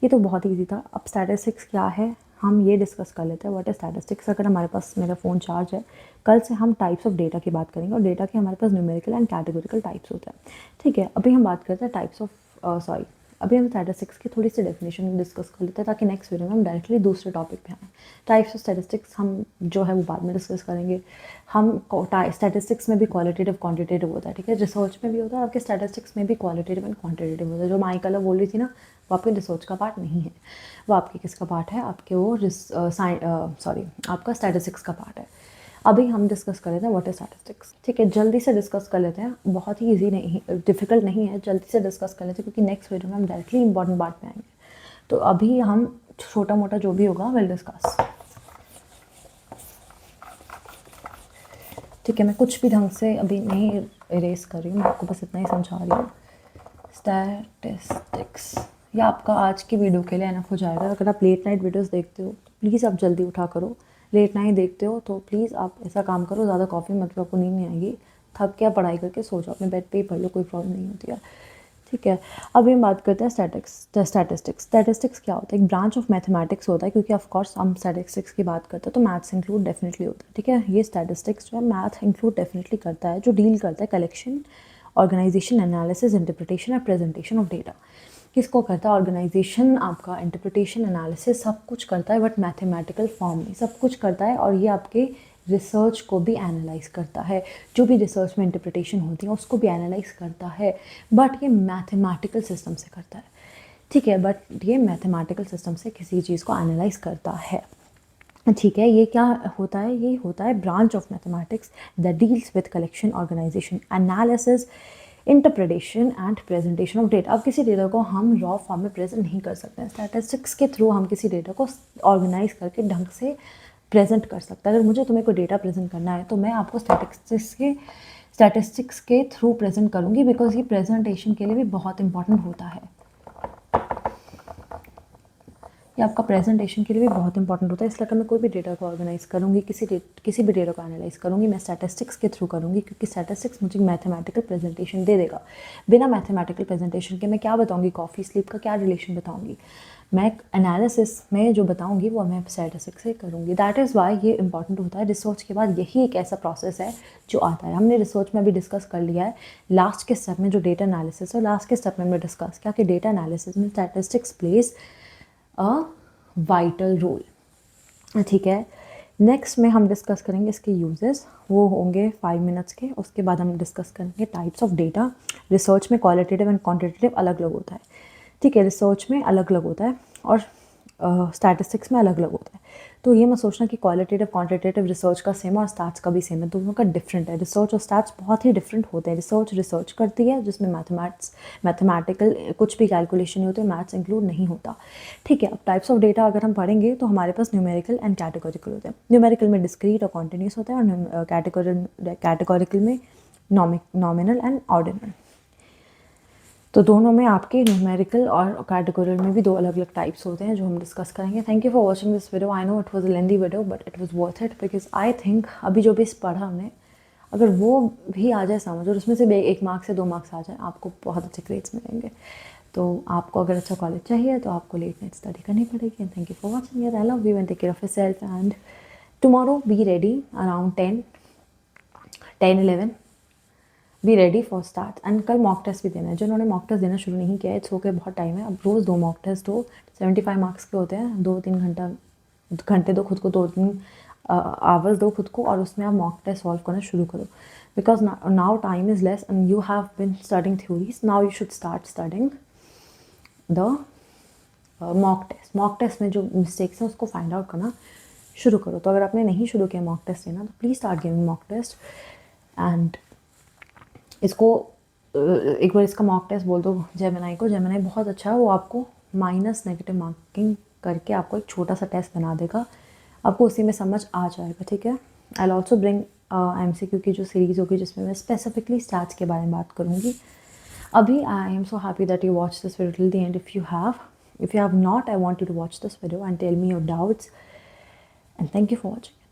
ये तो बहुत ईजी था। अब स्टैटिस्टिक्स क्या है हम ये डिस्कस कर लेते हैं, व्हाट इज स्टैटिस्टिक्स। अगर हमारे पास मेरा फ़ोन चार्ज है, कल से हम टाइप्स ऑफ डेटा की बात करेंगे, और डेटा के हमारे पास न्यूमेरिकल एंड कैटेगोरिकल टाइप्स होते हैं, ठीक है। अभी हम बात करते हैं टाइप्स ऑफ अभी हम स्टैटिस्टिक्स की थोड़ी सी डेफिनेशन डिस्कस कर लेते हैं, ताकि नेक्स्ट वीडियो में हम डायरेक्टली दूसरे टॉपिक पे आएँ। टाइप्स ऑफ स्टैटिस्टिक्स हम जो है वो बाद में डिस्कस करेंगे। हम स्टैटिस्टिक्स में भी क्वालिटेटिव क्वांटिटेटिव होता है, ठीक है, रिसर्च में भी होता है, आपके स्टैटिस्टिक्स में भी क्वालिटेटिव एंड क्वांटिटेटिव होता है। जो माई कलर बोल रही थी ना, वो आपके रिसर्च का पार्ट नहीं है, वो आपके किसका पार्ट है, आपके वो आपका स्टैटिस्टिक्स का पार्ट है। अभी हम डिस्कस कर लेते हैं व्हाट इज स्टैटिस्टिक्स, ठीक है। जल्दी से डिस्कस कर लेते हैं, बहुत ही ईजी नहीं, डिफिकल्ट नहीं है, जल्दी से डिस्कस कर लेते हैं, क्योंकि नेक्स्ट वीडियो में हम डायरेक्टली इंपॉर्टेंट पार्ट पे आएंगे। तो अभी हम छोटा मोटा जो भी होगा विल डिस्कस, ठीक है। मैं कुछ भी ढंग से अभी नहीं इरेज कर रही हूँ, मैं आपको बस इतना ही समझा रही हूँ। स्टैटिस्टिक्स ये आपका आज की वीडियो के लिए एनफ हो जाएगा। अगर आप लेट नाइट वीडियोस देखते हो तो प्लीज़ आप जल्दी उठा करो। लेट नाइट देखते हो तो प्लीज़ आप ऐसा काम करो, ज़्यादा कॉफ़ी मत लो, आपको नींद नहीं आएगी, थक के पढ़ाई करके सो जाओ, अपने बेड पे ही पढ़ लो, कोई प्रॉब्लम नहीं होती है, ठीक है। अभी हम बात करते हैं स्टैटिस्टिक्स। स्टैटिस्टिक्स क्या होता है, एक ब्रांच ऑफ मैथमेटिक्स होता है, क्योंकि ऑफ कोर्स हम स्टैटिस्टिक्स की बात करते हैं तो मैथ्स इंक्लूड डेफिनेटली होता है, ठीक है। ये स्टैटिस्टिक्स जो है मैथ इंक्लूड डेफिनेटली करता है, जो डील करता है कलेक्शन, ऑर्गेनाइजेशन, एनालिसिस, इंटरप्रिटेशन और प्रेजेंटेशन ऑफ डेटा। किसको करता है, ऑर्गेनाइजेशन, आपका इंटरप्रिटेशन, एनालिसिस सब कुछ करता है, बट मैथमेटिकल फॉर्म में सब कुछ करता है। और ये आपके रिसर्च को भी एनालाइज करता है, जो भी रिसर्च में इंटरप्रिटेशन होती है उसको भी एनालाइज करता है, बट ये मैथमेटिकल सिस्टम से करता है, ठीक है। बट ये मैथमेटिकल सिस्टम से किसी चीज़ को एनालाइज करता है, ठीक है। ये क्या होता है, ये होता है branch of mathematics that deals with collection, organisation, analysis, interpretation and presentation of data. अब किसी डेटा को हम रॉ फॉर्म में प्रेजेंट नहीं कर सकते हैं, स्टैटिस्टिक्स के थ्रू हम किसी डेटा को ऑर्गेनाइज करके ढंग से प्रेजेंट कर सकते हैं। अगर मुझे तुम्हें कोई डेटा प्रेजेंट करना है तो मैं आपको स्टैटिस्टिक्स के थ्रू प्रेजेंट करूँगी, बिकॉज ये प्रेजेंटेशन के लिए भी बहुत इंपॉर्टेंट होता है। ये आपका प्रेजेंटेशन के लिए भी बहुत इंपॉर्टेंट होता है। इसलिए अगर मैं कोई भी डेटा को ऑर्गेनाइज करूँगी, किसी भी डेटा को एनालाइज करूँगी, मैं स्टैटिस्टिक्स के थ्रू करूँगी, क्योंकि स्टैटिस्टिक्स मुझे मैथमेटिकल प्रेजेंटेशन दे देगा। बिना मैथमेटिकल प्रेजेंटेशन के मैं क्या बताऊँगी, कॉफ़ी स्लीप का क्या रिलेशन बताऊँगी, मैं एनालिसिस में जो बताऊँगी वो मैं स्टैटिस्टिक्स से करूँगी। दैट इज़ वाई ये इंपॉर्टेंट होता है। रिसर्च के बाद यही एक ऐसा प्रोसेस है जो आता है। हमने रिसर्च में भी डिस्कस कर लिया है लास्ट के स्टेप में, जो डेटा एनालिसिस है, लास्ट के स्टेप में हमने डिस्कस किया कि डेटा एनालिसिस में statistics plays a vital role, ठीक है। नेक्स्ट में हम डिस्कस करेंगे इसके यूजेस, वो होंगे 5 मिनट्स के। उसके बाद हम डिस्कस करेंगे टाइप्स ऑफ डेटा। रिसर्च में क्वालिटेटिव एंड क्वांटिटेटिव अलग अलग होता है, ठीक है, रिसर्च में अलग अलग होता है और स्टैटिस्टिक्स में अलग अलग होता है। तो ये मत सोचना कि क्वालिटेटिव क्वांटिटेटिव रिसर्च का सेम और स्टैट्स का भी सेम है, दोनों का डिफरेंट है। रिसर्च और स्टैट्स बहुत ही डिफरेंट होते हैं। रिसर्च करती है जिसमें मैथमेटिकल कुछ भी कैलकुलेशन नहीं होते, मैथ्स इंक्लूड नहीं होता, ठीक है। अब टाइप्स ऑफ डेटा अगर हम पढ़ेंगे तो हमारे पास न्यूमेरिकल एंड कैटेगोरिकल होते हैं। न्यूमेरिकल में डिस्क्रीट और कॉन्टिन्यूस होता है, और कैटेगोरिकल में नॉमिनल एंड ऑर्डिनल। तो दोनों में आपके न्यूमेरिकल और कैटेगोरियल में भी दो अलग अलग टाइप्स होते हैं जो हम डिस्कस करेंगे. Thank you for watching this video. I know it was a lengthy video but it was worth it because I think अभी जो भी पढ़ा हमने अगर वो भी आ जाए समझ और उसमें से 1 मार्क से 2 मार्क्स आ जाए आपको बहुत अच्छे ग्रेड्स मिलेंगे. तो आपको अगर अच्छा कॉलेज चाहिए तो आपको लेट नाइट स्टडी करनी पड़ेगी. And thank you for watching यार. I love you and take care of yourself. And tomorrow be ready around 10-11 be ready for start. And कल मॉक टेस्ट भी देना है. जिन्होंने मॉक टेस्ट देना शुरू नहीं किया है इट्स ओके, बहुत टाइम है. अब रोज़ 2 मॉक टेस्ट हो. 75 मार्क्स के होते हैं. 2-3 घंटे दो खुद को, 2-3 आवर्स दो खुद को और उसमें आप मॉक टेस्ट सॉल्व करना शुरू करो. Because now time is less and you have been studying theories. Now you should start studying the mock test. Mock test में जो मिस्टेक्स हैं उसको फाइंड आउट करना शुरू करो. तो अगर आपने नहीं शुरू किया मॉक टेस्ट देना तो please start giving mock test. And इसको एक बार इसका मॉक टेस्ट बोल दो जेमिनाई को. जेमिनाई बहुत अच्छा है, वो आपको माइनस नेगेटिव मार्किंग करके आपको एक छोटा सा टेस्ट बना देगा. आपको उसी में समझ आ जाएगा. ठीक है. आई ऑल्सो ब्रिंग MCQ की जो सीरीज़ होगी जिसमें मैं स्पेसिफिकली स्टैट्स के बारे में बात करूँगी. अभी I am so happy that you watch this video till the end. If you have not, I want you to watch this video and tell me your doubts. And thank you for watching.